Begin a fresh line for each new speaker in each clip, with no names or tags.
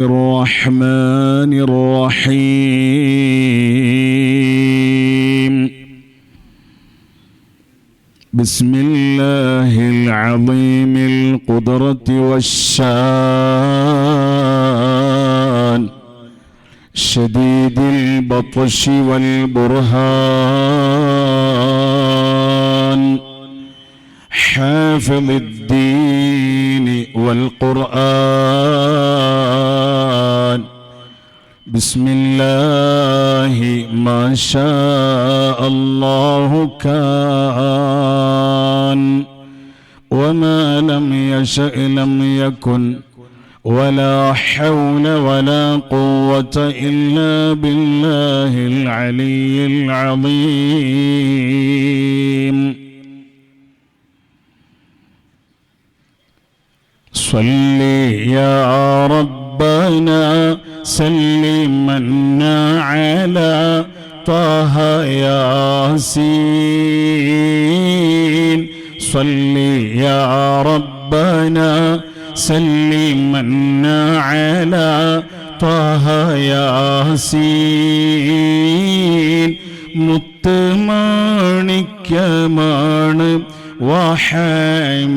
الرحمن الرحيم بسم الله العظيم القدرة والشان شديد البطش والبرهان حافظ الدين والقرآن بسم الله ما شاء الله كان وما لم يشأ لم يكن ولا حول ولا قوة إلا بالله العلي العظيم صل يا ربنا سلمنا على طه ياسين صل يا ربنا سلمنا على طه ياسين മുത്തുമാണിക്യമാണ് വഹമീം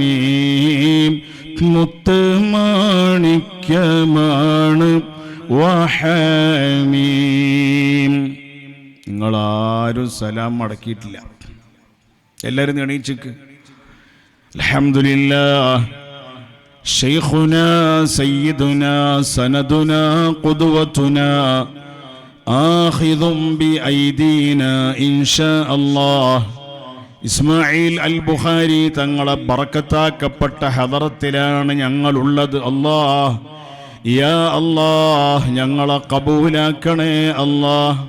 മുത്തുമാണിക്യമാണ് വഹമീം. നിങ്ങളാരും സലാം മടക്കിയിട്ടില്ല. എല്ലാവരും എണീച്ചിക്ക്. അൽഹംദുലില്ലാഹ് ശൈഖുനാ സയ്യിദുനാ സനദുനാ ഖുദ്വതുനാ ആഖിദും ബിഐദീനാ ഇൻഷാ അല്ലാഹ്. ഇസ്മായിൽ അൽ ബുഖാരി തങ്ങളെ ബറക്കത്താക്കപ്പെട്ട ഹദറത്തിലാണ് ഞങ്ങളുള്ളത്. അല്ലാഹ് യാ അല്ലാഹ് ഞങ്ങളെ കബൂലാക്കണേ അല്ലാഹ്.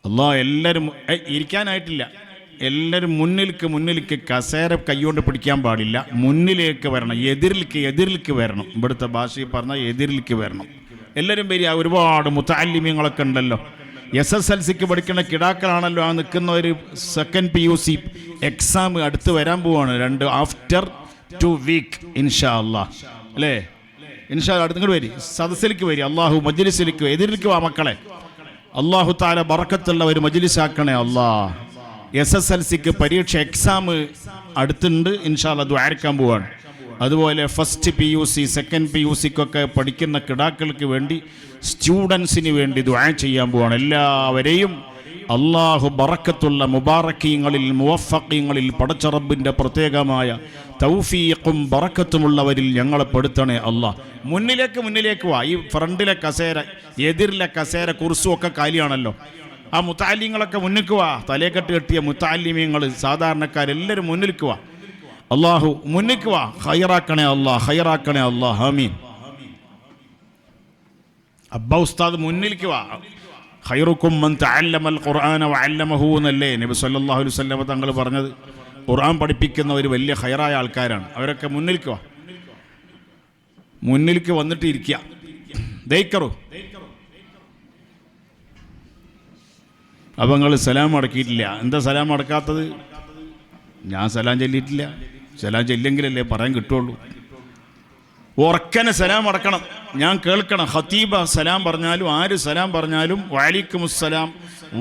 അല്ലാഹ് എല്ലാവരും ഇരിക്കാനായിട്ടില്ല. എല്ലാവരും മുന്നിലേക്ക് കസേര കൈകൊണ്ട് പിടിക്കാൻ പാടില്ല. മുന്നിലേക്ക് വരണം, എതിരിലേക്ക് വരണം. ഇവിടുത്തെ ഭാഷയിൽ പറഞ്ഞാൽ എതിരിലേക്ക് വരണം. എല്ലാവരും വരിക. ഒരുപാട് മുതഅല്ലിമീങ്ങളൊക്കെ ഉണ്ടല്ലോ. SSLCക്ക് പഠിക്കുന്ന കിടാക്കളാണല്ലോ ആ നിൽക്കുന്ന. ഒരു സെക്കൻഡ് PUC എക്സാം അടുത്ത് വരാൻ പോവാണ്. ആഫ്റ്റർ 2 weeks ഇൻഷാ അല്ലാഹ്. അല്ലേ? ഇൻഷാ അല്ലാഹ്. അടുത്ത് വരി, സദസ്സിലേക്ക് വരി. അള്ളാഹു മജ്ലിസിലേക്ക് എതിരിലേക്ക് വാ മക്കളെ. അള്ളാഹു തആല ബറക്കത്തുള്ള ഒരു മജ്ലിസാക്കണേ അല്ലാഹ്. SSLCക്ക് പരീക്ഷ എക്സാം അടുത്തുണ്ട്. ഇൻഷാ അല്ലാഹ് ദുആക്കാൻ പോവാണ്. അതുപോലെ ഫസ്റ്റ് PUC സെക്കൻഡ് PUCക്കൊക്കെ പഠിക്കുന്ന കിടാക്കൾക്ക് വേണ്ടി, സ്റ്റുഡൻസിന് വേണ്ടി ദുആ ചെയ്യാൻ പോവാണ്. എല്ലാവരെയും അള്ളാഹു ബറക്കത്തുള്ള മുബാറക്കീങ്ങളിൽ മുവഫഖീങ്ങളിൽ പടച്ച റബ്ബിൻ്റെ പ്രത്യേകമായ തൗഫീഖും ബറക്കത്തുമുള്ളവരിൽ ഞങ്ങളെ പെടുത്തണേ അല്ലാഹ്. മുന്നിലേക്ക് വാ. ഈ ഫ്രണ്ടിലെ കസേര, എതിരിലെ കസേര, കുർസും ഒക്കെ കാലിയാണല്ലോ. ആ മുതഅല്ലിമീങ്ങളൊക്കെ മുന്നിലേക്ക് വാ. തലേക്കെട്ട് കെട്ടിയ മുതഅല്ലിമീങ്ങൾ സാധാരണക്കാരെല്ലാവരും മുന്നിലേക്ക് വാ. അള്ളാഹു മുന്നിലേക്ക് വാ. ഖൈറാക്കണേ അല്ലാഹ്, ഖൈറാക്കണേ അല്ലാഹ്. ആമീൻ. അബ്ബ ഉസ്താദ് മുന്നിലേക്ക് വാ. ഖൈറുക്കും മൻ തഅല്ലമൽ ഖുർആന വഅല്ലമഹു എന്നല്ലേ നബി സല്ലല്ലാഹു അലൈഹി വസല്ലം തങ്ങൾ പറഞ്ഞത്. ഖുർആൻ പഠിപ്പിക്കുന്നവർ വലിയ ഖൈറായ ആൾക്കാരാണ്. അവരൊക്കെ മുന്നിലേക്ക് വാ. മുന്നിലേക്ക് വന്നിട്ട് ഇരിക്കുക. ദൈക്കറു. അപ്പം നിങ്ങൾ സലാം അടക്കിയിട്ടില്ല. എന്താ സലാം അടക്കാത്തത്? ഞാൻ സലാം ചൊല്ലിയിട്ടില്ല. സലാം ചൊല്ലെങ്കിലല്ലേ പറയാൻ കിട്ടുള്ളൂ. ഉറക്കനെ സലാം അടക്കണം. ഞാൻ കേൾക്കണം. ഖതീബ സലാം പറഞ്ഞാലും ആര് സലാം പറഞ്ഞാലും വഅലൈക്കുമുസ്സലാം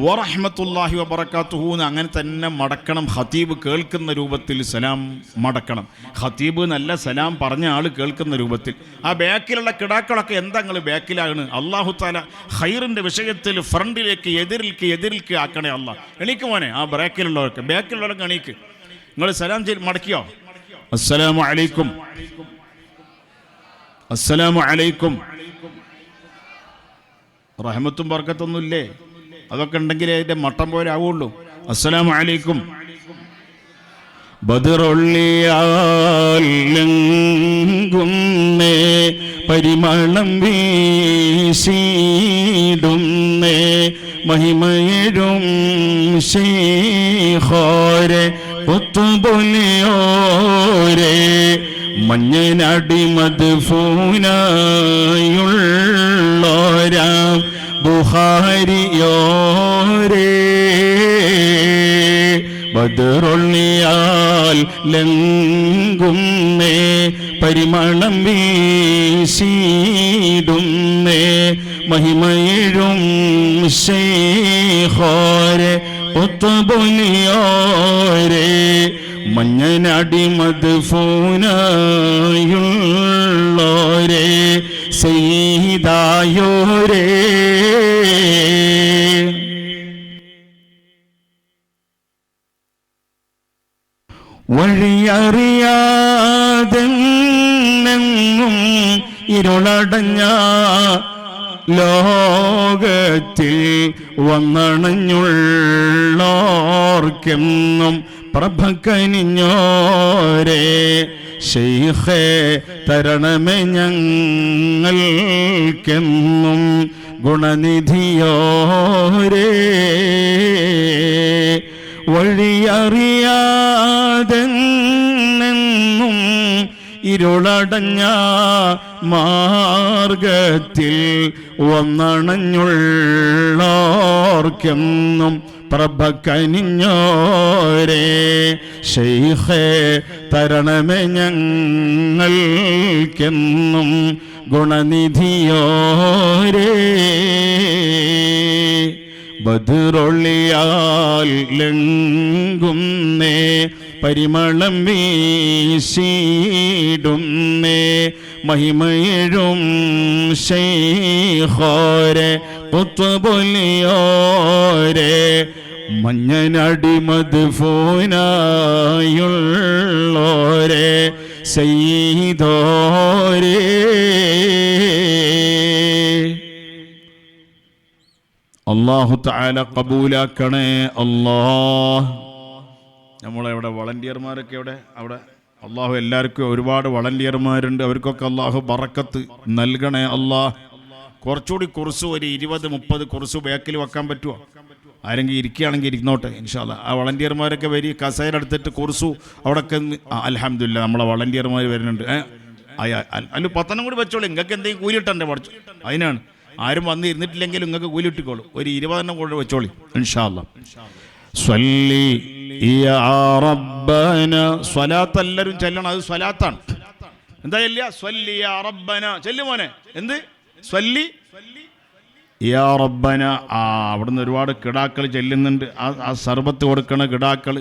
വറഹ്മത്തുള്ളാഹി വബറകാതുഹു അങ്ങനെ തന്നെ മടക്കണം. ഖതീബ് കേൾക്കുന്ന രൂപത്തിൽ സലാം മടക്കണം. ഖതീബ് നല്ല സലാം പറഞ്ഞ ആൾ കേൾക്കുന്ന രൂപത്തിൽ. ആ ബാക്കിലുള്ള കിടാക്കളൊക്കെ എന്താ നിങ്ങൾ ബാക്കിലാണ്? അല്ലാഹു തആല ഖൈറിൻ്റെ വിഷയത്തിൽ ഫ്രണ്ടിലേക്ക് എതിരിലേക്ക് ആക്കണേ അല്ലാഹ്. എണീക്ക് മോനെ. ആ ബാക്കിലുള്ളവർക്ക് എണീക്ക്. നിങ്ങൾ സലാം മടക്കിയോ? അസ്സലാമു അലൈക്കും, അസ്സലാമു അലൈക്കും. റഹ്മത്തും ബർക്കത്തൊന്നുമില്ലേ? അതൊക്കെ ഉണ്ടെങ്കിലേ അതിൻ്റെ മട്ടം പോലെ ആവുള്ളൂ. അസ്സലാമു അലൈക്കും. ബദറുള്ളിയാലെങ്കുന്നേ പരിമളം വീശിടുന്നേ മഹിമയരും ശൈഖോരെ ഒത്തുപൊലിയോരേ മഞ്ഞനടി മദ്ഫൂനായുള്ളോരാം ബുഖാരിയോരേ ബദറുള്ളിയാൽ ലംഘുന്നേ പരിമളം വീശിടുന്നേ മഹിമയിഴും ശൈഖോരെ ഒത്തുബൊലിയോരെ മഞ്ഞനടി മദ്ഫൂനായുള്ളോരെ സയ്യിദായോരേ വഴിയറിയാതെന്നും ഇരുളടഞ്ഞ ലോകത്തിൽ വന്നണഞ്ഞുള്ളോർക്കെന്നും പ്രഭ കനിഞ്ഞോരേ ശൈഖേ തരണമേ ഞങ്ങൾക്കെന്നും ഗുണനിധിയോരേ വഴിയറിയാതെന്നും ഇരുളടഞ്ഞ മാർഗത്തിൽ വന്നണഞ്ഞുള്ളോർക്കെന്നും പ്രഭ കനിഞ്ഞോരേ ശൈഖേ തരണമേ ഞങ്ങൾക്കെന്നും ഗുണനിധിയോരേ ബദ്റൊളിയാൽ ലംഘുന്നേ പരിമളം വീശിടുന്നേ മഹിമയിഴും ശൈഖോരെ ഖുത്ബൊലിയോരെ മഞ്ഞനടി മദ്ഫൂനായുള്ളോരെ സയ്യിദോരേ അല്ലാഹു തആല ഖബൂലാക്കണേ അല്ലാഹ്. നമ്മളെവിടെ വളണ്ടിയർമാരൊക്കെ അവിടെ അള്ളാഹു എല്ലാവർക്കും ഒരുപാട് വളണ്ടിയർമാരുണ്ട്, അവർക്കൊക്കെ അള്ളാഹു ബറക്കത്ത് നൽകണേ അല്ലാഹ്. കുറച്ചുകൂടി കുർസ് ഒരു 20-30 കുർസ് ബാക്കിൽ വെക്കാൻ പറ്റുമോ? ആരെങ്കിലും ഇരിക്കുകയാണെങ്കിൽ ഇരിക്കുന്നോട്ടെ ഇൻഷാ അല്ലാഹ്. ആ വളണ്ടിയർമാരൊക്കെ വരി കസേര എടുത്തിട്ട് കുർസു അവിടെയൊക്കെ അൽഹംദുലില്ലാ നമ്മളെ വളണ്ടിയർമാർ വരുന്നുണ്ട്. അല്ല 10 കൂടി വെച്ചോളൂ, നിങ്ങൾക്ക് എന്തെങ്കിലും കൂലിയിട്ടെൻ്റെ പഠിച്ചു. അതിനാണ് ആരും വന്ന് ഇരുന്നിട്ടില്ലെങ്കിലും നിങ്ങൾക്ക് കൂലി ഇട്ടിക്കോളൂ. ഒരു 20 കൂടെ വെച്ചോളി ഇൻഷാ അല്ലാഹ്. സ്വല്ലി യാ റബ്ബന, സ്വലാത്ത് എല്ലാവരും ചെല്ലണം, അത് സ്വലാത്താണ്. എന്താ ചെല്ലുക? സ്വല്ലി യാ റബ്ബന ചെല്ലു മോനെ. എന്ത് സ്വല്ലി യാ റബ്ബന. അവിടുന്ന് ഒരുപാട് കിടാക്കൾ ചെല്ലുന്നുണ്ട്. ആ സർബത്ത് കൊടുക്കണ കിടാക്കൾ.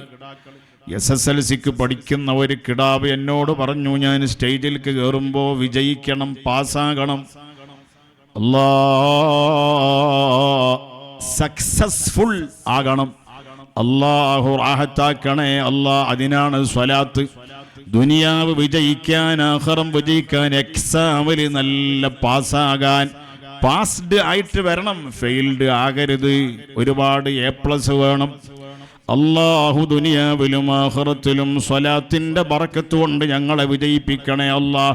SSLCക്ക് പഠിക്കുന്ന ഒരു കിടാവ് എന്നോട് പറഞ്ഞു, ഞാൻ സ്റ്റേജിലേക്ക് കയറുമ്പോൾ വിജയിക്കണം, പാസ്സാകണം, അല്ലാ സക്സസ്ഫുൾ ആകണം, അല്ലാഹു റാഹത്താക്കണേ അല്ലാ. അതിനാണ് സ്വലാത്ത്. ദുനിയാവ് വിജയിക്കാൻ, ആഖിറം വിജയിക്കാൻ, എക്സാമിൽ നല്ല പാസ്സാകാൻ, പാസ്ഡ് ആയിട്ട് വരണം, ഫെയിൽഡ് ആകരുത്. ഒരുപാട് A+ വേണം. അല്ലാഹു ദുനിയാവിലും ആഖിറത്തിലും സ്വലാത്തിന്റെ ബറക്കത്ത് കൊണ്ട് ഞങ്ങളെ വിജയിപ്പിക്കണേ അല്ലാ.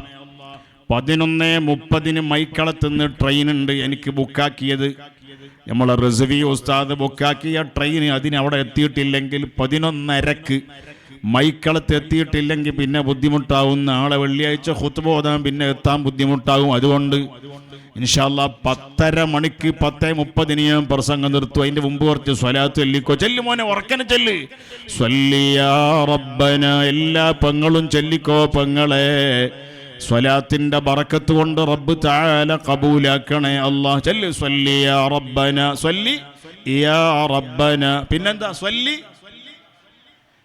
11:30 മൈക്കളത്തുനിന്ന് ട്രെയിനുണ്ട് എനിക്ക് ബുക്കാക്കിയത്. നമ്മളെ റിസ്വി ഉസ്താദ് ബുക്കാക്കിയ ട്രെയിൻ അവിടെ എത്തിയിട്ടില്ലെങ്കിൽ 11:30 മൈക്കളത്ത് എത്തിയിട്ടില്ലെങ്കിൽ പിന്നെ ബുദ്ധിമുട്ടാവും. നാളെ വെള്ളിയാഴ്ച ഖുത്ബ ഓതാൻ പിന്നെ എത്താൻ ബുദ്ധിമുട്ടാകും. അതുകൊണ്ട് ഇൻഷാ അല്ലാഹ് 10:30 മണിക്ക് 10:30 ഞാൻ പ്രസംഗം നിർത്തും. അതിൻ്റെ മുമ്പ് കുറച്ച് സ്വലാത്ത് ചൊല്ലിക്കോ. ചെല്ലു മോനെ, ഉറക്കനെ ചെല്ല്. സ്വല്ലി യാ റബ്ബന. എല്ലാ പെങ്ങളും ചൊല്ലിക്കോ പെങ്ങളെ. സ്വലാത്തിന്റെ ബറക്കത്ത് കൊണ്ട് റബ്ബ് തആല ഖബൂലാക്കണേ അല്ലാഹ്. ചൊല്ല് സ്വല്ലി യാ റബ്ബന, സ്വല്ലി യാ റബ്ബന. പിന്നെന്താ? സ്വല്ലി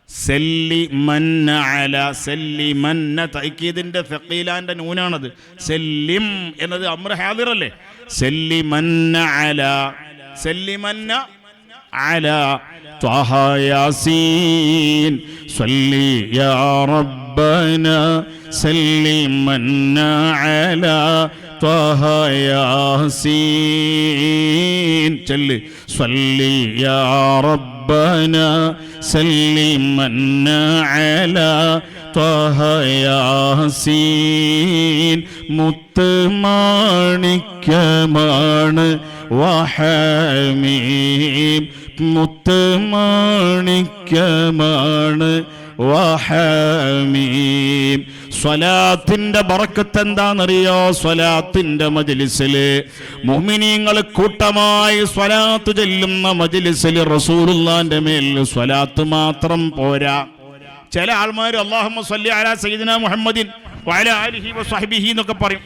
സല്ലി മന്ന അല. സല്ലി മന്ന തഅക്കീദിന്റെ ഫഖീലാന്റെ നൂനാണത്. സല്ലിം എന്നത് അംറ ഹാദിറല്ലേ. സല്ലി മന്ന അല, സല്ലി മന്ന അല ത്വഹ യാസീൻ. സ്വല്ലി യാ റബ്ബന സല്ലി മന്ന അല ത്വഹ യാസീൻ. ചൊല്ല് സ്വല്ലി യാ റബ്ബന സല്ലി മന്ന അല ത്വഹ യാസീൻ. മുത്ത് മാണിക്യമാണ് വഹമീം. മുത്ത് മാണിക്യമാണ് വഹമീം. സ്വലാത്തിന്റെ ബറക്കത്ത് എന്താണെന്നറിയോ? സ്വലാത്തിന്റെ മജ്ലിസില് മുഅ്മിനീങ്ങൾ കൂട്ടമായി സ്വലാത്ത് ചൊല്ലുന്ന മജ്ലിസിൽ റസൂലുള്ളാഹിന്റെ മേൽ സ്വലാത്ത് മാത്രം പോരാ. ചില ആൾമാർ അല്ലാഹുമ്മ സ്വല്ലി അലാ സയ്യിദിനാ മുഹമ്മദിൻ വഅലാ ആലിഹി വസ്വഹ്ബിഹി എന്നൊക്കെ പറയും.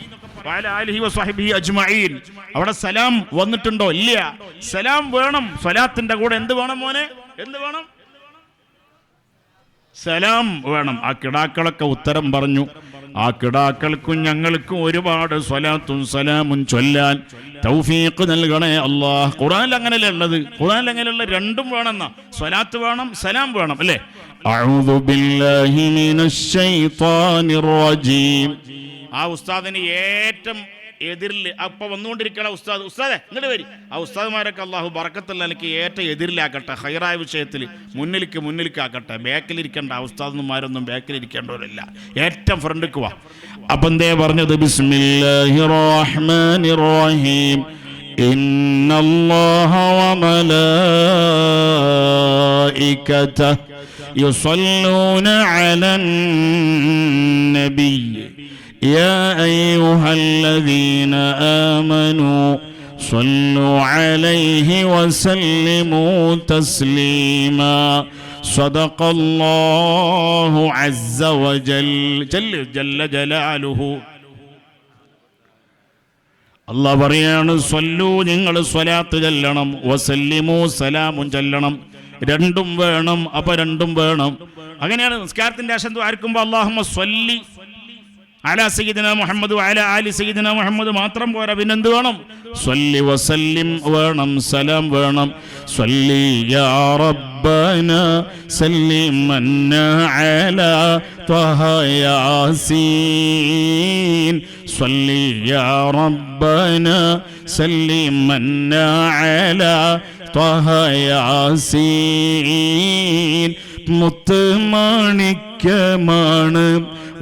വഅലാ ആലിഹി വസ്വഹ്ബിഹി അജ്മഈൻ. അവിടെ സലാം വന്നിട്ടുണ്ടോ? ഇല്ല. സലാം വേണം. സ്വലാത്തിന്റെ കൂടെ എന്ത് വേണം മോനെ? എന്ത് വേണം? സലാം വേണം. ആ കിടാക്കളൊക്കെ ഉത്തരം പറഞ്ഞു. ആ കിടാക്കൾക്കും ഞങ്ങൾക്കും ഒരുപാട് സ്വലാത്തും സലാമും ചൊല്ലാൻ തൗഫീഖ് നൽകണേ അല്ലാഹ്. ഖുർആനിൽ അങ്ങനെയല്ലേ ഉള്ളത്? ഖുർആനിൽ അങ്ങനെയുള്ള രണ്ടും വേണമെന്നാ. സ്വലാത്ത് വേണം, സലാം വേണം അല്ലേ? അഊദു ബില്ലാഹി മിനശ് ശൈത്വാനിർ റജീം. ആ ഉസ്താദിന് ഏറ്റവും എതിരിൽ അപ്പൊ വന്നുകൊണ്ടിരിക്കണ ഉസ്താദെ ഇങ്ങോട്ട് വരി. ആ ഉസ്താദ്മാരൊക്കെ അള്ളാഹു ബറക്കത്തുള്ള എനിക്ക് ഏറ്റവും എതിരിലാക്കട്ടെ. ഹൈറായ വിഷയത്തിൽ മുന്നിലേക്ക് ആക്കട്ടെ. ബാക്കിലിരിക്കേണ്ട ആ ഉസ്താദന്മാരൊന്നും ബാക്കിലിരിക്കേണ്ടവരല്ല. ഏറ്റവും ഫ്രണ്ടിക്ക് വാ. അപ്പൊ എന്തേ പറഞ്ഞത്? ബിസ്മില്ലാഹിർ റഹ്മാനിർ റഹീം. ഇന്നല്ലാഹ വമലായികതഹു യുസല്ലൂന അലൻ നബിയ്യ് يا أيها الذين آمنوا صلوا عليه وسلموا تسليما صدق الله عز وجل جل جلاله. അല്ലാഹു പറയാണ് സ്വല്ലു, നിങ്ങൾ സ്വലാത്ത് ചൊല്ലണം, വസല്ലിമു സലാമും ചൊല്ലണം. രണ്ടും വേണം. അപ്പൊ രണ്ടും വേണം. അങ്ങനെയാണ് നിസ്കാരത്തിന്റെ ശേഷം ആർക്കുമ്പോൾ അല്ലാഹുമ്മ സ്വല്ലി അലാ സയ്യിദിന മുഹമ്മദ് വഅലാ ആലി സയ്യിദിന മുഹമ്മദ് മാത്രം പോരാ, പിന്നെന്ത് വേണം? സ്വല്ലി വസല്ലിം വേണം, സലാം വേണം. സ്വല്ലി യാ റബ്ബന സല്ലിമന്ന അലാ ത്വഹ യാസീൻ. സ്വല്ലി യാ റബ്ബന സല്ലിമന്ന അലാ ത്വഹ യാസീൻ. മുത്ത് മാണിക്യമാണ്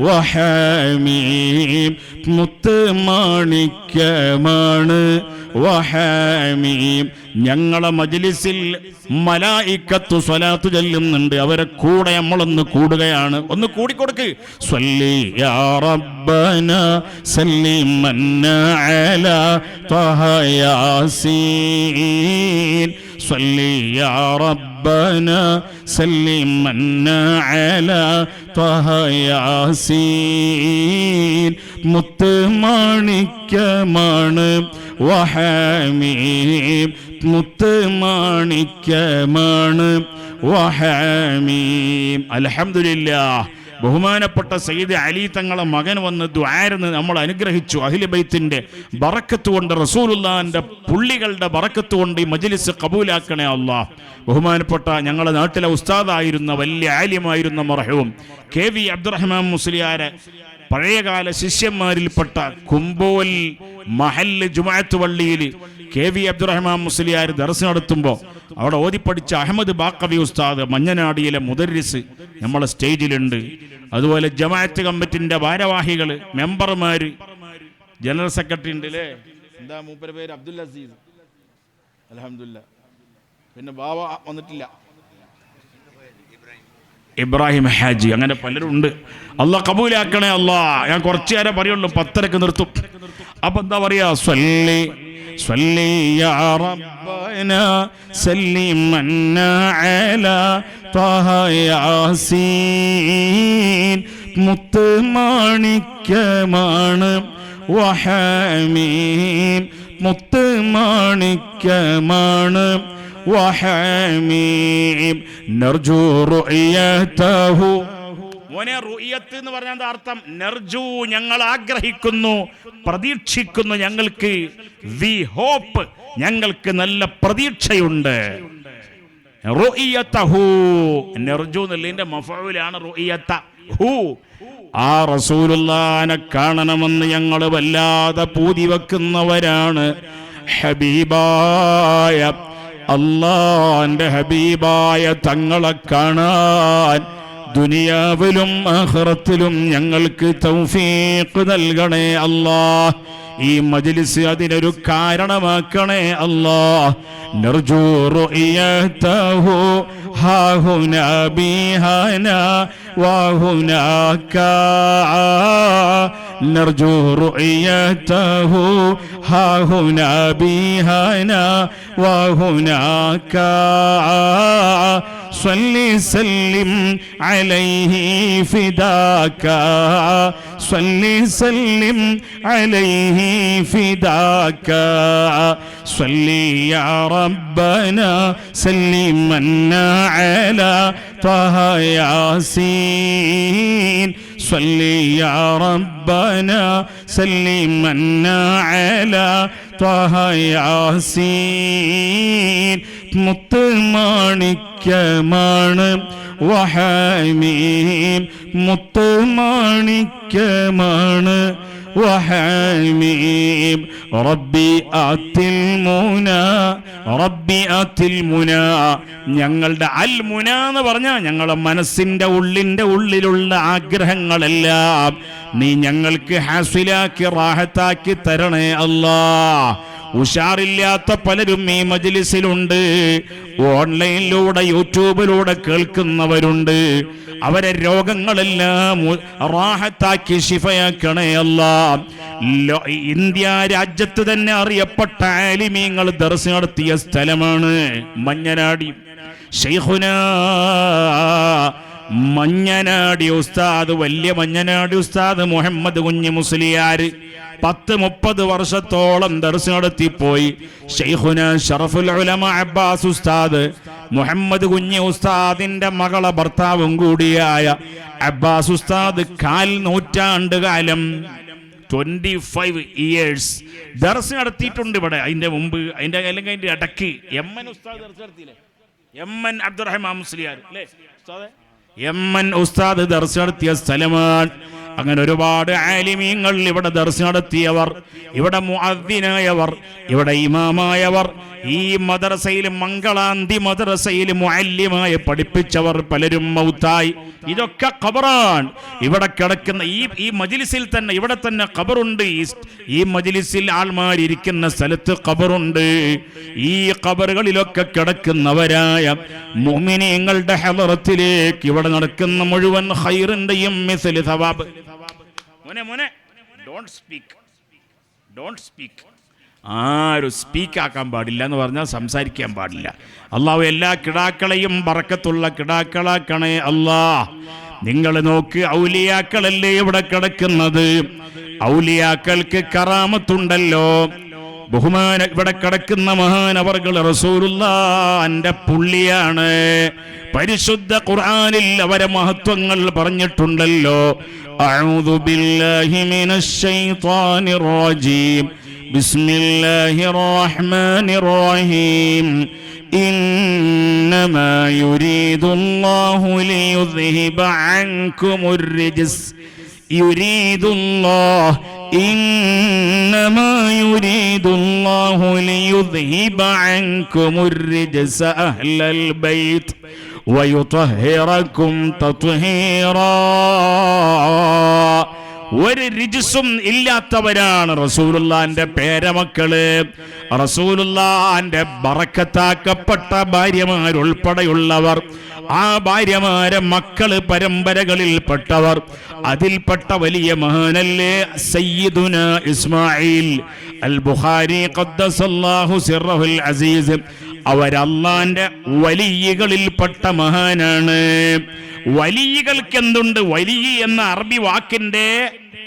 വഹമീം. മുത്ത് മാണിക്യമാണ് വഹമീം. ഞങ്ങളെ മജ്ലിസിൽ മലായിക്കത്ത് സ്വലാത്ത് ചൊല്ലുന്നുണ്ട്. അവരെ കൂടെ നമ്മളൊന്ന് കൂടുകയാണ്. ഒന്ന് കൂടിക്കൊടുക്ക്. സ്വല്ലി യാ റബ്ബന സല്ലിമന്ന അലാ ത്വഹ യാസീൻ. സ്വല്ലി യാ റബ്ബന സല്ലിമന്ന അലാ ത്വഹ യാസീൻ. മുത്ത് മാണിക്യമാണ് വഹമീം. മുത്ത് മാണിക്യമാണ് വഹമീം. അൽഹംദുലില്ലാഹ്. ബഹുമാനപ്പെട്ട സയ്യിദ് അലി തങ്ങളെ മകൻ വന്ന് ദുആർന്ന് നമ്മൾ അനുഗ്രഹിച്ചു. അഹ്ലു ബൈത്തിന്റെ ബറക്കത്ത് കൊണ്ട്, റസൂലുള്ളാഹിന്റെ പുള്ളികളുടെ ബറക്കത്ത് കൊണ്ട് ഈ മജ്ലിസ് കബൂലാക്കണേ അല്ലാഹ്. ബഹുമാനപ്പെട്ട ഞങ്ങളുടെ നാട്ടിലെ ഉസ്താദായിരുന്ന വലിയ ആലിമായിരുന്ന മർഹൂം KV അബ്ദുറഹ്മാൻ മുസ്ലിയാരെ പഴയകാല ശിഷ്യന്മാരിൽപ്പെട്ട കുമ്പോൽ മഹല്ല് ജുമുഅത്ത് പള്ളിയിൽ KV അബ്ദുറഹ്മാൻ മുസ്ലിയാർ ദർസ് നടത്തുമ്പോൾ അവിടെ ഓതിപ്പടിച്ച അഹമ്മദ് ബാക്കവി ഉസ്താദ് മഞ്ഞനാടിയിലെ മുദർരിസ് നമ്മളെ സ്റ്റേജിലുണ്ട്. അതുപോലെ ജമാഅത്ത് കമ്മിറ്റിന്റെ ഭാരവാഹികൾ, മെമ്പർമാർ, ജനറൽ സെക്രട്ടറി ഉണ്ട് അല്ലേ? എന്താ മൂപ്പരുടെ പേര്? അബ്ദുൽ അസീസ്. അൽഹംദുലില്ലാ. പിന്നെ ബാവ വന്നിട്ടില്ല, ഇബ്രാഹിം ഹാജി. അങ്ങനെ പലരും ഉണ്ട്. അല്ലാഹ് കബൂലാക്കണേ അല്ലാഹ്. ഞാൻ കുറച്ചു നേരം പറയുള്ളൂ, 10:30 നിർത്തും. അപ്പൊ എന്താ പറയാ? സ്വല്ലി സ്വല്ലി യാ റബ്ബന സല്ലിമന്ന അലാ ത്വഹ യാസീൻ. മുത്ത് മാണിക്യമാണ് വഹമീം. മുത്ത് മാണിക്യമാണ് വഹമീം. നർജു റുഅയതഹു. മോനെ, റുഅയത്ത് എന്ന് പറഞ്ഞാൽ എന്താ അർത്ഥം? നർജു, ഞങ്ങൾ ആഗ്രഹിക്കുന്നു, പ്രതീക്ഷിക്കുന്നു. ഞങ്ങൾക്ക് വി ഹോപ്പ്, ഞങ്ങൾക്ക് നല്ല പ്രതീക്ഷയുണ്ട്. റുഅയതഹു, നർജു എന്നുള്ളതിന്റെ മഫഊലാണ് റുഅയതഹു. ആ റസൂലുള്ളാഹിനെ കാണണമെന്ന് ഞങ്ങൾ വല്ലാതെ പൂതി വെക്കുന്നവരാണ്. ഹബീബായ അല്ലാഹുവിന്റെ ഹബീബായ തങ്ങളെ കാണാൻ ദുനിയാവിലും ആഖിറത്തിലും ഞങ്ങൾക്ക് തൗഫീഖ് നൽകണേ അല്ലാഹ്. ഈ മജ്ലിസ് അതിനൊരു കാരണമാക്കണേ അല്ലാഹ്. നർജു റുഅയതഹു ഹാഹുനാ ബിഹാനാ വഹുനാക نرجو رؤيته ها هنا بهنا وهناك صل سلم عليه فداك صل سلم عليه فداك صل يا ربنا سلمنا على طه ياسين صل يا ربنا سلمنا على طه ياسين മുത്തുമാണിക്യമാണ് വഹമീം മുത്തുമാണിക്യമാണ് വഹമീം റബ്ബി ആത്തിൽ മുന ഞങ്ങളുടെ അൽ മുന എന്ന് പറഞ്ഞാൽ ഞങ്ങളുടെ മനസ്സിന്റെ ഉള്ളിലുള്ള ആഗ്രഹങ്ങളെല്ലാം നീ ഞങ്ങൾക്ക് ഹാസിലാക്കി റാഹത്താക്കി തരണേ അല്ലാഹ്. ഉഷാറില്ലാത്ത പലരും ഈ മജ്ലിസിലുണ്ട്, ഓൺലൈനിലൂടെ യൂട്യൂബിലൂടെ കേൾക്കുന്നവരുണ്ട്. അവരെ രോഗങ്ങളെല്ലാം റാഹത്താക്കി ശിഫയാക്കണേ അല്ലാഹ്. ഇന്ത്യ രാജ്യത്ത് തന്നെ അറിയപ്പെട്ട ആലിമീങ്ങൾ ദർസ് നടത്തിയ സ്ഥലമാണ് മഞ്ഞനാടി. ശൈഖുനാ മഞ്ഞനാടി ഉസ്താദ്, വലിയ മഞ്ഞനാടി ഉസ്താദ് മുഹമ്മദ് കുഞ്ഞി മുസ്ലിയാർ 10-30 വർഷത്തോളം ദർസ് നടത്തിപ്പോയി. ശൈഖുന ശറഫുൽ ഉലമ അബ്ബാസ് ഉസ്താദ്, മുഹമ്മദ് കുഞ്ഞി ഉസ്താദിന്റെ മകളെ ഭർത്താവും കൂടിയായ അബ്ബാസ് ഉസ്താദ് 4 നൂറ്റാണ്ട് കാലം 25 years ദർസ് നടത്തിയിട്ടുണ്ട് ഇവിടെ. അതിന്റെ മുമ്പ് അതിന്റെ അല്ലെങ്കിൽ അതിന്റെ ഇടയ്ക്ക് എമ്മൻ ഉസ്താദ് ദർസ് നടത്തിയില്ലേ? എമ്മൻ അബ്ദുറഹ്മാൻ മുസ്ലിയാർ അല്ലേ ഉസ്താദേ? എമ്മൻ ഉസ്താദ് ദർസ് നടത്തിയ സ്ഥലമാണ്. അങ്ങനെ ഒരുപാട് ആലിമീങ്ങൾ ഇവിടെ ദർസ് നടത്തിയവർ, ഇവിടെ മുഅദ്ദിനായവർ, ഇവിടെ ഇമാമായവർ, ഈ മദ്രസയിൽ മംഗളാന്തി മദ്രസയിൽ മുഅല്ലിമായി പഠിപ്പിച്ചവർ പലരും മൗത്തായി. ഇതൊക്കെ ഖബറാണ്. ഇവിടെ കിടക്കുന്ന ഈ മജ്ലിസിൽ തന്നെ, ഇവിടെ തന്നെ ഖബറുണ്ട്. ഈ മജ്ലിസിൽ ആൾമാരിയ്ക്കുന്ന സ്ഥലത്ത് ഖബറുണ്ട്. ഈ ഖബറുകളിലൊക്കെ കിടക്കുന്നവരായ മുഅ്മിനീങ്ങളുടെ ഹളറത്തിലേക്ക് ഇവിടെ നടക്കുന്ന മുഴുവൻ ഖൈറിന്റെയും മിസ്ലി സവാബ്. മോനെ ഡോണ്ട് സ്പീക്ക്. ആരും സ്പീക്കാക്കാൻ പാടില്ല എന്ന് പറഞ്ഞാൽ സംസാരിക്കാൻ പാടില്ല. അള്ളാഹു എല്ലാ കിടാക്കളെയും ബറക്കത്തുള്ള കിടാക്കളാക്കണേ അല്ലാഹ്. നിങ്ങൾ നോക്ക്, ഔലിയാക്കളല്ലേ ഇവിടെ കിടക്കുന്നത്. ഔലിയാക്കൾക്ക് കറാമത്തുണ്ടല്ലോ. ബഹുമാന ഇവിടെ കിടക്കുന്ന മഹാനവർകൾ റസൂലുള്ളാഹിന്റെ പുള്ളിയാണ്. പരിശുദ്ധ ഖുർആനിൽ അവരെ മഹത്വങ്ങൾ പറഞ്ഞിട്ടുണ്ടല്ലോ. അഊദു ബില്ലാഹി മിനശ് ശൈത്വാനിർ റജീം ബിസ്മില്ലാഹിർ റഹ്മാനിർ റഹീം ഇന്നമാ യുരീദുല്ലാഹു ലിയുദ്ഹിബ അൻകുമുർ റിജ്സ് യുരീദുല്ലാഹ് إنما يريد الله ليذهب عنكم الرجس أهل البيت ويطهركم تطهيرا. ഒരു റിജ്സും ഇല്ലാത്തവരാണ് റസൂലുള്ളാഹിന്റെ പേരമക്കള്. റസൂലുള്ളാഹിന്റെ ബറക്കത്താക്കപ്പെട്ട ഭാര്യമാരുൾപ്പെടെയുള്ളവർ, ആ ഭാര്യമാരെ മക്കള് പരമ്പരകളിൽപ്പെട്ടവർ, അതിൽപ്പെട്ട വലിയ മഹാനല്ലേ സയ്യിദുന ഇസ്മായിൽ അൽ ബുഖാരി ഖദ്ദസല്ലാഹു സിർറഹുൽ അസീസ്. അവരല്ലാന്റെ വലിയകളിൽപ്പെട്ട മഹാനാണ്. വലിയകൾക്ക് എന്തുണ്ട്? വലിയ എന്ന അറബി വാക്കിന്റെ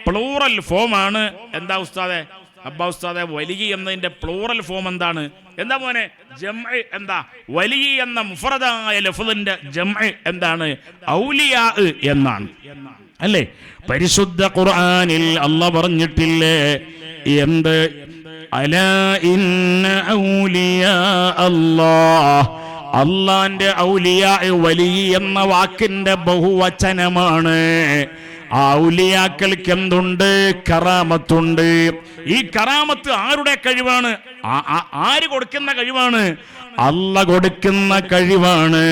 പ്ലൂറൽ ഫോമാണ് എന്താ ഉസ്താദെ? അബ്ബാ ഉസ്താദെ, വലിയ എന്നതിന്റെ പ്ലൂറൽ ഫോം എന്താണ്? എന്താ മോനെ? ജംഅ്. എന്താ വലിയ എന്ന മുഫ്രദായ ലഫ്ളിന്റെ ജംഅ് എന്താണ്? ഔലിയാ എന്നാണ് അല്ലേ? പരിശുദ്ധ ഖുർആനിൽ അല്ലാഹ് പറഞ്ഞിട്ടില്ലേ എന്ത്? അലാ ഇന്ന ഔലിയാ അല്ലാഹ്, അള്ളാന്റെ ഔലിയാ വലിയ എന്ന വാക്കിന്റെ ബഹുവചനമാണ്. ആ ഔലിയാക്കൾക്ക് എന്തുണ്ട്? കറാമത്തുണ്ട്. ഈ കറാമത്ത് ആരുടെ കഴിവാണ്? ആര് കൊടുക്കുന്ന കഴിവാണ്? അല്ലാഹ് കൊടുക്കുന്ന കഴിവാണ്.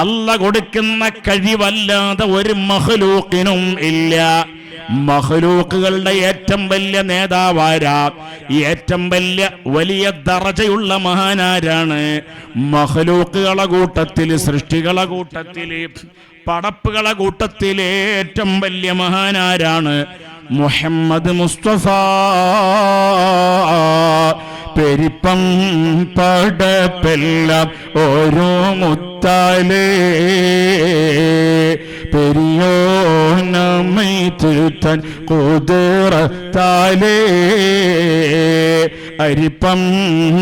അല്ലാഹ് കൊടുക്കുന്ന കഴിവല്ലാതെ ഒരു മഖ്ലൂഖിനും ഇല്ല. മഖ്ലൂഖുകളുടെ ഏറ്റവും വലിയ നേതാവാരാ? ഏറ്റവും വലിയ ദറജയുള്ള മഹാനാരാണ്? മഖ്ലൂഖുകളെ കൂട്ടത്തിൽ, സൃഷ്ടികളെ കൂട്ടത്തിൽ, പടപ്പുകളെ കൂട്ടത്തിൽ ഏറ്റവും വലിയ മഹാനാരാണ്? മുഹമ്മദ് മുസ്തഫ പെരിപ്പം പടപ്പെല്ലാം ഓരോ മുത്താലേ പെരിയോനമൈ തിരുത്തൻ കുതിറത്താലേ അരിപ്പം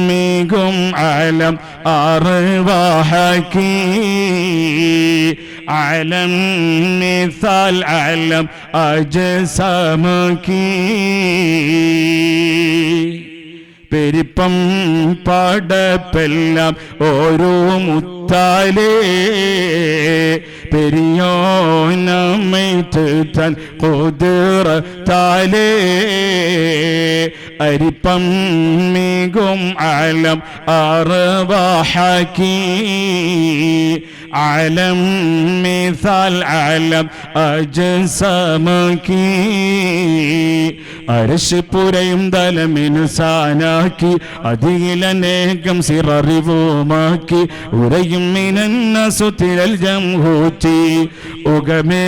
മികും ആലം അർവാഹക്കി ആലം മിസാൽ ആലം അജ്സമക്കി പെരിപ്പം പടപ്പെല്ലാം ഓരോ മുത്താലേ പെരിയോനമൈ തിരുത്തൻ കുതിറത്താലേ അരിപ്പം മികും ആലം അർവാഹക്കി ആലം മിസാൽ ആലം അജ്സമക്കി അരശ് പുരയും തലമിനുസാനാക്കി അതിലനേകം സിററിവുമാക്കി ഉരയും മിനന്നസുതിരൽ ജംഹൂറ്റി ഉഗമേ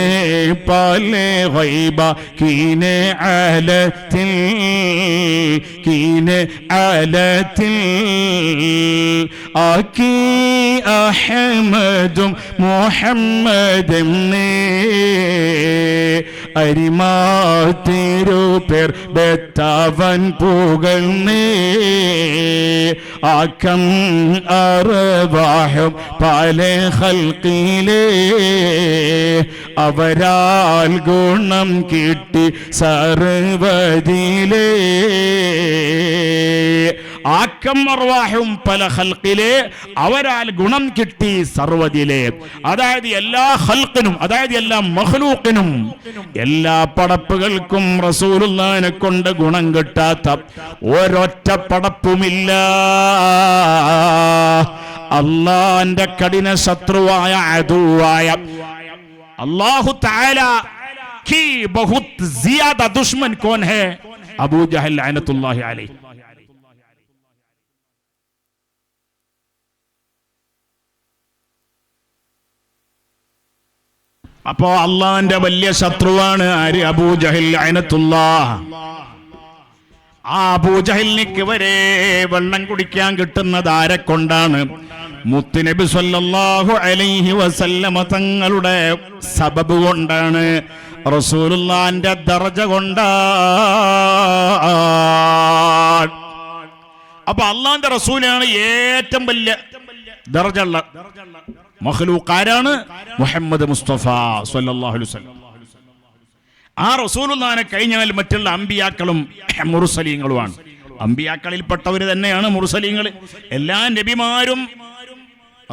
പാലേ ഗൈബ കീനെ ആലത്തിൽ കീനെ ആലത്തിൽ ആക്കി അഹ്മദും മുഹമ്മദും അരിമാതിരുപേർ ബെത്താവൻ പുകഴ്ന്നേ ആക്കം അർവാഹും പല ഖൽഖിലേ അവരാൽ ഗുണം കിട്ടി സർവ്വതിലേ ആക്കം അർവാഹും പല ഖൽഖിലേ അവരാൽ ഗുണം കിട്ടി സർവ്വതിലേ. അതായത് എല്ലാ ഖൽഖിനും, അതായത് എല്ലാ മഖ്ലൂഖിനും, എല്ലാ പടപ്പുകൾക്കും റസൂലുള്ളാഹിനെ കൊണ്ട് ഗുണം കിട്ടാത്ത ഒരൊറ്റ പടപ്പുമില്ല. അല്ലാഹുവിന്റെ കഠിന ശത്രുവായ അദുവായ അല്ലാഹു തആല की बहुत ज्यादा दुश्मन कौन है? अबू जहल लअनतुल्लाहि अलैहि. അപ്പോ അള്ളാന്റെ വലിയ ശത്രുവാണ് ആര്? അബൂ ജഹൽ ലഅനത്തുല്ലാഹ്. ആ അബൂ ജഹലിന് വരെ വെള്ളം കുടിക്കാൻ കിട്ടുന്നത് ആരെ കൊണ്ടാണ്? മുത്തുനബി സല്ലല്ലാഹു അലൈഹി വസല്ലമ തങ്ങളുടെ സബബ് കൊണ്ടാണ്, റസൂലുള്ളാഹിന്റെ ദർജ കൊണ്ടാണ്. അപ്പൊ അള്ളാന്റെ റസൂലാണ് ഏറ്റവും വലിയ ദർജയുള്ള മഖ്ലൂഖാരാണ് മുഹമ്മദ് മുസ്തഫ സല്ലല്ലാഹു അലൈഹി വസല്ലം. ആ റസൂലുള്ളാഹിനെ കഴിഞ്ഞാൽ മറ്റുള്ള അമ്പിയാക്കളും മുർസലീങ്ങളുമാണ്. അമ്പിയാക്കളിൽപ്പെട്ടവർ തന്നെയാണ് മുർസലീങ്ങൾ. എല്ലാ നബിമാരും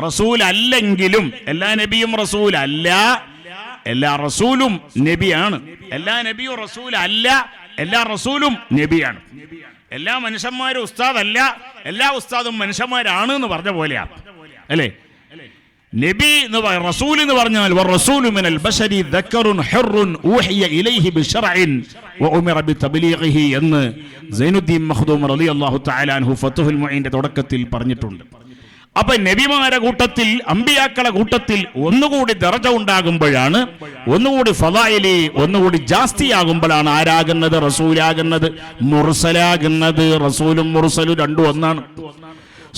റസൂൽ അല്ലെങ്കിലും, എല്ലാ നബിയും റസൂൽ അല്ല, എല്ലാ റസൂലും നബിയാണ്. എല്ലാ നബിയും റസൂൽ അല്ല, എല്ലാ റസൂലും നബിയാണ്. എല്ലാ മനുഷ്യന്മാരും ഉസ്താദ് അല്ല, എല്ലാ ഉസ്താദും മനുഷ്യന്മാരാണ് എന്ന് പറഞ്ഞ പോലെയാണ്, അല്ലേ? നബി എന്ന് റസൂൽ എന്ന് പറഞ്ഞാൽ വറസൂലു മിനൽ ബശരി ദക്കറുൻ ഹുർറുൻ ഊഹിയ ഇലൈഹി ബിശർഇൻ വഉമിറ ബിതബ്ലീഗിഹി എന്ന് സൈനുദ്ദീൻ മഖ്ദൂം റളിയല്ലാഹു തആല അൻഹു ഫത്ഹുൽ മുഈന്റെ തുടക്കത്തിൽ പറഞ്ഞിട്ടുണ്ട്. അപ്പൊ നബിമാരെ കൂട്ടത്തിൽ, അമ്പിയാക്കളെ കൂട്ടത്തിൽ ഒന്നുകൂടി ദർജ ഉണ്ടാകുമ്പോഴാണ്, ഒന്നുകൂടി ഫളായിലി ഒന്നുകൂടി ജാസ്തിയാകുമ്പോഴാണ് ആരാകുന്നത്? റസൂലാകുന്നത്, മുർസലാകുന്നത്. റസൂലും മുർസലും രണ്ടും ഒന്നാണ്.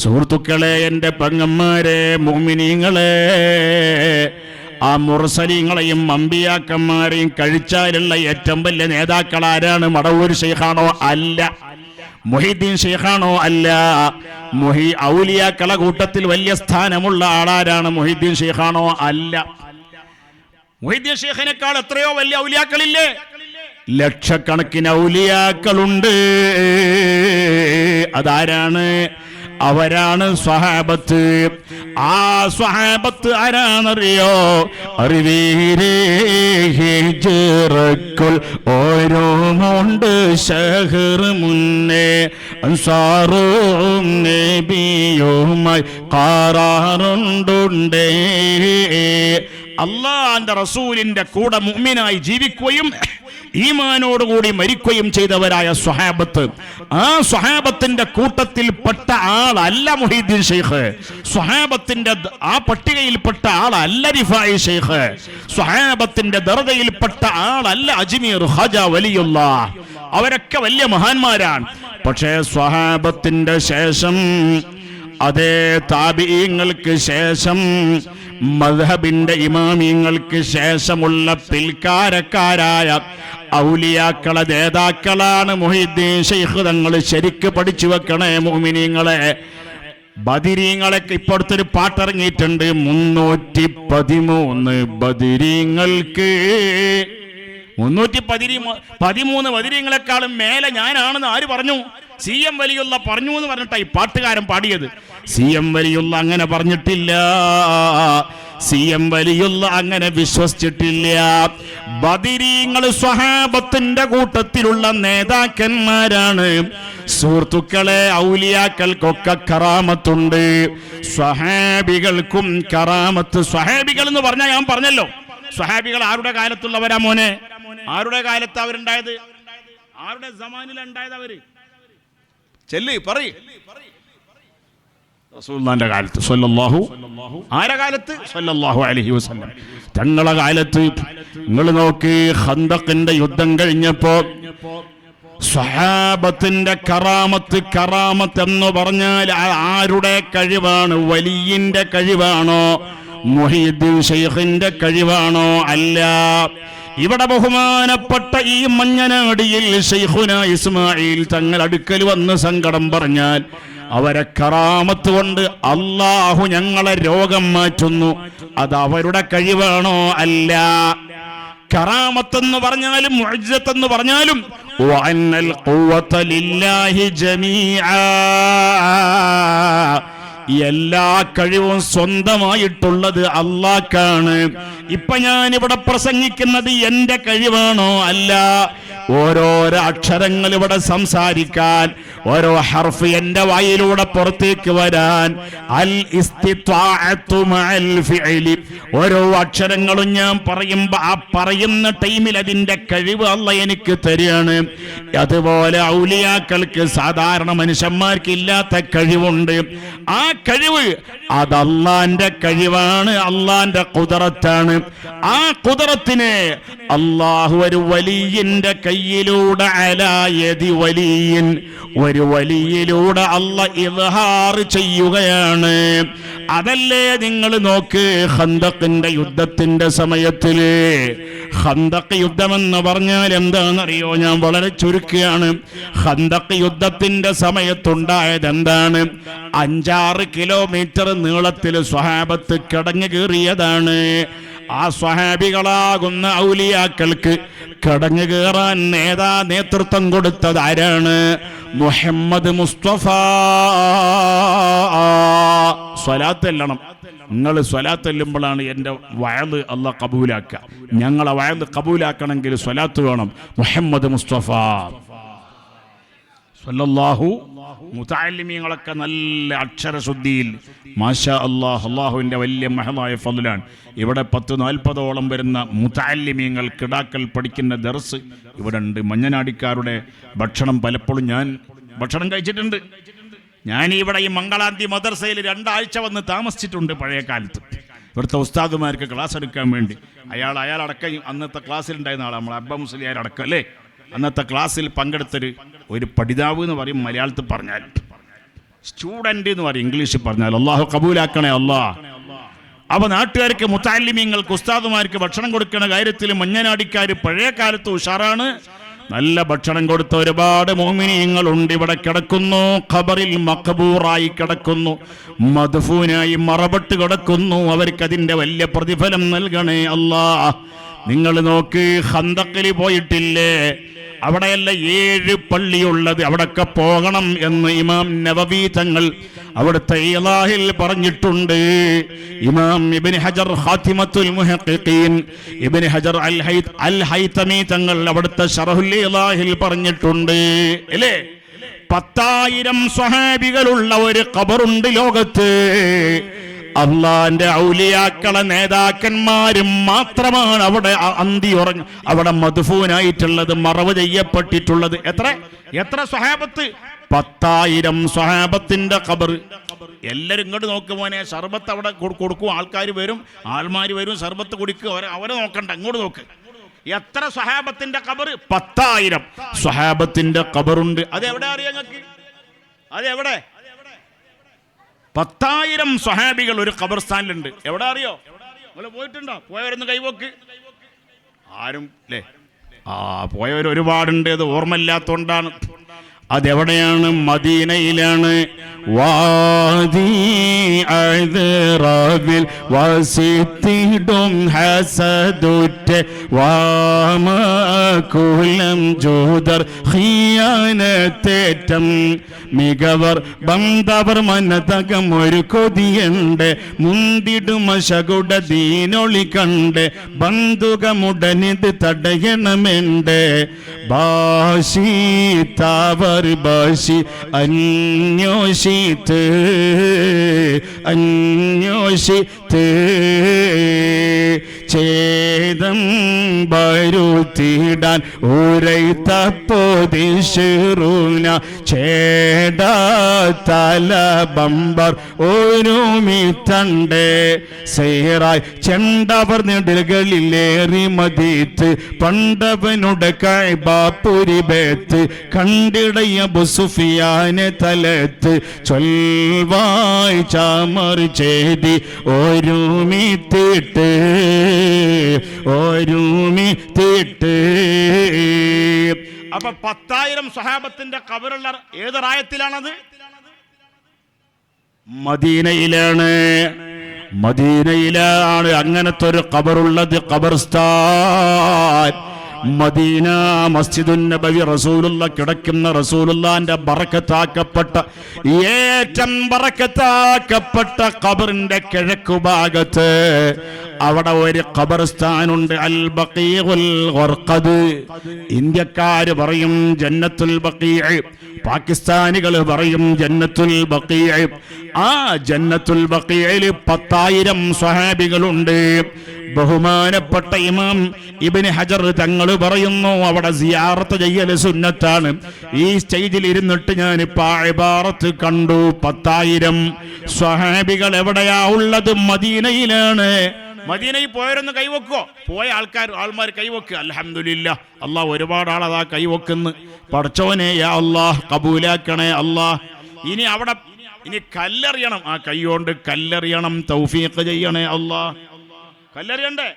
സുഹൃത്തുക്കളെ, എൻ്റെ പെങ്ങന്മാരെ, മുഅ്മിനീങ്ങളെ, ആ മുർസലീങ്ങളെയും അമ്പിയാക്കന്മാരെയും കഴിച്ചാലുള്ള ഏറ്റവും വലിയ നേതാക്കൾ ആരാണ്? മടവൂർ ശൈഖാണോ? അല്ല. മുഹീദ്ദീൻ ശൈഖാണോ? അല്ല. ഔലിയാക്കളെ കൂട്ടത്തിൽ വലിയ സ്ഥാനമുള്ള ആളാരാണ്? മുഹീദ്ദീൻ ശൈഖാണോ? അല്ല. മുഹീദ്ദീൻ ശൈഖിനേക്കാൾ എത്രയോ വലിയ ഔലിയാക്കളില്ലേ? ലക്ഷക്കണക്കിന് ഔലിയാക്കളുണ്ട്. അതാരാണ്? അവരാണ് സ്വഹാബത്ത്. ആ സ്വഹാബത്ത് ആരാന്നറിയോ? അറിവീരേ ഹിജ്റക്കുൽ ഓരോ മുണ്ട് ശഹർ മുന്നേ അൻസാറും നബിയുമായി ഖറാറുണ്ടുണ്ടേ. അല്ലാഹുവിന്റെ റസൂലിന്റെ കൂടെ മുഅ്മിനായി ജീവിക്കുകയും ഈമാനോടുകൂടി മരിക്കുകയും ചെയ്തവരായ സ്വഹാബത്ത്. ആ സ്വഹാബത്തിന്റെ കൂട്ടത്തിൽപ്പെട്ട ആളല്ല മുഹീദ്ദീൻ ഷെയ്ഖ്, സ്വഹാബത്തിന്റെ ആ പട്ടികയിൽപ്പെട്ട ആളല്ല റിഫായി ഷെയ്ഖ്, സ്വഹാബത്തിന്റെ ദർജയിൽപ്പെട്ട ആളല്ല അജ്മീർ ഖാജ വലിയുല്ലാഹ്. അവരൊക്കെ വലിയ മഹാന്മാരാണ്. പക്ഷേ സ്വഹാബത്തിന്റെ ശേഷം, അതേ താബിഈങ്ങൾക്ക് ശേഷം, മദ്ഹബിന്റെ ഇമാമിങ്ങൾക്ക് ശേഷമുള്ള പിൽക്കാരക്കാരായ ഔലിയാക്കളെ നേതാക്കളാണ് മുഹീദ്ദീൻ ഷെയ്ഖ് തങ്ങൾ. ശരിക്ക് പഠിച്ചു വെക്കണേ മുഅ്മിനീങ്ങളെ. ബദരീങ്ങളൊക്കെ ഇപ്പോഴത്തൊരു പാട്ടിറങ്ങിയിട്ടുണ്ട്, 313 ബദരീങ്ങൾക്ക്. 313 ബദരീങ്ങളെക്കാളും മേലെ ഞാനാണെന്ന് ആര് പറഞ്ഞു? CM വലിയുള്ള പറഞ്ഞു എന്ന് പറഞ്ഞിട്ടാ ഈ പാട്ടുകാരൻ പാടിയത്. CM വലിയുള്ള അങ്ങനെ പറഞ്ഞിട്ടില്ല, CM വലിയുള്ള അങ്ങനെ വിശ്വസിച്ചിട്ടില്ല. ബദരീങ്ങൾ സ്വഹാബത്തിന്റെ കൂട്ടത്തിലുള്ള നേതാക്കന്മാരാണ്. സുഹൃത്തുക്കളെ, ഔലിയാക്കൾക്കൊക്കെ കറാമത്തുണ്ട്, സ്വഹാബികൾക്കും കറാമത്ത്. സ്വഹാബികൾ എന്ന് പറഞ്ഞാൽ ഞാൻ പറഞ്ഞല്ലോ, സ്വഹാബികൾ ആരുടെ കാലത്തുള്ളവരാ മോനെ? ആരുടെ കാലത്ത് അവരുണ്ടായത്? ആരുടെ സമാനിലുണ്ടായത് അവര്? ചെല്ലി പറയ്. റസൂലുള്ളാഹിന്റെ കാലത്ത് സ്വല്ലല്ലാഹു, ആരുടെ കാലത്ത്? സ്വല്ലല്ലാഹു അലൈഹി വസല്ലം തങ്ങളെ കാലത്ത്. നിങ്ങൾ നോക്ക്, ഖന്തഖിന്റെ യുദ്ധം കഴിഞ്ഞപ്പോ സ്വഹാബത്തിന്റെ കറാമത്ത് എന്ന് പറഞ്ഞാൽ ആരുടെ കഴിവാണ്? വലിയിന്റെ കഴിവാണോ? മുഹീദ്ദീൻ ഷെയ്ഖിന്റെ കഴിവാണോ? അല്ല. ഇവിടെ ബഹുമാനപ്പെട്ട ഈ മഞ്ഞനാടിയിൽ ശൈഖുനാ ഇസ്മായിൽ തങ്ങൾ അടുക്കൽ വന്ന് സങ്കടം പറഞ്ഞാൽ അവരെ കറാമത്ത് കൊണ്ട് അല്ലാഹു ഞങ്ങളെ രോഗം മാറ്റുന്നു. അത് അവരുടെ കഴിവാണോ? അല്ല. കറാമത്തെന്ന് പറഞ്ഞാലും മുഅ്ജിസത്തെന്ന് പറഞ്ഞാലും വഅന്നൽ ഖുവത ലില്ലാഹി ജമീഅ, എല്ലാ കഴിവും സ്വന്തമായിട്ടുള്ളത് അല്ലാഹ്ക്കാണ്. ഇപ്പൊ ഞാനിവിടെ പ്രസംഗിക്കുന്നത് എന്റെ കഴിവാണോ? അല്ല. ഓരോരോ അക്ഷരങ്ങൾ ഇവിടെ സംസാരിക്കാൻ, ഓരോ ഹർഫ് എന്റെ വായിലൂടെ പുറത്തേക്ക് വരാൻ, അൽ ഇസ്തിത്വാഅത്തു മഅൽ ഫിഅലി, ഓരോ അക്ഷരങ്ങളും ഞാൻ പറയുമ്പോ ആ പറയുന്ന ടൈമിൽ അതിന്റെ കഴിവ് അല്ലാഹ് എനിക്ക് തരികയാണ്. അതുപോലെ ഔലിയാക്കൾക്ക് സാധാരണ മനുഷ്യന്മാർക്ക് ഇല്ലാത്ത കഴിവുണ്ട്. ആ കഴിവ് അത് അല്ലാഹുവിന്റെ കഴിവാണ്, അല്ലാഹുവിന്റെ ഖുദ്റത്താണ്. ആ ഖുദ്റത്തിനെ അല്ലാഹു ഒരു വലിയിന്റെ കയ്യിലൂടെ, അലാ യദി വലിയിൻ, ഒരു വലിയിലൂടെ അല്ലാഹ് ഇദ്ഹാർ ചെയ്യുകയാണ്. അതല്ലേ നിങ്ങൾ നോക്ക്, ഖന്തഖിന്റെ യുദ്ധത്തിന്റെ സമയത്തില്, ഖന്തഖ് യുദ്ധമെന്ന് പറഞ്ഞാൽ എന്താണെന്നറിയോ? ഞാൻ വളരെ ചുരുക്കുകയാണ്. ഖന്തഖ് യുദ്ധത്തിന്റെ സമയത്തുണ്ടായത് എന്താണ്? 5-6 കിലോമീറ്റർ നീളത്തിൽ സ്വഹാബത്ത് കിടങ്ങു കയറിയതാണ്. ആ സ്വഹാബികളാകുന്ന ഔലിയാക്കൾക്ക് കടഞ്ഞു കയറാൻ നേതൃത്വം കൊടുത്തത് ആരാണ്? മുഹമ്മദ് മുസ്തഫ. സ്വലാത്ത് ചെല്ലണം. നിങ്ങൾ സ്വലാത്ത് ചെല്ലുമ്പോഴാണ് എൻ്റെ വഅദ് അല്ലാഹ് കബൂലാക്കുക. ഞങ്ങളെ വഅദ് കബൂലാക്കണമെങ്കിൽ സ്വലാത്ത് വേണം. മുഹമ്മദ് മുസ്തഫ സ്വല്ലല്ലാഹു. മുതഅല്ലിമീങ്ങളൊക്കെ നല്ല അക്ഷരശുദ്ധിയിൽ മാഷാ അല്ലാഹ്, അല്ലാഹുവിൻ്റെ വലിയ മഹലായ ഫضലാണ്. ഇവിടെ 10-40ഓളം വരുന്ന മുതഅല്ലിമീങ്ങൾ കിടാക്കൾ പഠിക്കുന്ന ദർസ് ഇവിടെ ഉണ്ട്. മഞ്ഞനാടിക്കാരുടെ ഭക്ഷണം പലപ്പോഴും ഞാൻ ഭക്ഷണം കഴിച്ചിട്ടുണ്ട്. ഞാൻ ഇവിടെ ഈ മംഗളാന്തി മദ്രസയിൽ 2 ആഴ്ച വന്ന് താമസിച്ചിട്ടുണ്ട് പഴയ കാലത്ത്. ഇവിടുത്തെ ഉസ്താദുമാർക്ക് ക്ലാസ് എടുക്കാൻ വേണ്ടി. അയാളടക്കം അന്നത്തെ ക്ലാസ്സിലുണ്ടായിരുന്ന ആളാണ്, നമ്മളെ അബ്ബ മുസ്ലിയാർ അടക്കം അല്ലേ. അന്നത്തെ ക്ലാസ്സിൽ പങ്കെടുത്തൊരു പഠിതാവ് എന്ന് പറയും മലയാളത്തിൽ പറഞ്ഞാൽ, സ്റ്റുഡൻ്റ് എന്ന് പറയും ഇംഗ്ലീഷിൽ പറഞ്ഞാൽ. അള്ളാഹു കബൂലാക്കണേ അല്ലാഹ്. അപ്പോൾ നാട്ടുകാർക്ക്, മുതഅല്ലിമീങ്ങൾക്ക്, ഉസ്താദുമാർക്ക് ഭക്ഷണം കൊടുക്കുന്ന കാര്യത്തിൽ മഞ്ഞനാടിക്കാർ പഴയ കാലത്ത് ഉഷാറാണ്. നല്ല ഭക്ഷണം കൊടുത്ത ഒരുപാട് മുഅ്മിനീങ്ങളുണ്ട്. ഇവിടെ കിടക്കുന്നു, ഖബറിൽ മഖബൂറായി കിടക്കുന്നു, മദ്ഫൂനായി മറബട്ട് കിടക്കുന്നു. അവർക്കതിൻ്റെ വലിയ പ്രതിഫലം നൽകണേ അല്ലാഹ്. നിങ്ങൾ നോക്ക്, ഖന്തഖിൽ പോയിട്ടില്ലേ? അവിടെയല്ല 7 പള്ളിയുള്ളത്, അവിടൊക്കെ പോകണം എന്ന് ഇമാം നവവി തങ്ങൾ അവിടുത്തെ ഇലാഹിൽ പറഞ്ഞിട്ടുണ്ട്. ഇമാം ഇബ്നു ഹജർ ഖാതിമത്തുൽ മുഹഖഖീൻ ഇബ്നു ഹജർ അൽ ഹൈതമി തങ്ങൾ അവിടുത്തെ ശറഹുൽ ഇലാഹിൽ പറഞ്ഞിട്ടുണ്ട് അല്ലേ. 10,000 സ്വഹാബികളുള്ള ഒരു ഖബറുണ്ട് ലോകത്ത്. അള്ളാന്റെ ഔലിയാക്കളെ നേതാക്കന്മാരും മാത്രമാണ് അവിടെ അന്തി ഉറങ്ങ അവിടെ മദ്ഫൂനായിട്ടുള്ളത്, മറവ് ചെയ്യപ്പെട്ടിട്ടുള്ളത്. എത്ര സ്വഹാബത്ത്? 10,000 സ്വഹാബത്തിന്റെ ഖബർ. എല്ലാരും ഇങ്ങോട്ട് നോക്ക് മോനെ, സർബത്ത് അവിടെ കൊടുക്കും, ആൾക്കാർ വരും, ആൾമാര് വരും, സർബത്ത് കുടിക്കുക, അവരെ നോക്കണ്ട, ഇങ്ങോട്ട് നോക്ക്. എത്ര സ്വഹാബത്തിന്റെ ഖബർ? 10,000 സ്വഹാബത്തിന്റെ ഖബറുണ്ട്. അതെവിടെ അറിയാം നിങ്ങൾക്ക്? അതെവിടെ? 10,000 സ്വഹാബികൾ ഒരു ഖബർസ്ഥാനിലുണ്ട്. എവിടെ അറിയോ? നിങ്ങൾ പോയിട്ടുണ്ടോ? പോയവരൊന്ന് കൈവോക്ക്. ആരും അല്ലേ? പോയവർ ഒരുപാടുണ്ട്, അത് ഓർമ്മയില്ലാത്തോണ്ടാണ്. അതെവിടെയാണ്? മദീനയിലാണ്. വാദി അദ്റാബിൽ വസിത്തിടും ഹസദുറ്റ് വാമകുലം ജൂദർ ഖിയാനത്തേറ്റം മികവർ ബന്ധവർ മനതകം ഒരു കൊതിയുണ്ട് മുന്തിടും ശകുട ദീനൊളി കണ്ട് ബന്ധുകമുടനിത് തടയണമെണ്ട് ബാശി താവർ ബാശി അന്യോഷിത്ത് ചേതം ബരുത്തിടാൻ ഊരൈ തപ്പോദിശൂന ചേട തല ബമ്പർ ഒരുമിത്തണ്ട് സേറായി ചെണ്ടവർ നെടുകളിലേറി മദീത്ത് പണ്ടവനുടെ കൈബാപുരിബേത്ത് കണ്ടിടയ ബുസുഫിയാനെ തലത്ത് ചൊൽവായി ചാമർ ചെയ്തി ഒരുമിത്തിട്ട് അപ്പൊ 10,000 സ്വഹാബത്തിന്റെ ഖബറുള്ള ഏത് റായത്തിലാണത്? മദീനയിലാണ് അങ്ങനത്തെ ഒരു ഖബറുള്ളത്. ഖബർസ്ഥാൻ മദീന മസ്ജിദുൻ നബവി റസൂലുള്ള കിടക്കുന്ന റസൂലുള്ളാന്റെ ബറക്കത്താക്കപ്പെട്ട ഏറ്റവും ബറക്കത്താക്കപ്പെട്ട ഖബറിന്റെ കിഴക്കുഭാഗത്ത് അവിടെ ഒരു ഖബർസ്ഥാനുണ്ട്. അൽ ബഖീഉൽ ഖർഖദ്. ഇന്ത്യക്കാര് പറയും ജന്നത്തുൽ ബഖീഅ്, പാകിസ്ഥാനികൾ പറയും ജന്നത്തുൽ ബഖീഅ്. ആ ജന്നത്തുൽ ബഖീഅയിൽ 10,000 സ്വഹാബികളുണ്ട്. ബഹുമാനപ്പെട്ട ഇമാം ഇബ്നു ഹജർ തങ്ങൾ പറയുന്നു അവിടെ സിയാറത്ത് ചെയ്യൽ സുന്നത്താണ്. ഈ സ്റ്റേജിൽ ഇരുന്നിട്ട് ഞാനിപ്പോ ഇബാറത്ത് കണ്ടു. 10,000 സ്വഹാബികൾ എവിടെയാ ഉള്ളത്? മദീനയിലാണ്. മദീനയിൽ പോയവരൊന്ന് കൈവെക്കോ? പോയ ആൾമാർ കൈവെക്കുക. അൽഹംദുലില്ലാ, അള്ളാഹ് ഒരുപാട് ആളതാ കൈവെക്കുന്നു. പടച്ചോനെ യാ അള്ളാഹ് കബൂലാക്കണേ അള്ളാഹ്. ഇനി കല്ലെറിയണം, ആ കൈകൊണ്ട് കല്ലെറിയണം, തൗഫീഖ് ചെയ്യണേ അള്ളാഹ്. കല്ലെറിയണ്ടേ?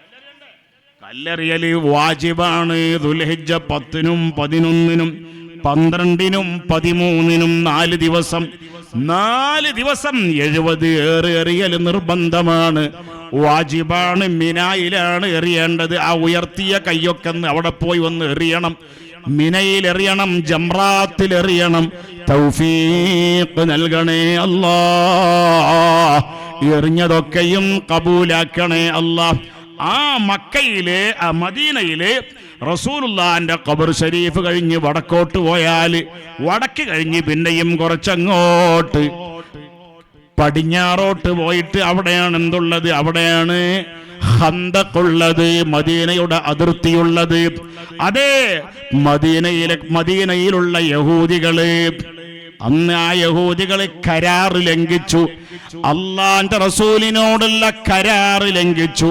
കല്ലെറിയല് വാജിബാണ്. ദുൽഹിജ്ജ 10-നും 11-നും 12-നും 13-നും 4 ദിവസം 70 എറിയൽ നിർബന്ധമാണ്, വാജിബാണ്. മിനായിലാണ് എറിയേണ്ടത്. ആ ഉയർത്തിയ കയ്യൊക്കെ അവിടെ പോയി ഒന്ന് എറിയണം. മിനയിൽ എറിയണം, ജംറാത്തിൽ എറിയണം. തൗഫീഖ് നൽകണേ അല്ലാഹ്, എറിഞ്ഞതൊക്കെയും കബൂലാക്കണേ അല്ലാഹ്. ആ മക്കയിലെ ആ മദീനയിലെ റസൂലുള്ളാന്റെ ഖബർ ഷരീഫ് കഴിഞ്ഞ് വടക്കോട്ട് പോയാൽ, വടക്ക് കഴിഞ്ഞ് പിന്നെയും കുറച്ചങ്ങോട്ട് പടിഞ്ഞാറോട്ട് പോയിട്ട് അവിടെയാണ് എന്തുള്ളത്? അവിടെയാണ് ഖന്തഖുള്ളത്, മദീനയുടെ അതിർത്തിയുള്ളത്. അതേ മദീനയിലുള്ള യഹൂദികള്, അന്ന് ആ യഹൂദികള് കരാറ് ലംഘിച്ചു, അള്ളാന്റെ റസൂലിനോടുള്ള കരാറ് ലംഘിച്ചു.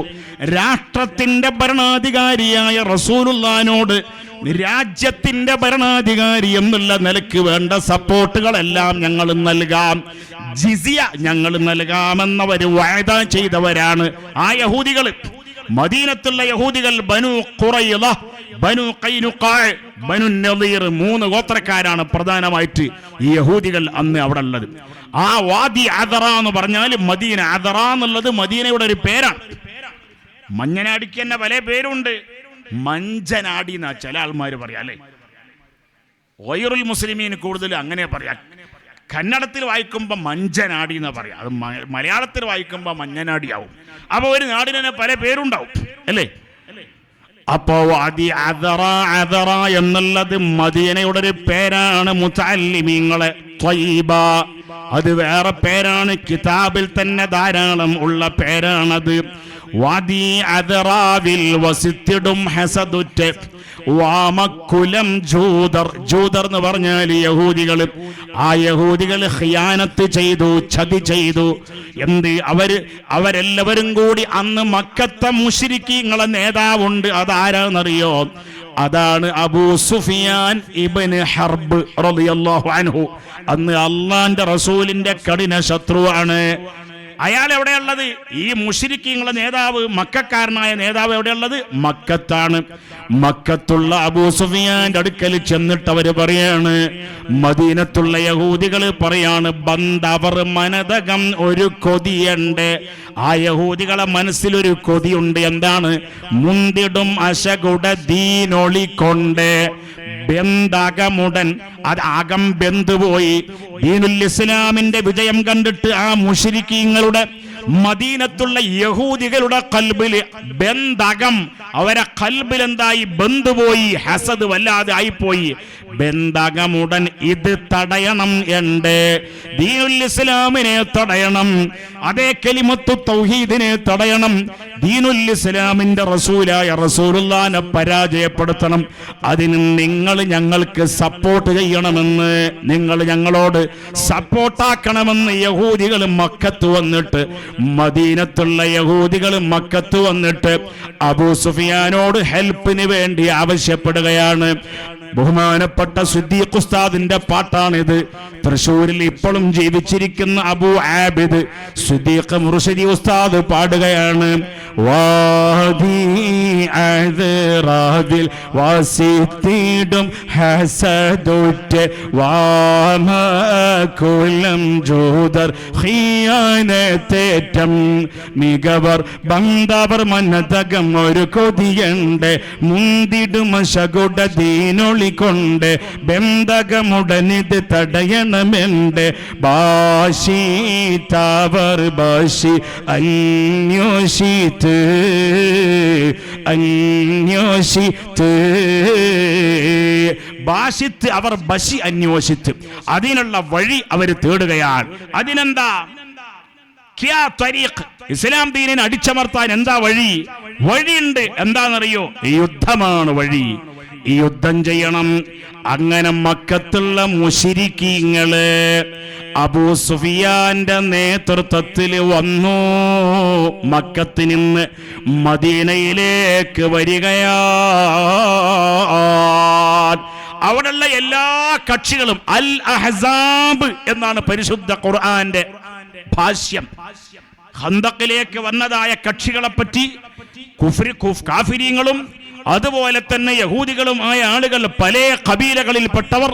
രാഷ്ട്രത്തിന്റെ ഭരണാധികാരിയായ റസൂലുള്ളാഹിനോട് രാജ്യത്തിന്റെ ഭരണാധികാരി എന്നുള്ള നിലയ്ക്ക് വേണ്ട സപ്പോർട്ടുകളെല്ലാം ഞങ്ങൾ നൽകാം, ജിസിയ ഞങ്ങൾ നൽകാമെന്നവർ വഅദ ചെയ്തവരാണ് ആ യഹൂദികൾ. മദീനത്തുള്ള യഹൂദികൾ ബനു ഖുറൈള, ബനു ഖൈനുഖാ, ബനു നളീർ, 3 ഗോത്രക്കാരാണ് പ്രധാനമായിട്ട് ഈ യഹൂദികൾ അന്ന് അവിടെ ഉള്ളത്. ആ വാദി അദറ എന്ന് പറഞ്ഞാൽ മദീന, അദറ എന്നുള്ളത് മദീനയുടെ ഒരു പേരാണ്. മഞ്ഞനാടിക്ക് തന്നെ പല പേരുണ്ട്. മഞ്ചനാടി എന്നാ ചില ആൾമാർ പറയാം അല്ലേ. ഗൈറുൽ മുസ്ലിമീൻ കൂടുതൽ അങ്ങനെ പറയാം. കന്നഡത്തിൽ വായിക്കുമ്പോൾ മഞ്ചനാടി എന്നാ പറയാം, അത് മലയാളത്തിൽ വായിക്കുമ്പോൾ മഞ്ഞനാടിയാവും. അപ്പോൾ ഒരു നാടിന് തന്നെ പല പേരുണ്ടാവും അല്ലേ. അപ്പോ വാദി അദറ എന്നുള്ളത് മദീനയുടെ ഒരു പേരാണ്. മുതഅല്ലിമീങ്ങളെ ത്വയ്യിബ അത് വേറെ പേരാണ്. കിതാബിൽ തന്നെ ധാരാളം ഉള്ള പേരാണത്. വാദി അദറാവിൽ വസിത്തിടും ഹസദുറ്റ് വാമക്കുലം ജൂദർ. ജൂദർ എന്ന് പറഞ്ഞാൽ യഹൂദികൾ. ആ യഹൂദികൾ ഖിയാനത്ത് ചെയ്തു, ചതി ചെയ്തു. എന്ത്? അവരെല്ലാവരും കൂടി അന്ന് മക്കത്തെ മുശ്രിക്കീങ്ങളെ നേതാവുണ്ട്. അതാരാന്നറിയോ? അതാണ് അബൂ സുഫിയാൻ ഇബ്നു ഹർബ് റളിയല്ലാഹു അൻഹു. അന്ന് അള്ളാന്റെ റസൂലിന്റെ കഠിന ശത്രുവാണ്. അയാൾ എവിടെയുള്ളത്? ഈ മുശ്രിക്കീങ്ങളുടെ നേതാവ്, മക്കക്കാരനായ നേതാവ് എവിടെയുള്ളത്? മക്കത്താണ്. മക്കത്തുള്ള അബൂ സുഫിയാന്റെ അടുക്കൽ ചെന്നിട്ട് അവര് പറയാണ്, മദീനത്തുള്ള യഹൂദികൾ പറയാണ്, ബന്ധവർ മനതകം ഒരു കൊതിയുണ്ട്. ആ യഹൂദികളെ മനസ്സിലൊരു കൊതിയുണ്ട്. എന്താണ്? മുന്തിടും അശകുട ദീനൊളിക്കൊണ്ട് ബന്ധകമുടൻ. അത് അകം ബന്ധുപോയി. ദീനുൽ ഇസ്ലാമിന്റെ വിജയം കണ്ടിട്ട് ആ മുശ്രിക്കീങ്ങളുടെ മദീനത്തുള്ള യഹൂദികളുടെ ഖൽബിൽ ബന്ധകം, അവരെ ഖൽബിൽ എന്തായി? ബന്ധുപോയി. ഹസദ് വല്ലാതെ ആയിപ്പോയി. ബന്ധകമുടൻ ഇത് തടയണം. ഉണ്ട് ദീനുൽ ഇസ്ലാമിനെ തടയണം. അതേ കലിമത്തു തൗഹീദിനെ തടയണം. ദീനുൽ ഇസ്ലാമിന്റെ റസൂലായ റസൂലുള്ളാഹിനെ പരാജയപ്പെടുത്തണം. അതിന് നിങ്ങൾ ഞങ്ങൾക്ക് സപ്പോർട്ട് ചെയ്യണമെന്ന്, നിങ്ങൾ ഞങ്ങളോട് സപ്പോർട്ടാക്കണമെന്ന് യഹൂദികൾ മക്കത്ത് വന്നിട്ട്, മദീനത്തുള്ള യഹൂദികൾ മക്കത്ത് വന്നിട്ട് അബൂ സുഫിയാനോട് ഹെൽപ്പിന് വേണ്ടി ആവശ്യപ്പെടുകയാണ്. ബഹുമാനപ്പെട്ട സിദ്ദീഖ് ഉസ്താദിന്റെ പാട്ടാണിത്. തൃശ്ശൂരിൽ ഇപ്പോഴും ജീവിച്ചിരിക്കുന്ന അബൂ ആബിദ് സിദ്ദീഖ് മുർശിദി ഉസ്താദ് പാടുകയാണ്. വാദി അദ്റാവിൽ വാസിത്തിടും ഹസദുറ്റ് വാമകുലം ജൂദർ ഖിയാനത്തേറ്റം മികവർ ബന്ധവർ മനതകം ഒരു കൊതിയുണ്ട്. മുന്തിടും ശകുട ദീനൊളി കൊണ്ട് ബന്ധകമുടനിത് തടയണമെണ്ട്. ബാഷി താവർ ബാഷി അന്യോഷിത്ത് ബാഷിത്ത് അവർ ബഷി അന്വേഷിത്ത് അതിനുള്ള വഴി അവർ തേടുകയാണ്. അതിനെന്താ? ഇസ്ലാം ദീനിനെ അടിച്ചമർത്താൻ എന്താ വഴി? വഴിയുണ്ട്. എന്താണെന്നറിയോ? യുദ്ധമാണ് വഴി. ഈ യുദ്ധം ചെയ്യണം. അങ്ങനെ മക്കത്തുള്ള മുശ്രിക്കീങ്ങള് അബൂ സുഫിയാന്റെ നേതൃത്വത്തിൽ വന്നു. മക്കത്തിൽ നിന്ന് മദീനയിലേക്ക് വരികയാണ്. അവിടെയുള്ള എല്ലാ കക്ഷികളും അൽ അഹ്സാബ് എന്നാണ് പരിശുദ്ധ ഖുർആന്റെ ഭാഷ്യം. ഖന്തഖിലേക്ക് വന്നതായ കക്ഷികളെ പറ്റി കാഫിരീങ്ങളും അതുപോലെ തന്നെ യഹൂദികളുമായ ആളുകൾ, പല കബീലകളിൽപ്പെട്ടവർ,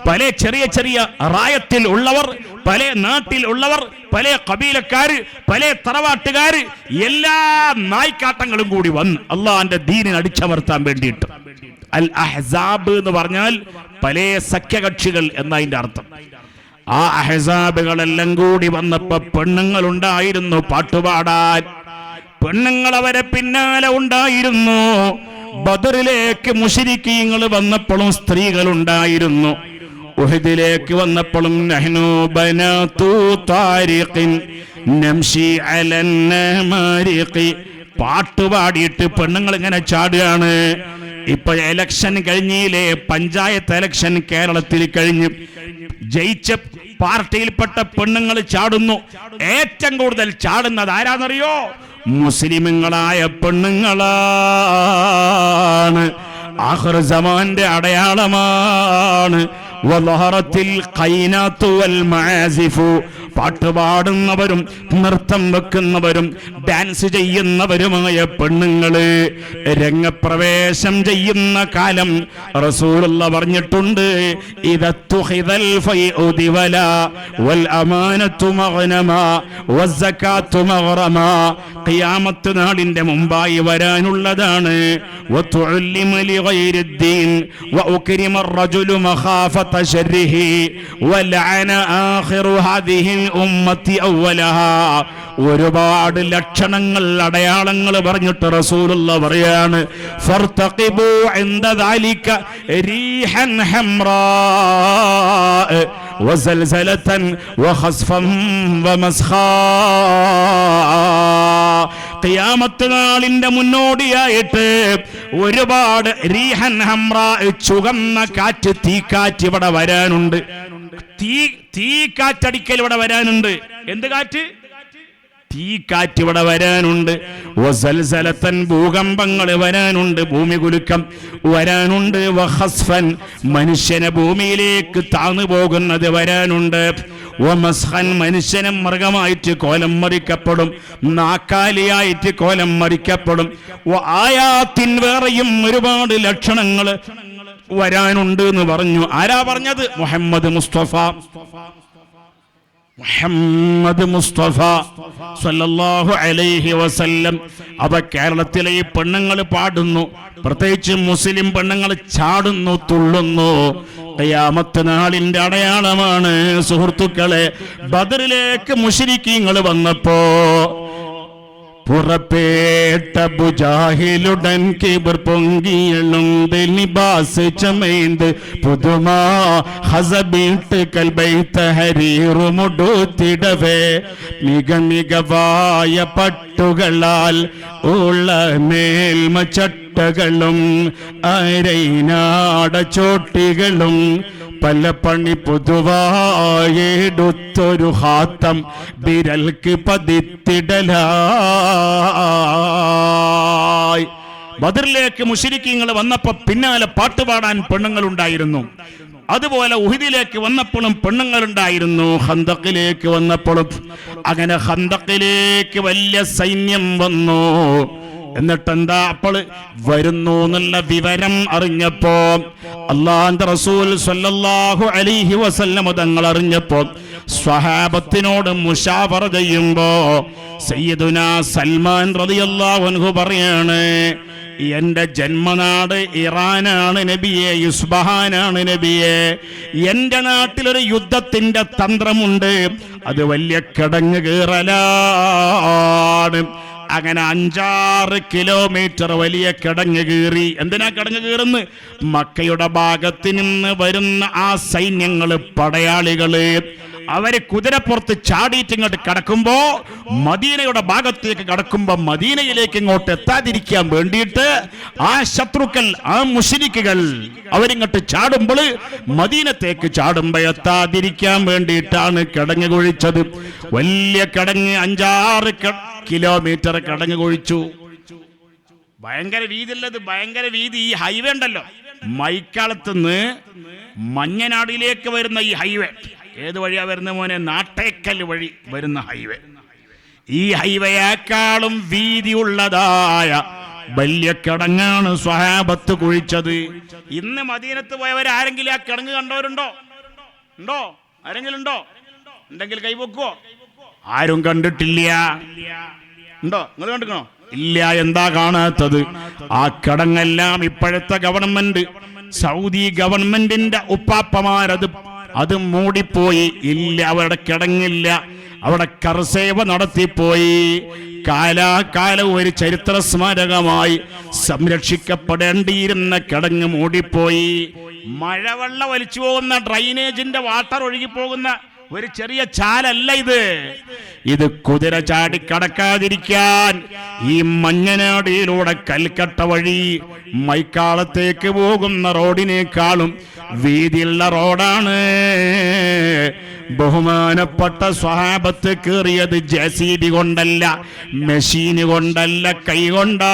പല ചെറിയ ചെറിയ റായത്തിൽ ഉള്ളവർ, പല നാട്ടിൽ ഉള്ളവർ, പല കബീലക്കാര്, പല തറവാട്ടുകാര്, എല്ലാ നായ്ക്കാട്ടങ്ങളും കൂടി വന്ന് അള്ളാന്റെ ദീനിനെ അടിച്ചമർത്താൻ വേണ്ടിയിട്ട്. അൽ അഹ്സാബ് എന്ന് പറഞ്ഞാൽ പല സഖ്യകക്ഷികൾ എന്നതിന്റെ അർത്ഥം. ആ അഹ്സാബുകളെല്ലാം കൂടി വന്നപ്പോ പെണ്ണുങ്ങൾ ഉണ്ടായിരുന്നു പാട്ടുപാടാൻ. പെണ്ണുങ്ങൾ അവരെ പിന്നാലെ ഉണ്ടായിരുന്നു. ബദറിലേക്ക് മുശ്രിക്കീങ്ങൾ വന്നപ്പോഴും സ്ത്രീകൾ ഉണ്ടായിരുന്നു. ഉഹദിലേക്ക് വന്നപ്പോഴും നഹ്നു ബനാതു താരിഖിൻ നംശി അലൻ നമാരിഖി പാട്ടുപാടിയിട്ട് പെണ്ണുങ്ങൾ ഇങ്ങനെ ചാടുകയാണ്. ഇപ്പൊ ഇലക്ഷൻ കഴിഞ്ഞില്ലേ? പഞ്ചായത്ത് ഇലക്ഷൻ കേരളത്തിൽ കഴിഞ്ഞ് ജയിച്ച പാർട്ടിയിൽപ്പെട്ട പെണ്ണുങ്ങൾ ചാടുന്നു. ഏറ്റവും കൂടുതൽ ചാടുന്നത് ആരാന്നറിയോ? മുസ്ലിമുകളായ പെണ്ണുങ്ങളാണ്. ആഖിർ സമാന്റെ അടയാളമാണ്. വലഹറത്തിൽ ഖൈനാത്തു വൽ മആസിഫു പാട്ടുപാടുന്നവരും നൃത്തം വെക്കുന്നവരും ഡാൻസ് ചെയ്യുന്നവരുമായ പെണ്ണുങ്ങള് രംഗപ്രവേശം ചെയ്യുന്ന കാലം റസൂലുള്ള പറഞ്ഞിട്ടുണ്ട്. ഇദത്തുഖിദൽ ഫൈഉ ദിവല വൽ അമാനത്തു മഗ്നമാ വസ്സകാത്തു മഗ്റമാ. ഖിയാമത്ത് നാളിന്റെ മുമ്പായി വരാനുള്ളതാണ്. വതുഅല്ലിമ ലിഗൈരിദ്ദീൻ വഉക്രിമ റജുലു മഖാഫത عامة شره ولعن آخر هذه الأمة أولها. ഒരുപാട് ലക്ഷണങ്ങൾ അടയാളങ്ങൾ പറഞ്ഞിട്ട് റസൂലുള്ളാഹി പറയാണ് ഫർതഖിബു ഇൻദ ദാലിക റീഹൻ ഹംറാ വസൽസലതൻ വഖസ്ഫൻ വമസ്ഖാ. ഖിയാമത്ത് നാളിന്റെ മുന്നോടിയായിട്ട് ഒരുപാട് റീഹൻ ഹംറാ ചുവന്ന കാറ്റ്, തീക്കാറ്റ് ഇവിടെ വരാനുണ്ട്. തീക്കാറ്റടിക്കൽ ഇവിടെ വരാനുണ്ട്. എന്ത് കാറ്റ്? തീക്കാറ്റ് ഇവിടെ വരാനുണ്ട്. വസൽസലതൻ ഭൂകമ്പങ്ങൾ വരാനുണ്ട്, ഭൂമി കുലുക്കം വരാനുണ്ട്. വഖസ്ഫൻ മനുഷ്യനെ ഭൂമിയിലേക്ക് താന്നു പോകുന്നത് വരാനുണ്ട്. വമസ്ഖൻ മനുഷ്യനെ മൃഗമായിട്ട് കോലം മറിക്കപ്പെടും, നാക്കാലിയായിട്ട് കോലം മറിക്കപ്പെടും. ആയാത്തിൻ വേറെയും ഒരുപാട് ലക്ഷണങ്ങൾ വരാനുണ്ട് എന്ന് പറഞ്ഞു. ആരാ പറഞ്ഞത്? മുഹമ്മദ് മുസ്തഫ സല്ലല്ലാഹു അലൈഹി വസല്ലം. അവ കേരളത്തിലെ ഈ പെണ്ണുങ്ങൾ പാടുന്നു, പ്രത്യേകിച്ച് മുസ്ലിം പെണ്ണുങ്ങൾ ചാടുന്നു, തുള്ളുന്നു. ഖിയാമത്ത് നാളിന്റെ അടയാളമാണ് സുഹൃത്തുക്കളെ. ബദറിലേക്ക് മുശ്രിക്കീങ്ങൾ വന്നപ്പോ പുറപ്പേട്ട ബുജാഹിലുടൻ കിബർ പൊങ്കിയെഴുണ്ട് ലിബാസ് ചമൈന്ത് പുതുമാ ഹസബീട്ട് കൽബൈത്ത ഹരീറുമുടുത്തിടവേ മിക മികവായ പട്ടുകളാൽ ഉള്ള മേൽമ ചട്ടകളും അരൈനാട ചോട്ടികളും പല പണി പൊതുവായെടുത്തൊരു ഹാത്തം വിരൽക്ക് പതിത്തിടലായി. ബദറിലേക്ക് മുശ്രിക്കീങ്ങൾ വന്നപ്പോ പിന്നാലെ പാട്ടുപാടാൻ പെണ്ണുങ്ങളുണ്ടായിരുന്നു. അതുപോലെ ഉഹദിലേക്ക് വന്നപ്പോഴും പെണ്ണുങ്ങളുണ്ടായിരുന്നു. ഖന്തഖിലേക്ക് വന്നപ്പോഴും അങ്ങനെ. ഖന്തഖിലേക്ക് വലിയ സൈന്യം വന്നു. എന്നിട്ടെന്താ അപ്പോൾ വരുന്നു എന്നുള്ള വിവരം അറിഞ്ഞപ്പോ അല്ലാഹുവിന്റെ റസൂൽ സ്വല്ലല്ലാഹു അലൈഹി വസല്ലം തങ്ങൾ അറിഞ്ഞപ്പോ സ്വഹാബത്തിനോട് മുശാവറ ചെയ്യുമ്പോ സയ്യിദുനാ സൽമാൻ റളിയല്ലാഹു അൻഹു പറയാണ്, എന്റെ ജന്മനാട് ഇറാനാണ് നബിയെ, ഇസ്ബഹാനാണ് നബിയെ. എന്റെ നാട്ടിലൊരു യുദ്ധത്തിന്റെ തന്ത്രമുണ്ട്, അത് വലിയ കിടങ്ങ് കീറലാണ്. അങ്ങനെ 5-6 കിലോമീറ്റർ വലിയ കിടങ്ങ് കീറി. എന്തിനാ കിടങ്ങ് കീറുന്നത്? മക്കയുടെ ഭാഗത്ത് നിന്ന് വരുന്ന ആ സൈന്യങ്ങള്, പടയാളികള്, അവര് കുതിരപ്പുറത്ത് ചാടിയിട്ട് ഇങ്ങോട്ട് കടക്കുമ്പോ, മദീനയുടെ ഭാഗത്തേക്ക് കടക്കുമ്പോ മദീനയിലേക്ക് ഇങ്ങോട്ട് എത്താതിരിക്കാൻ വേണ്ടിയിട്ട് ആ ശത്രുക്കൾ, ആ മുശ്രിക്കുകൾ അവരിങ്ങോട്ട് ചാടുമ്പോൾ മദീനത്തേക്ക് ചാടുമ്പോ എത്താതിരിക്കാൻ വേണ്ടിയിട്ടാണ് കിടങ്ങ് കുഴിച്ചത്. വലിയ കിടങ്ങ് 5-6 കിലോമീറ്റർ കിടങ്ങ് കുഴിച്ചു. ഭയങ്കര വീതിയുള്ളത്, ഭയങ്കര വീതി. ഈ ഹൈവേ ഉണ്ടല്ലോ, മൈക്കാളത്തുനിന്ന് മഞ്ഞനാടിലേക്ക് വരുന്ന ഈ ഹൈവേ ഏത് വഴിയാ വരുന്ന മോനെ? നാട്ടേക്കൽ വഴി വരുന്ന ഹൈവേ. ഈ ഹൈവേയേക്കാളും വീതിയുള്ളതായ വലിയ കിടങ്ങാണ് സ്വഹാബത്ത് കുഴിച്ചത്. ഇന്ന് മദീനത്ത് പോയവരാരെങ്കിലും ആ കിടങ്ങ് കണ്ടവരുണ്ടോ? ഉണ്ടോ? ആരെങ്കിലും ഉണ്ടോ? ഉണ്ടെങ്കിൽ കൈവെക്കുവോ? ആരും കണ്ടിട്ടില്ല. ഉണ്ടോ? നിങ്ങൾ കണ്ടിക്കണോ? ഇല്ല. എന്താ കാണാത്തത്? ആ കിടങ്ങെല്ലാം ഇപ്പോഴത്തെ ഗവൺമെന്റ്, സൗദി ഗവൺമെന്റിന്റെ ഉപ്പാപ്പമാരത് മൂടിപ്പോയി. ഇല്ല, അവരുടെ കിടങ്ങില്ല. അവിടെ കർസേവ നടത്തിപ്പോയി. കാലാകാലം ഒരു ചരിത്ര സ്മാരകമായി സംരക്ഷിക്കപ്പെടേണ്ടിയിരുന്ന കിടങ്ങ് മൂടിപ്പോയി. മഴവെള്ളം വലിച്ചു പോകുന്ന ഡ്രൈനേജിന്റെ വാട്ടർ ഒഴുകിപ്പോകുന്ന ഒരു ചെറിയ ചാലല്ല ഇത്. ഇത് കുതിര ചാടി കടക്കാതിരിക്കാൻ ഈ മഞ്ഞനാടിയിലൂടെ കൽക്കട്ട വഴി മൈക്കാളത്തേക്ക് പോകുന്ന റോഡിനേക്കാളും വീതിയുള്ള റോഡാണ്. ബഹുമാനപ്പെട്ട സ്വഹാബത്ത് കയറിയത് JCB കൊണ്ടല്ല, മെഷീന് കൊണ്ടല്ല, കൈ കൊണ്ടാണ്.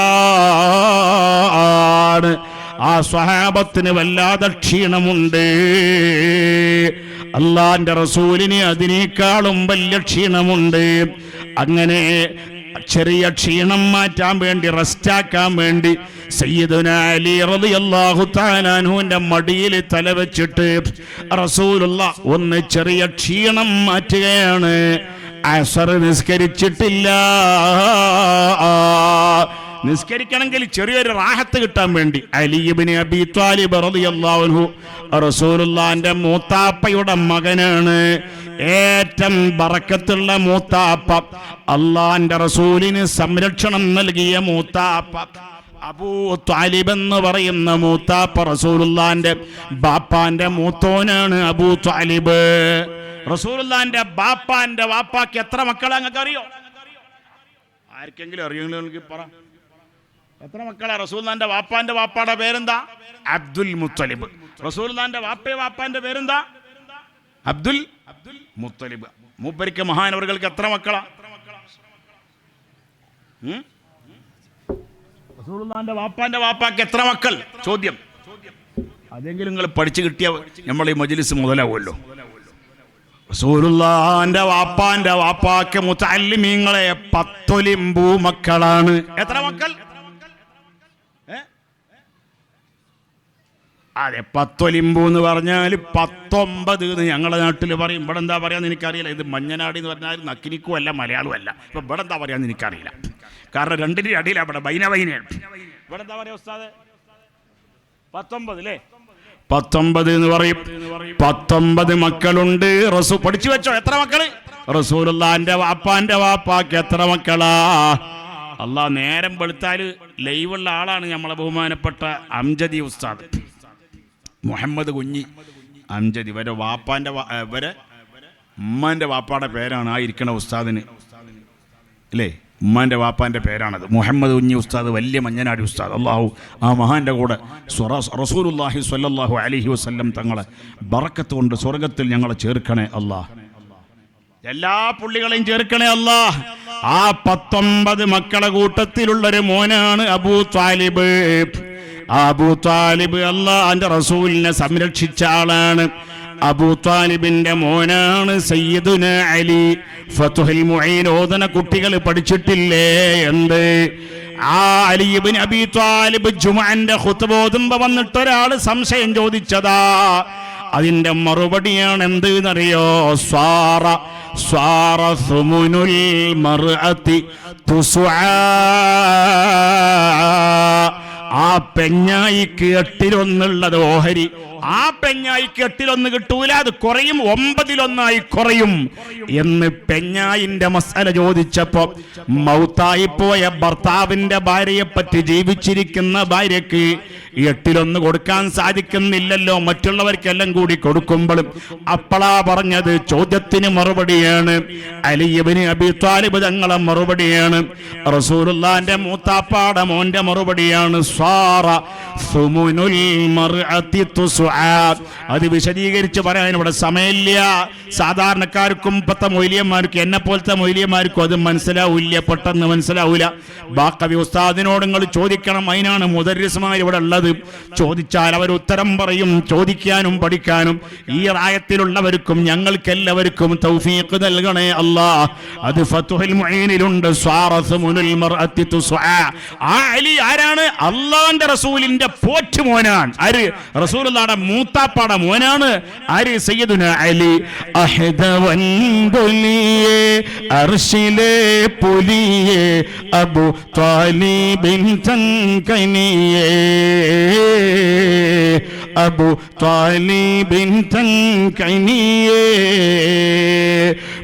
ആ സ്വഹാബത്തിന് വല്ലാതെ ക്ഷീണമുണ്ട്. അള്ളാന്റെ റസൂലിന് അതിനേക്കാളും വലിയ ക്ഷീണമുണ്ട്. അങ്ങനെ ചെറിയ ക്ഷീണം മാറ്റാൻ വേണ്ടി, റെസ്റ്റാക്കാൻ വേണ്ടി സയ്യിദുനാ അലി റളിയല്ലാഹു തആല അൻഹുവിന്റെ മടിയിൽ തലവെച്ചിട്ട് റസൂലുള്ളാഹ് ഒന്ന് ചെറിയ ക്ഷീണം മാറ്റുകയാണ്. അസ്ർ നിസ്കരിച്ചിട്ടില്ല, നിസ്കരിക്കണമെങ്കിൽ ചെറിയൊരു റാഹത്ത് കിട്ടാൻ വേണ്ടി അലി ഇബ്നു അബീ ത്വാലിബ് റളിയല്ലാഹു അൻഹു റസൂലുള്ളാഹിന്റെ മൂത്താപ്പയുടെ മകനാണ്. ഏറ്റവും ബറക്കത്തുള്ള മൂത്താപ്പ, അള്ളാന്റെ റസൂലിന് സംരക്ഷണം നൽകിയ മൂത്താപ്പ അബൂ ത്വാലിബ് എന്ന് പറയുന്ന മൂത്താപ്പ റസൂലുള്ളാഹിന്റെ ബാപ്പാന്റെ മൂത്തോനാണ് അബൂ ത്വാലിബ്. റസൂലുള്ളാഹിന്റെ ബാപ്പാന്റെ വാപ്പാക്ക് എത്ര മക്കളെ നിങ്ങൾക്ക് അറിയോ? ആർക്കെങ്കിലും അറിയുമെങ്കിൽ പറ, എത്ര മക്കളാ? റസൂലുള്ളാഹിന്റെ വാപ്പാന്റെ വാപ്പാടെ പേരെന്താ? അബ്ദുൽ മുത്തലിബ്. റസൂലുള്ളാഹിന്റെ വാപ്പാന്റെ പേരെന്താ? അബ്ദുൽ മുത്തലിബ്. മൂപ്പരിക്ക് മഹാനവറുകൾക്ക് എത്ര മക്കളാ? റസൂലുള്ളാഹിന്റെ വാപ്പാന്റെ വാപ്പാക്ക് എത്ര മക്കൾ? ചോദ്യം. അതെങ്കിലും നിങ്ങൾ പഠിച്ചു കിട്ടിയ നമ്മൾ ഈ മജ്ലിസ് മുതലാവുമല്ലോ. റസൂലുള്ളാഹിന്റെ വാപ്പാന്റെ വാപ്പാക്ക് മുതഅല്ലിമീങ്ങളെ 10 മക്കളാണ്. എത്ര മക്കൾ? അതെ, 10 എന്ന് പറഞ്ഞാൽ 19 എന്ന് ഞങ്ങളുടെ നാട്ടിൽ പറയും. ഇവിടെ എന്താ പറയാന്ന് എനിക്കറിയില്ല. ഇത് മഞ്ഞനാടി എന്ന് പറഞ്ഞാൽ നക്കിനിക്കും അല്ല മലയാളവും അല്ല. ഇപ്പൊ ഇവിടെ എന്താ പറയാന്ന് എനിക്കറിയില്ല. കാരണം രണ്ടിൻ്റെ അടിയിലാണ് ഇവിടെ ബൈനബൈനയാണ്. ഇവിടെ എന്താ പറയാ ഉസ്താദ്? 19 അല്ലേ? 19 എന്ന് പറയും. 19 മക്കളുണ്ട്. പഠിച്ചു വെച്ചോ എത്ര മക്കള്? റസൂലുള്ളാഹിന്റെ വാപ്പാന്റെ വാപ്പാക്ക് എത്ര മക്കളാ? അള്ളാഹ് നേരം വെളുത്താൽ ലൈവുള്ള ആളാണ് നമ്മളെ ബഹുമാനപ്പെട്ട അംജദി ഉസ്താദ് മുഹമ്മദ് കുഞ്ഞി അംജദി. ഇവരെ വാപ്പാന്റെ ഇവരെ ഉമ്മാന്റെ വാപ്പാടെ പേരാണ് ആ ഇരിക്കണ ഉസ്താദിന് അല്ലേ? ഉമ്മാന്റെ വാപ്പാന്റെ പേരാണത്. മുഹമ്മദ് കുഞ്ഞി ഉസ്താദ്, വലിയ മഞ്ഞനാടി ഉസ്താദ്. അള്ളാഹു ആ മഹാന്റെ കൂടെ റസൂലുള്ളാഹി സ്വല്ലല്ലാഹു അലൈഹി വസല്ലം തങ്ങളെ ബറക്കത്ത് കൊണ്ട് സ്വർഗത്തിൽ ഞങ്ങളെ ചേർക്കണേ അല്ലാഹ്. എല്ലാ പുള്ളികളെയും ചേർക്കണേ അല്ലാഹ്. ആ 19 മക്കളെ കൂട്ടത്തിലുള്ളൊരു മോനാണ് അബൂ ത്വാലിബ്. അബൂ ത്വാലിബ് അല്ലാഹുവിന്റെ റസൂലിനെ സംരക്ഷിച്ച ആളാണ്. അബൂ ത്വാലിബിന്റെ മോനാണ് സയ്യിദുന അലി. ഫത്ഹുൽ മുഈൻ ഓദന കുട്ടികൾ പഠിച്ചിട്ടില്ലേ? എന്ത്? ആ അലി ഇബ്നു അബീ ത്വാലിബ് ജുമുഅന്റെ ഖുത്ബ ഓതുമ്പോ വന്നിട്ട് ഒരാൾ സംശയം ചോദിച്ചതാ. അതിന്റെ മറുപടിയാണ് എന്ത് എന്നറിയോ? സ്വാറ സുമുനുൽ മർഅതി തുസ്ആ. ആ പെഞ്ഞായിക്ക് 8-1 ഓഹരി. ആ പെഞ്ഞായിക്ക് 8-1 കിട്ടൂല, അത് കുറയും, 9-1 കുറയും എന്ന് പെഞ്ഞായിന്റെ മസല ചോദിച്ചപ്പോ മൗത്തായി പോയ ഭർത്താവിന്റെ ഭാര്യയെ പറ്റി ജീവിച്ചിരിക്കുന്ന ഭാര്യക്ക് 8-1 കൊടുക്കാൻ സാധിക്കുന്നില്ലല്ലോ, മറ്റുള്ളവർക്കെല്ലാം കൂടി കൊടുക്കുമ്പോഴും. അപ്പളാ പറഞ്ഞത് ചോദ്യത്തിന് മറുപടിയാണ്. അലി ഇബ്നു അബീ ത്വാലിബ് തങ്ങളെ മറുപടിയാണ്. റസൂലുള്ളാഹിന്റെ മൂത്താപ്പാടെ മോന്റെ മറുപടിയാണ് സ്വാറ സുമുനുൽ മർഅതി തുസ്ആ. അത് വിശദീകരിച്ച് പറയാൻ ഇവിടെ സമയമില്ല. സാധാരണക്കാർക്കും ഇപ്പത്തെ മൊയ്ലിയന്മാർക്കും എന്നെ പോലത്തെ മൊയ്ലിയന്മാർക്കും അത് മനസ്സിലാവില്ല, പെട്ടെന്ന് മനസ്സിലാവില്ല. ബാക്കവി ഉസ്താദിനോട് നിങ്ങൾ ചോദിക്കണം. അതിനാണ് മുദർരിസ്മാർ ഇവിടെ ഉള്ളത്. ചോദിച്ചാൽ അവർ ഉത്തരം പറയും. ചോദിക്കാനും പഠിക്കാനും ഈ റായത്തിലുള്ളവർക്കും ഞങ്ങൾക്കെല്ലാവർക്കും തൗഫീഖ് നൽകണേ അല്ലാഹ്. അത് ഫത്ഹുൽ മുഈനിലുണ്ട്. സ്വാറസുമുനുൽ മർഅതി തുസ്ആ. ആ അലി ആരാണ്? അല്ലാഹുവിന്റെ റസൂലിന്റെ പോറ്റുമോനാണ്. ആര്? റസൂലുള്ളാഹിയുടെ മൂത്താപ്പാടെ മോനാണ്. ആര്? സയ്യിദുന അലി. അഹ്ദവൻദുലിയെ അർശിലെ പുലിയെ അബൂ ത്വാലിബിൻ തൻകനിയെ അബൂ ത്വാലിബിൻ തൻകനിയെ.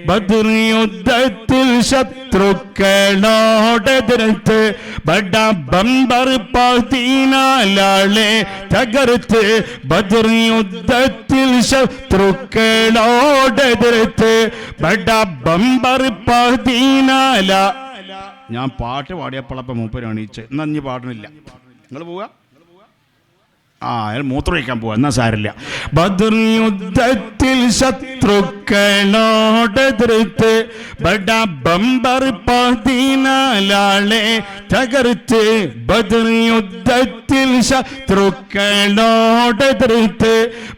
ബദർ യുദ്ധത്തിൽ ശത്രുക്കളോടെതിർത്ത് ബഡ ബംബർ 14 തകർത്ത്. ബദർ യുദ്ധത്തിൽ ശത്രുക്കളോടെതിർത്ത് ബഡ ബംബർ 14. ഞാൻ പാട്ട് പാടിയപ്പോഴപ്പം മൂപ്പര് എണീച്ച്. എന്നാ ഇനി പാടണില്ല, നിങ്ങൾ പോവുക. അയാൾ മൂത്രമൊഴിക്കാൻ പോവാ, എന്നാ സാരില്ല. ബദർ യുദ്ധത്തിൽ ശത്രുക്കളോടെതിർത്ത് ബഡ ബംബർ 14 തകർത്ത്. ബദർ യുദ്ധത്തിൽ ശത്രുക്കളോടെതിർത്ത്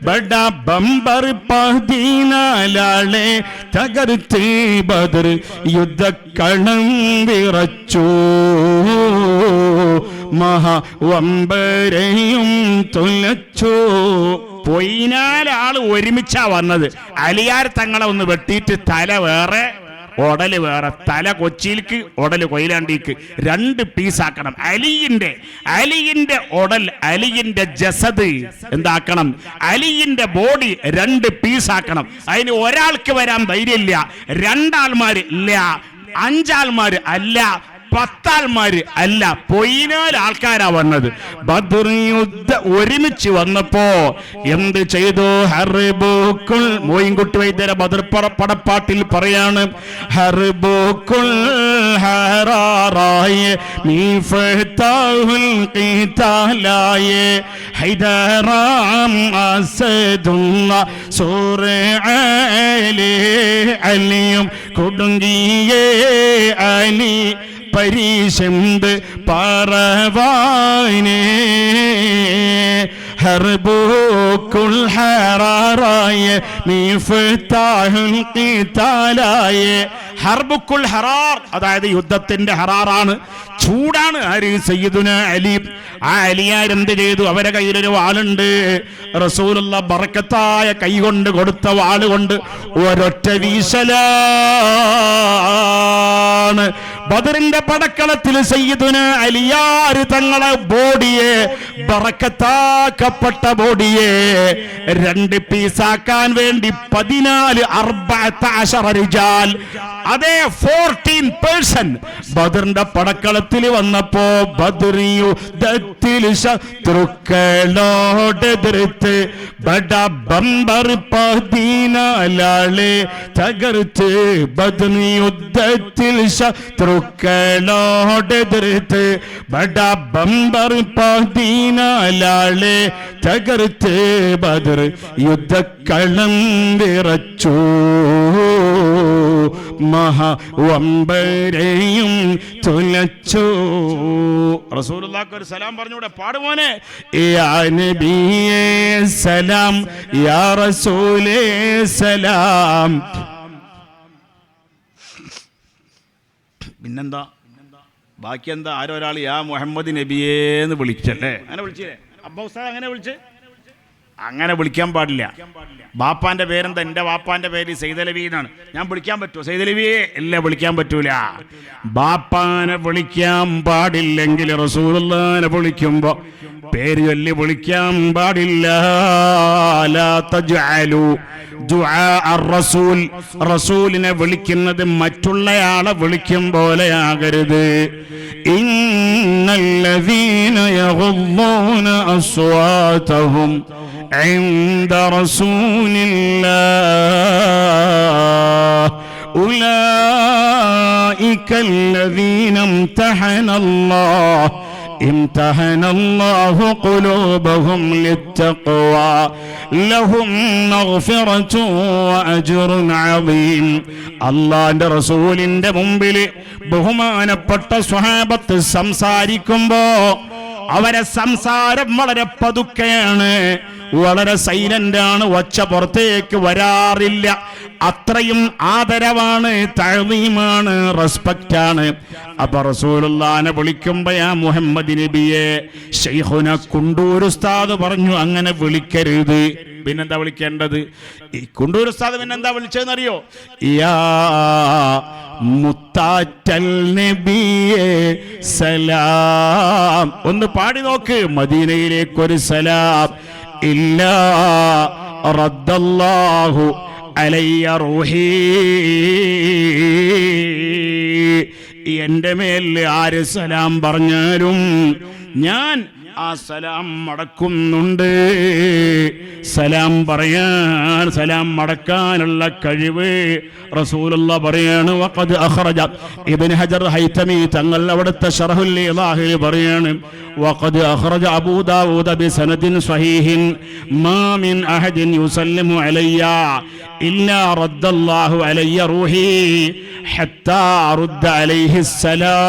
ബഡ ബംബർ 14 തകർത്ത്. ബദർ യുദ്ധക്കളം വിറച്ചു, മഹാവമ്പരെയും തുലച്ചു. പൊയ്നാലാള് ഒരുമിച്ചാ വന്നത്. അലിയാർ തങ്ങളെ ഒന്ന് വെട്ടിയിട്ട് തല വേറെ ഉടല് വേറെ, തല കൊച്ചിയിലേക്ക്, ഉടല് കൊയിലാണ്ടിക്ക് 2 പീസാക്കണം. അലിയിന്റെ ഉടൽ, അലിയിന്റെ ജസദ് എന്താക്കണം? അലിയിന്റെ ബോഡി 2 പീസാക്കണം. അതിന് ഒരാൾക്ക് വരാൻ ധൈര്യമില്ല, 2 ആൾമാര് ഇല്ല, 5 ആൾമാര് അല്ല, 10 ആൾമാര് അല്ല, 14 ആൾക്കാരാ വന്നത്. ബദർ യുദ്ധം ഒരുമിച്ച് വന്നപ്പോ എന്ത് ചെയ്തു? ഹർബുക്കുൽ മോയിൻകുട്ടി വൈദ്യര ബദർ പടപ്പാട്ടിൽ പറയാണ്, ഹർബുക്കുൽ ഹറാറായ മീഫതാഹുൽ ഖിതാലായ ഹൈദറാം അസദുല്ല സൂറഅലി അലിയും കുടുങ്ങിയേ അലി പരീശന്ത് പറവാനേ ഹർബുക്കുൽ ഹറാറായ മീഫതാഹുൽ ഖിതാലായ. ഹർബുക്കുൽ ഹറാർ അതായത് യുദ്ധത്തിന്റെ ഹറാറാണ്, ചൂടാണ്. ആര്? സയ്യിദുനാ അലി. ആ അലിയാരെന്ത് ചെയ്തു? അവരെ കയ്യിലൊരു വാളുണ്ട്. റസൂലുള്ള ബറക്കത്തായ കൈകൊണ്ട് കൊടുത്ത വാളുകൊണ്ട് ഒരൊറ്റ വീശലാണ്. ബദറിന്റെ പടക്കളത്തിൽ സയ്യിദുനാ അലിയാർ തങ്ങളെ ബോഡിയെ, ബറക്കത്താക്കപ്പെട്ട ബോഡിയെ 2 പീസാക്കാൻ വേണ്ടി 14 റിജാൽ, അതേ 14 പേഴ്സൺ ബദറിന്റെ പടക്കളത്തിൽ വന്നപ്പോ ബദറിയുദ്ധത്തിൽ ശത്രുക്കളോട് എതിർത്ത് ബട ബമ്പർ 14 തകർത്ത്. ബദറിയുദ്ധത്തിൽ ശത്രുക്കളോട് എതിർത്ത് ബട ബമ്പർ 14 തകർത്ത്. ബദർ യുദ്ധക്കളം വിറച്ചു, മഹാവമ്പരെയും തുലച്ചു. റസൂലുള്ളാഹിക്ക് ഒരു സലാം പറഞ്ഞൂടെ? പാടുമോനെ. യാ നബിയേ സലാം, യാ റസൂലേ സലാം. പിന്നെന്താ ബാക്കി എന്താ? ആരൊരാൾ യാ മുഹമ്മദ് നബിയേന്ന് വിളിച്ചല്ലേ? അങ്ങനെ വിളിച്ചില്ലേ? അബ്ബാ ഉസ്താദ് അങ്ങനെ വിളിച്ച്? അങ്ങനെ വിളിക്കാൻ പാടില്ല. ബാപ്പാന്റെ പേരെന്താ? എൻ്റെ ബാപ്പാന്റെ പേര് സൈദലവി എന്നാണ്. ഞാൻ വിളിക്കാൻ പറ്റുമോ സൈദലവിയെ? ഇല്ല, വിളിക്കാൻ പറ്റൂല. ബാപ്പാനെ വിളിക്കാൻ പാടില്ലെങ്കിൽ റസൂലുള്ളാഹിനെ വിളിക്കുമ്പോ പേര് ചൊല്ലി വിളിക്കാൻ പാടില്ല. ലാ തജ്അലു ദുആ അർ-റസൂൽ, റസൂലിനെ വിളിക്കുന്നത് മറ്റുള്ളയാളെ വിളിക്കും പോലെയാകരുത്. ഇന്നല്ലദീന യഗുദ്ദൂന അസ്വാതഹും ഇൻദ റസൂലില്ലാഹ് ഉലൈക الذين امتحن الله قلوبهم للتقوى لهم مغفرة وأجر عظيم. അല്ലാഹുവിന്റെ റസൂലിന്റെ മുമ്പിൽ ബഹുമാനപ്പെട്ട സ്വഹാബത്ത് സംസാരിക്കുമ്പോ അവരെ സംസാരം വളരെ പതുക്കെയാണ്, വളരെ സൈലന്റ് ആണ്, ഒച്ച പുറത്തേക്ക് വരാറില്ല. അത്രയും ആദരവാണ്, തഅ്ളീമാണ്, റെസ്പെക്റ്റ് ആണ്. അപ്പൊ റസൂലുള്ളാഹിനെ വിളിക്കുമ്പോ യാ മുഹമ്മദ് നബിയെ, ശൈഖുന കുണ്ടൂർ ഉസ്താദ് പറഞ്ഞു അങ്ങനെ വിളിക്കരുത്. പിന്നെന്താ വിളിക്കേണ്ടത്? ഈ കുണ്ടൂർ ഉസ്താദ് പിന്നെന്താ വിളിച്ചതെന്നറിയോ? യാ മുത്താറ്റൽ നബിയെ സലാം. ഒന്ന് പാടി നോക്ക്, മദീനയിലേക്കൊരു സലാം. ഇല്ലാ റദ്ദല്ലാഹു അലയ്യ റൂഹി, എൻ്റെ മേൽ ആര് സലാം പറഞ്ഞാലും ഞാൻ ആ സലാം മടക്കുന്നുണ്ട്. സലാം പറയാൻ, സലാം മടക്കാനുള്ള കഴിവ് റസൂലുള്ളാഹി പറയാണ്. വഖദ് അഖറജ ഇബ്നു ഹജർ ഹൈതമി തങ്ങൾ അവിടുത്തെ ശറഹുൽ ഇളാഹിൽ പറയാണ്, വഖദ് അഖറജ അബൂ ദാവൂദ ബിസനദിൻ സ്വഹീഹിൻ മാ മിൻ അഹദിൻ യുസല്ലിമു അലയ്യ ഇല്ലാ റദ്ദല്ലാഹു അലയ്യ റൂഹി ഹത്താ അറുദ്ദ അലൈഹി സലാം.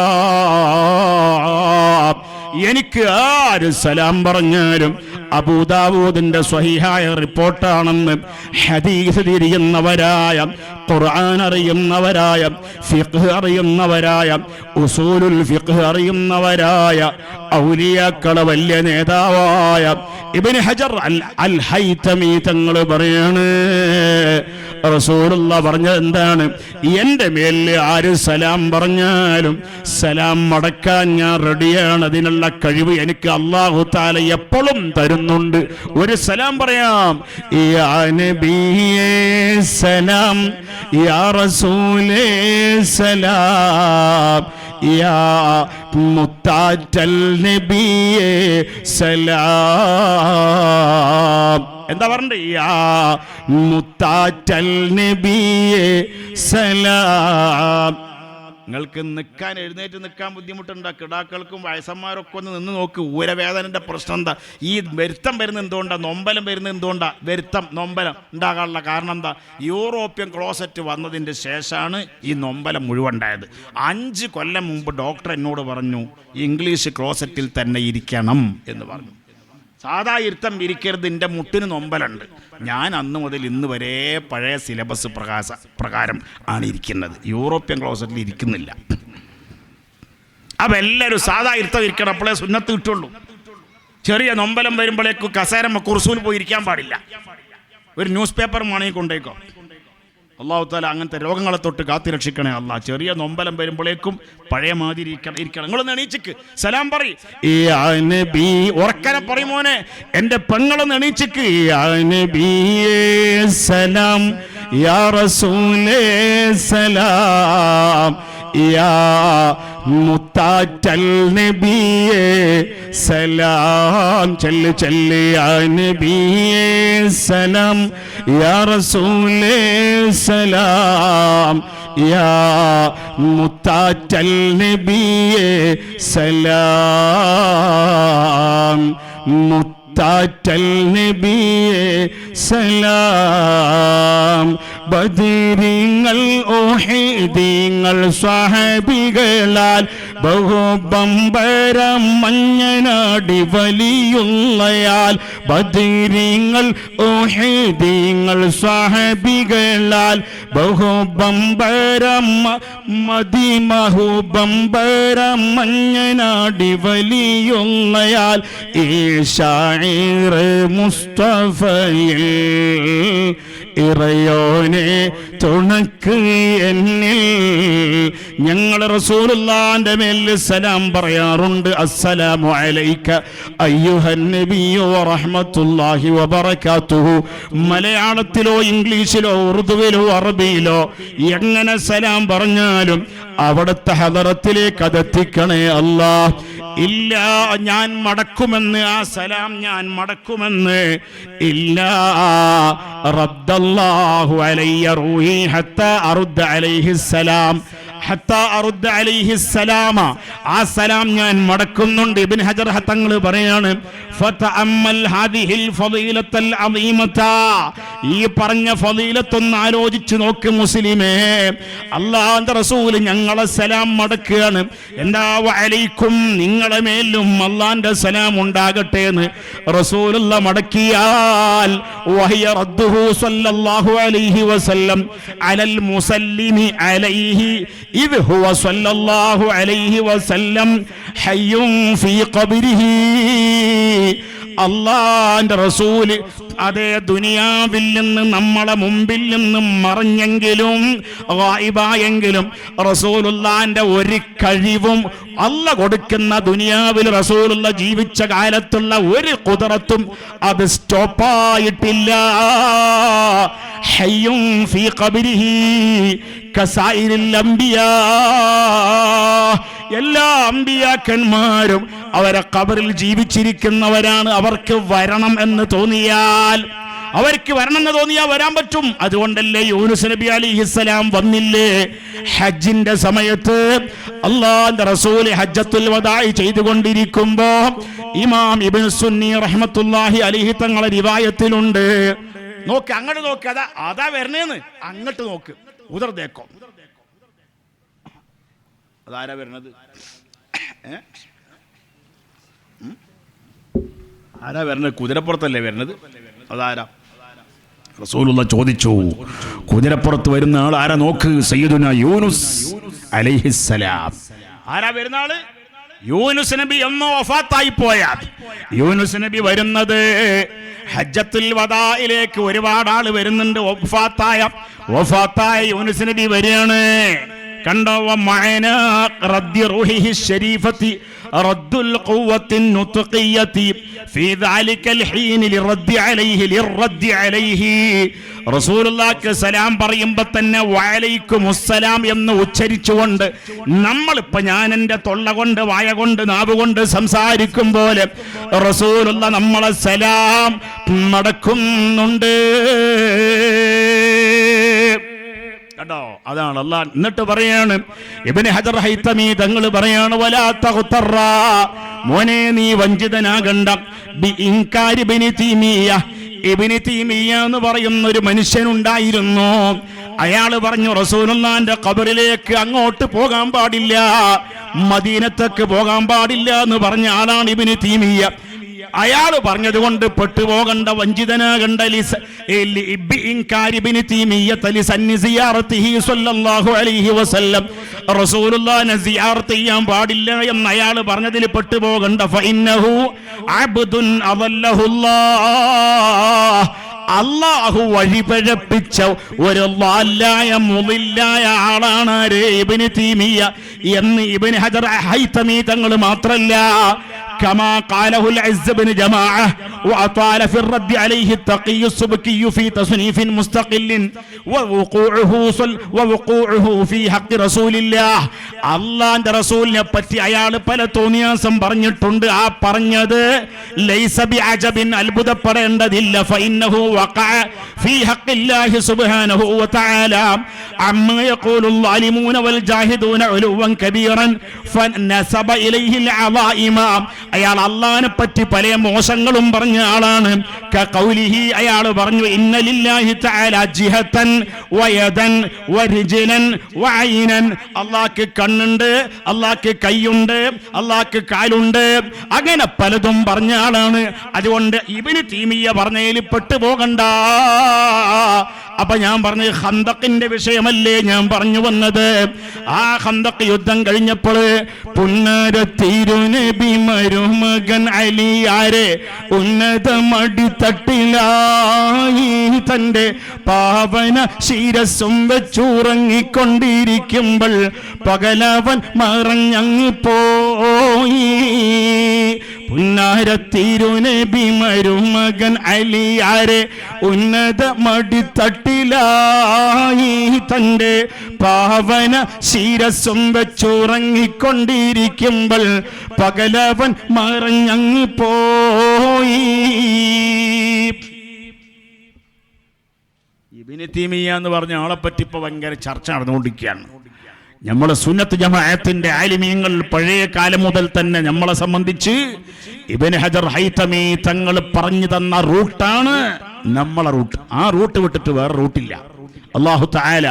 എനിക്ക് ആര് സലാം പറഞ്ഞാലും അബൂദാവൂദിന്റെ സ്വഹീഹായ റിപ്പോർട്ടാണെന്ന് ഹദീസ് തിരിയുന്നവരായ, ഖുർആൻ അറിയുന്നവരായ, ഫിഖ് അറിയുന്നവരായ, ഉസൂലുൽ ഫിഖ് അറിയുന്നവരായ ഔലിയാക്കളെ വലിയ നേതാവായ ഇബ്നു ഹജർ അൽ ഹൈതമി തങ്ങൾ പറയാണ്, റസൂലുള്ളാഹി പറഞ്ഞത് എന്താണ്? എൻ്റെ മേലിൽ ആര് സലാം പറഞ്ഞാലും സലാം മടക്കാൻ ഞാൻ റെഡിയാണ്. അതിനുള്ള കഴിവ് എനിക്ക് അല്ലാഹു തആല എപ്പോഴും തരുന്നുണ്ട്. ഒരു സലാം പറയാം, യാ നബിയേ സലാം, യാ റസൂലേ സലാം, യാ മുത്താറ്റൽ നബിയേ സലാം. എന്താ പറഞ്ഞത്? യാ മുത്താറ്റൽ നബിയേ സലാം. നിങ്ങൾക്ക് എഴുന്നേറ്റ് നിൽക്കാൻ ബുദ്ധിമുട്ടുണ്ടോ? കിടാക്കൾക്കും വയസ്സന്മാരൊക്കെ ഒന്ന് നിന്ന് നോക്ക്. ഊരവേദനൻ്റെ പ്രശ്നം എന്താ? ഈ വരുത്തം വരുന്നത് എന്തുകൊണ്ടാണ്? നൊമ്പലം വരുന്നത് എന്തുകൊണ്ടാണ്? വരുത്തം നൊമ്പലം ഉണ്ടാകാനുള്ള കാരണം എന്താ? യൂറോപ്യൻ ക്ലോസറ്റ് വന്നതിൻ്റെ ശേഷമാണ് ഈ നൊമ്പലം മുഴുവൻ ഉണ്ടായത്. 5 കൊല്ലം മുമ്പ് ഡോക്ടർ എന്നോട് പറഞ്ഞു, ഇംഗ്ലീഷ് ക്ലോസറ്റിൽ തന്നെ ഇരിക്കണം എന്ന് പറഞ്ഞു. സാധാ ഇരുത്തം ഇരിക്കരുത്, എൻ്റെ മുട്ടിന് നൊമ്പലുണ്ട്. ഞാൻ അന്ന് മുതൽ ഇന്ന് വരെ പഴയ സിലബസ് പ്രകാരം ആണ് ഇരിക്കുന്നത്. യൂറോപ്യൻ ക്ലോസറ്റിൽ ഇരിക്കുന്നില്ല. അപ്പം എല്ലാവരും സാധാ ഇരുത്തം ഇരിക്കണം, അപ്പോഴേ സുന്നത്ത് കിട്ടുള്ളൂ. ചെറിയ നൊമ്പലം വരുമ്പോഴേക്കും കസേരമ്മ കുർസൂൽ പോയി ഇരിക്കാൻ പാടില്ല. ഒരു ന്യൂസ് പേപ്പർ വേണമെങ്കിൽ കൊണ്ടേക്കോ. അല്ലാഹു തആല അങ്ങനത്തെ രോഗങ്ങളെ തൊട്ട് കാത്തിരക്ഷിക്കണേ അല്ലാഹ്. ചെറിയ നൊമ്പലം വരുമ്പോഴേക്കും പഴയ മാതിരി ഇരിക്കണം. നിങ്ങളൊന്ന് എണീച്ചിക്ക് സലാം പറയും. ഉറക്കനെ പറയും, മോനെ എൻ്റെ പെങ്ങളൊന്ന് എണീച്ചിക്ക്. യാ നബിയേ സലാം, യാ റസൂലേ സലാം, യാ മുത്താറ്റൽ നബിയേ സലാം. ചൊല്ല് ചൊല്ല്, യാ നബിയേ സലാം, യാ റസൂലേ സലാം, യാ മുത്താറ്റൽ നബിയേ സലാം, മുത്താറ്റൽ നബിയേ സലാം. ബദരീങ്ങൾ ഉഹീദീങ്ങൾ സ്വഹാബികളാൽ ബഹുബമ്പരം മഞ്ഞനാടി വലിയുള്ളയാൽ. ബദരീങ്ങൾ ഉഹീദീങ്ങൾ സ്വഹാബികളാൽ ബഹുബമ്പരം മദിമഹുബമ്പരം മഞ്ഞനാടി വലിയുള്ളയാൽ. ഈ ശാഇർ മുസ്തഫയിൽ ഇറയോനെ തുണക്ക് എന്നിൽ. ഞങ്ങൾ റസൂലുള്ളാഹിന്റെ മേൽ സലാം പറയാറുണ്ട്. അസ്സലാമു അലൈക അയ്യുഹൻ നബിയ്യു വറഹ്മത്തുള്ളാഹി വബറകാതുഹു. മലയാളത്തിലോ ഇംഗ്ലീഷിലോ ഉറുദുവിലോ അറബിയിലോ എങ്ങനെ സലാം പറഞ്ഞാലും അവിടുത്തെ ഹദറത്തിലേക്ക് അതെത്തിക്കണേ അല്ലാഹ്. ഇല്ല ഞാൻ മടക്കുമെന്ന്, ആ സലാം ഞാൻ മടക്കുമെന്ന് ഇല്ല. റദ്ദല്ലാഹു അലയ്യ റൂഹി ഹത്താ അറുദ്ദ അലൈഹി സലാം, ഹത്താ അറുദ്ദ അലൈഹി സലാമ. ആ സലാം ഞാൻ മടക്കുന്നുണ്ട്. ഇബ്നു ഹജർ തങ്ങൾ പറയാണ്, ഫതഅമ്മൽ ഹാദിഹിൽ ഫളീലത്തൽ അദീമത. ഈ പറഞ്ഞ ഫളീലത്തൊന്ന് ആലോചിച്ച് നോക്ക് മുസ്ലിമേ. അല്ലാഹുവിന്റെ റസൂൽ ഞങ്ങളെ സലാം മടക്കുകയാണ്. എന്താ? വഅലൈക്കും, നിങ്ങളെ മേലും അല്ലാഹുവിന്റെ സലാം ഉണ്ടാകട്ടെ എന്ന് റസൂലുള്ള മടക്കിയാൽ വഹിയ റദ്ദുഹു സ്വല്ലല്ലാഹു അലൈഹി വസല്ലം അലൽ മുസല്ലിമി അലൈഹി ഇദ് ഹുവ സ്വല്ലല്ലാഹു അലൈഹി വസല്ലം ഹയ്യുൻ ഫീ ഖബ്രിഹി. അല്ലാഹുവിന്റെ റസൂൽ അതേ ദുനിയാവിൽ നിന്ന് നമ്മളെ മുമ്പിൽ നിന്നും മറഞ്ഞെങ്കിലും ഗായിബായെങ്കിലും റസൂലുള്ളാഹിന്റെ ഒരു കഴിവും അല്ല കൊടുക്കുന്ന ദുനിയാവിൽ റസൂലുള്ള ജീവിച്ച കാലത്തുള്ള ഒരു ഖുദ്റത്തും അത് സ്റ്റോപ്പായിട്ടില്ല. ഹയ്യുൻ ഫീ ഖബ്രിഹി കസായിരിൽ അംബിയാ. എല്ലാ അമ്പിയാക്കന്മാരും അവരെ ഖബറിൽ ജീവിച്ചിരിക്കുന്നവരാണ്. അവർക്ക് വരണം എന്ന് തോന്നിയാൽ വരാൻ പറ്റും. അതുകൊണ്ടല്ലേ യൂനുസ് നബി അലൈഹിസ്സലാം വന്നില്ലേ ഹജ്ജിന്റെ സമയത്ത്? അല്ലാഹുവിന്റെ റസൂൽ ഹജ്ജത്തുൽ വദാഇ ചെയ്തുകൊണ്ടിരിക്കുമ്പോ ഇമാം ഇബ്നു സുന്നി റഹ്മത്തുള്ളാഹി അലൈഹി തങ്ങളെ റിവായത്തിലുണ്ട്. നോക്ക്, അങ്ങോട്ട് നോക്ക്, അതാ വരണേന്ന്. അങ്ങോട്ട് നോക്ക്, ഉദർ ദേക്കോ. അതാരാ വരണത്? ആരാ വരുന്നത്? കുതിരപ്പുറത്തല്ലേ വരുന്നത്? അതാരാ? റസൂലുള്ള ചോദിച്ചു, കുതിരപ്പുറത്ത് വരുന്ന ആൾ ആരാ നോക്ക്? സയ്യിദുനാ യൂനുസ് അലൈഹിസ്സലാം. ആരാ വരുന്ന ആള്? യൂനുസ് നബി എന്നോ വഫാത്തായി പോയ യൂനുസ് നബി വരുന്നത് ഹജ്ജത്തുൽ വദായിലേക്ക് ഒരുപാട് ആള് വരുന്നുണ്ട്. വഫാത്തായ യൂനുസ് നബി വരികയാണ്. കണ്ടോ? വമഅനാ റദ്ദി റൂഹിഹി ശരീഫത്തി റദ്ദുൽ ഖുവ്വത്തിൻ നുത്ഖിയത്തി ഫീ ദാലികൽ ഹീൻ ലിറദ്ദി അലൈഹി. റസൂലുള്ളാഹിക്ക് സലാം പറയുമ്പോൾ തന്നെ വഅലൈക്കുമുസ്സലാം എന്ന് ഉച്ചരിച്ചുകൊണ്ട് നമ്മളിപ്പോൾ ഞാൻ എൻ്റെ തൊള്ള കൊണ്ട് വായ കൊണ്ട് നാവ് കൊണ്ട് സംസാരിക്കും പോലെ റസൂലുള്ള നമ്മളെ സലാം മടക്കുന്നുണ്ട്. കേട്ടോ? അതാണ് അല്ലാഹ്. എന്നിട്ട് പറയാണ് ഇബ്നു ഹജർ ഹൈതമി തങ്ങൾ പറയാണ്, വലാ തഗ്തറ, മോനെ നീ വഞ്ചിതനാകണ്ട, ബി ഇൻകാരി ഇബ്നു തീമിയ. ഇബ്നു തീമിയ എന്ന് പറയുന്ന ഒരു മനുഷ്യനുണ്ടായിരുന്നു. അയാള് പറഞ്ഞു റസൂലുള്ളാഹിന്റെ ഖബറിലേക്ക് അങ്ങോട്ട് പോകാൻ പാടില്ല, മദീനത്തേക്ക് പോകാൻ പാടില്ല എന്ന് പറഞ്ഞ ആളാണ് ഇബ്നു തീമിയ. അയാൾ പറഞ്ഞതുകൊണ്ട് പെട്ടുപോകണ്ട, വഞ്ചിതനാകണ്ട. റസൂലുള്ളാഹിനെ സിയാറത്ത് ചെയ്യാൻ പാടില്ല എന്ന് അയാൾ പറഞ്ഞതിൽ പെട്ടുപോകണ്ട. ഫഇന്നഹു അബ്ദുൻ അദല്ലഹുല്ലാഹ്, അല്ലാഹു വഴിപഴപ്പിച്ച ഒരു ളാലായ മുളില്ലായ ആളാണ് ഇബ്നു തീമിയ എന്ന് ഇബ്നു ഹജർ ഹൈതമി തങ്ങൾ മാത്രല്ല, كما قاله العز بن جماعة وأطال في الرد عليه التقي السبكي في تصنيف مستقل ووقوعه في حق رسول الله. അള്ളാന്റെ റസൂലിനെ പറ്റി അയാൾ പല തോന്നിയാസം പറഞ്ഞിട്ടുണ്ട്. ആ പറഞ്ഞത് ലൈസ ബിഅജബിൻ, അത്ഭുതപ്പെടേണ്ടതില്ല. ഫഇന്നഹു വഖഅ ഫീ ഹഖില്ലാഹി സുബ്ഹാനഹു വതആല അമ്മാ യഖൂലുൽ ളാലിമൂന വൽ ജാഹിദൂന ഉലുവൻ കബീറൻ ഫനസബ ഇലൈഹിൽ അളായിമ. അയാൾ അള്ളാഹിനെ പറ്റി പല മോശങ്ങളും പറഞ്ഞ ആളാണ്. കഖൗലിഹി, അയാൾ പറഞ്ഞു ഇന്ന ലില്ലാഹി തആല ജിഹതൻ വയദൻ വരിജ്ലൻ വഅയ്നൻ. അല്ലാഹ്ക്ക് കണ്ണുണ്ട്, അല്ലാഹ്ക്ക് കൈയുണ്ട്, അല്ലാഹ്ക്ക് കാലുണ്ട്, അങ്ങനെ പലതും പറഞ്ഞ ആളാണ്. അതുകൊണ്ട് ഇബ്നു തീമിയ പറഞ്ഞതിൽ പെട്ടുപോകണ്ട. അപ്പൊ ഞാൻ പറഞ്ഞ ഖന്തഖിന്റെ വിഷയമല്ലേ ഞാൻ പറഞ്ഞു വന്നത്. ആ ഖന്തഖ് യുദ്ധം കഴിഞ്ഞപ്പോൾ പുന്നര തിരുനബി മരുമകൻ അലിയാരെ ഉന്നതമടിത്തട്ടിലായി തന്റെ പാവന ശിരസ്സും വെച്ചുറങ്ങിക്കൊണ്ടിരിക്കുമ്പോൾ പകലവൻ മറഞ്ഞങ്ങ് പോയി. പുന്നാരത്തിരുനബി മരുമകൻ അലിയാരെ ഉന്നത മടിത്തട്ടിലായി തന്റെ പാവന ശിരസ്സും വെച്ചുറങ്ങിക്കൊണ്ടിരിക്കുമ്പോൾ പകലവൻ മറഞ്ഞങ്ങ് പോയി. ഇബ്നു തീമിയ എന്ന് പറഞ്ഞ ആളെ പറ്റി ഇപ്പൊ ഭയങ്കര ചർച്ച നടന്നുകൊണ്ടിരിക്കുകയാണ്. നമ്മളെ സുന്നത്ത് ജമാഅത്തിന്റെ ആലിമീങ്ങൾ പഴയ കാലം മുതൽ തന്നെ നമ്മളെ സംബന്ധിച്ച് ഇബ്നു ഹജർ ഹൈതമി തങ്ങൾ പറഞ്ഞു തന്ന റൂട്ടാണ് നമ്മളെ റൂട്ട്. ആ റൂട്ട് വിട്ടിട്ട് വേറെ റൂട്ടില്ല. അല്ലാഹു തആല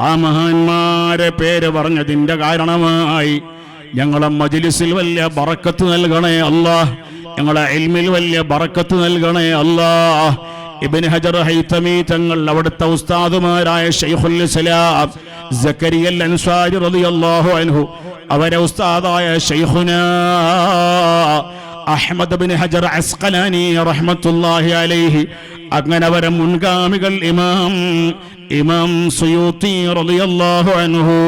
ആ മഹാന്മാരെ പേര് പറഞ്ഞതിന്റെ കാരണമായി ഞങ്ങളെ മജ്ലിസിൽ വലിയ ബറക്കത്ത് നൽകണേ അല്ലാഹ്, ഞങ്ങളെ ഇൽമിൽ വലിയ ബറക്കത്ത് നൽകണേ അല്ലാഹ്. ഇബ്നു ഹജർ ഹൈതമി തങ്ങൾ അവിടുത്തെ ഉസ്താദുമാരായ ശൈഖുൽ ഇസ്ലാം സക്കരിയ അൽ അൻസാരി റളിയല്ലാഹു അൻഹു, അവരെ ഉസ്താദായ ശൈഖുനാ അഹ്മദ് ബിൻ ഹജർ അസ്ഖലാനി റഹ്മത്തുള്ളാഹി അലൈഹി, അങ്ങനെ അവരെ മുൻഗാമികൾ ഇമാം സുയൂത്തി റളിയല്ലാഹു അൻഹു.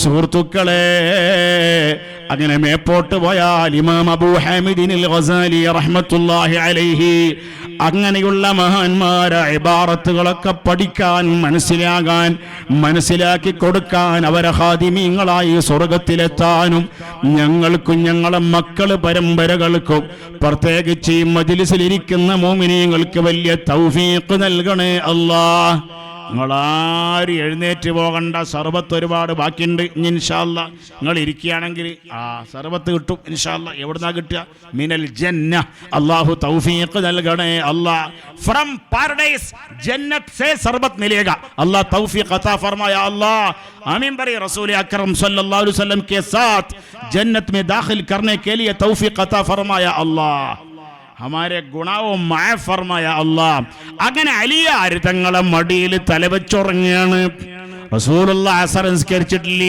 സുഹൃത്തുക്കളെ, അങ്ങനെ മേപ്പോട്ട് പോയാൽ ഇമാം അബൂ ഹാമിദിനിൽ ഗസാലി റഹ്മത്തുള്ളാഹി അലൈഹി, അങ്ങനെയുള്ള മഹാന്മാരെ ഇബാറത്തുകളൊക്കെ പഠിക്കാൻ, മനസ്സിലാകാൻ, മനസ്സിലാക്കി കൊടുക്കാൻ, അവരെ ഖാദിമീങ്ങളായി സ്വർഗത്തിലെത്താനും ഞങ്ങൾക്കും ഞങ്ങളെ മക്കള് പരമ്പരകൾക്കും പ്രത്യേകിച്ച് ഈ മജ്ലിസിലിരിക്കുന്ന മോമിനീങ്ങൾക്ക് വലിയ തൗഫീഖ് നൽകണേ അല്ലാഹ്. നിങ്ങളാരും എഴുന്നേറ്റ് പോകണ്ട, സർബത്ത് ഒരുപാട് ബാക്കിയുണ്ട്. ഇൻഷാ അല്ലാ നിങ്ങൾ ഇരിക്കുകയാണെങ്കിൽ സർബത്ത് കിട്ടും ഇൻഷാ അല്ലാ. എവിടുന്നാ കിട്ടുക? മിനൽ ജന്ന. അല്ലാഹു തൗഫീഖ് നൽകണേ അല്ലാ. ഫ്രം പാരഡൈസ് जन्नत से शरबत मिलेगा, अल्लाह तौफीक अता फरमाया अल्लाह आमीन बरे। रसूल अकरम सल्लल्लाहु अलैहि वसल्लम के साथ जन्नत में दाखिल करने के लिए तौफीक अता फरमाया अल्लाह, हमारे गुनाहों माफ फरमाया अल्लाह. അങ്ങനെ അലിയാർ തങ്ങളെ മടിയിൽ തലവെച്ചുറങ്ങുകയാണ്. റസൂലുള്ളാഹി അസ്ർ നിസ്കരിച്ചിട്ടില്ല.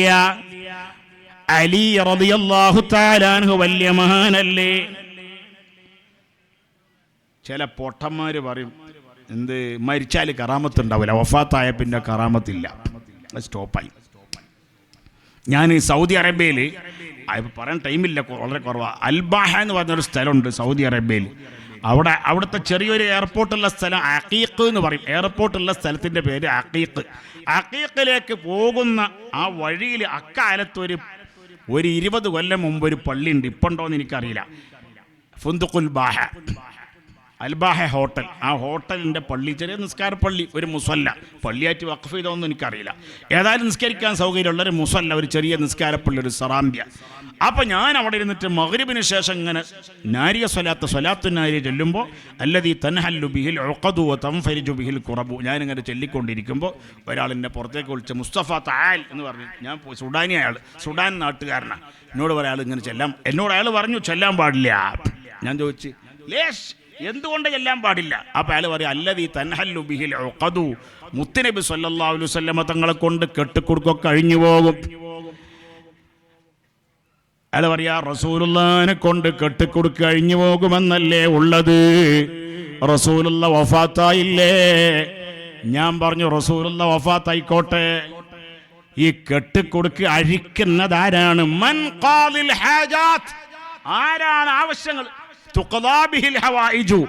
അലി റളിയല്ലാഹു തആല അൻഹു വലിയ മഹാനല്ലേ. ചില പൊട്ടന്മാർ പറയും എന്ത് മരിച്ചാൽ കറാമത്തുണ്ടാവില്ല, വഫാത്തായ പിന്നെ കറാമത്തില്ല, സ്റ്റോപ്പായി. ഞാൻ സൗദി അറേബ്യയിൽ പറയാൻ ടൈമില്ല, വളരെ കുറവാണ്. അൽബാഹ എന്ന് പറഞ്ഞൊരു സ്ഥലമുണ്ട് സൗദി അറേബ്യയിൽ. അവിടുത്തെ ചെറിയൊരു എയർപോർട്ടുള്ള സ്ഥലം അഖീഖ് എന്ന് പറയും. എയർപോർട്ടുള്ള സ്ഥലത്തിൻ്റെ പേര് അഖീഖ്. അഖീഖിലേക്ക് പോകുന്ന ആ വഴിയിൽ അക്കാലത്ത് ഒരു 20 കൊല്ലം മുമ്പ് ഒരു പള്ളിയുണ്ട്. ഇപ്പം ഉണ്ടോയെന്ന് എനിക്കറിയില്ല. ഫുന്ദുഖുൽ ബാഹ, അൽബാഹ ഹോട്ടൽ. ആ ഹോട്ടലിൻ്റെ പള്ളി ചെറിയ നിസ്കാര പള്ളി, ഒരു മുസല്ല. പള്ളിയായിട്ട് വഖഫ് ചെയ്തോന്നും എനിക്കറിയില്ല. ഏതായാലും നിസ്കരിക്കാൻ സൗകര്യമുള്ളൊരു മുസല്ല, ഒരു ചെറിയ നിസ്കാരപ്പള്ളി, ഒരു സറാമ്പ്യ. അപ്പം ഞാൻ അവിടെ ഇരുന്നിട്ട് മഗ്രിബിന് ശേഷം ഇങ്ങനെ നാരിയ സ്വലാത്തു നാരിയ ചൊല്ലുമ്പോൾ അല്ലദീ തൻഹല്ലു ബിഹിൽ ഉഖദു വ തൻഫരിജു ബിഹിൽ ഖുറബു, ഞാനിങ്ങനെ ചൊല്ലിക്കൊണ്ടിരിക്കുമ്പോൾ ഒരാളിൻ്റെ പുറത്തേക്ക് വിളിച്ച് മുസ്തഫ തആൽ എന്ന് പറഞ്ഞു. ഞാൻ സുഡാനി, അയാൾ സുഡാൻ നാട്ടുകാരനാണ്. എന്നോട് പറയാൾ ഇങ്ങനെ എന്നോട് അയാൾ പറഞ്ഞു ചെല്ലാൻ പാടില്ല. ഞാൻ ചോദിച്ചു ലേഷ് എന്തുകൊണ്ട് ചെല്ലാൻ പാടില്ല? അപ്പം അയാൾ പറയാം അല്ലദീ തൻഹല്ലു ബിഹിൽ ഉഖദു, മുത്തുനബി സല്ലല്ലാഹു അലൈഹി വസല്ലമ തങ്ങളെ കൊണ്ട് കെട്ടുകുടുക്കൊക്കെ കഴിഞ്ഞു പോകും. അയാൾ പറയാ റസൂലുള്ളാഹിനെ കൊണ്ട് കെട്ടിക്കൊടുക്ക് കഴിഞ്ഞു പോകുമെന്നല്ലേ ഉള്ളത്, റസൂലുള്ള വഫാത്തായില്ലേ? ഞാൻ പറഞ്ഞു റസൂലുള്ള വഫാത്തായിക്കോട്ടെ, ഈ കെട്ടിക്കൊടുക്ക് അഴിക്കുന്നതാരാണ്? മൻ ഖാദിൽ ഹാജാത്ത്, ആരാണ് ആവശ്യങ്ങൾ? തുഖദാ ബിഹിൽ ഹവായിജു,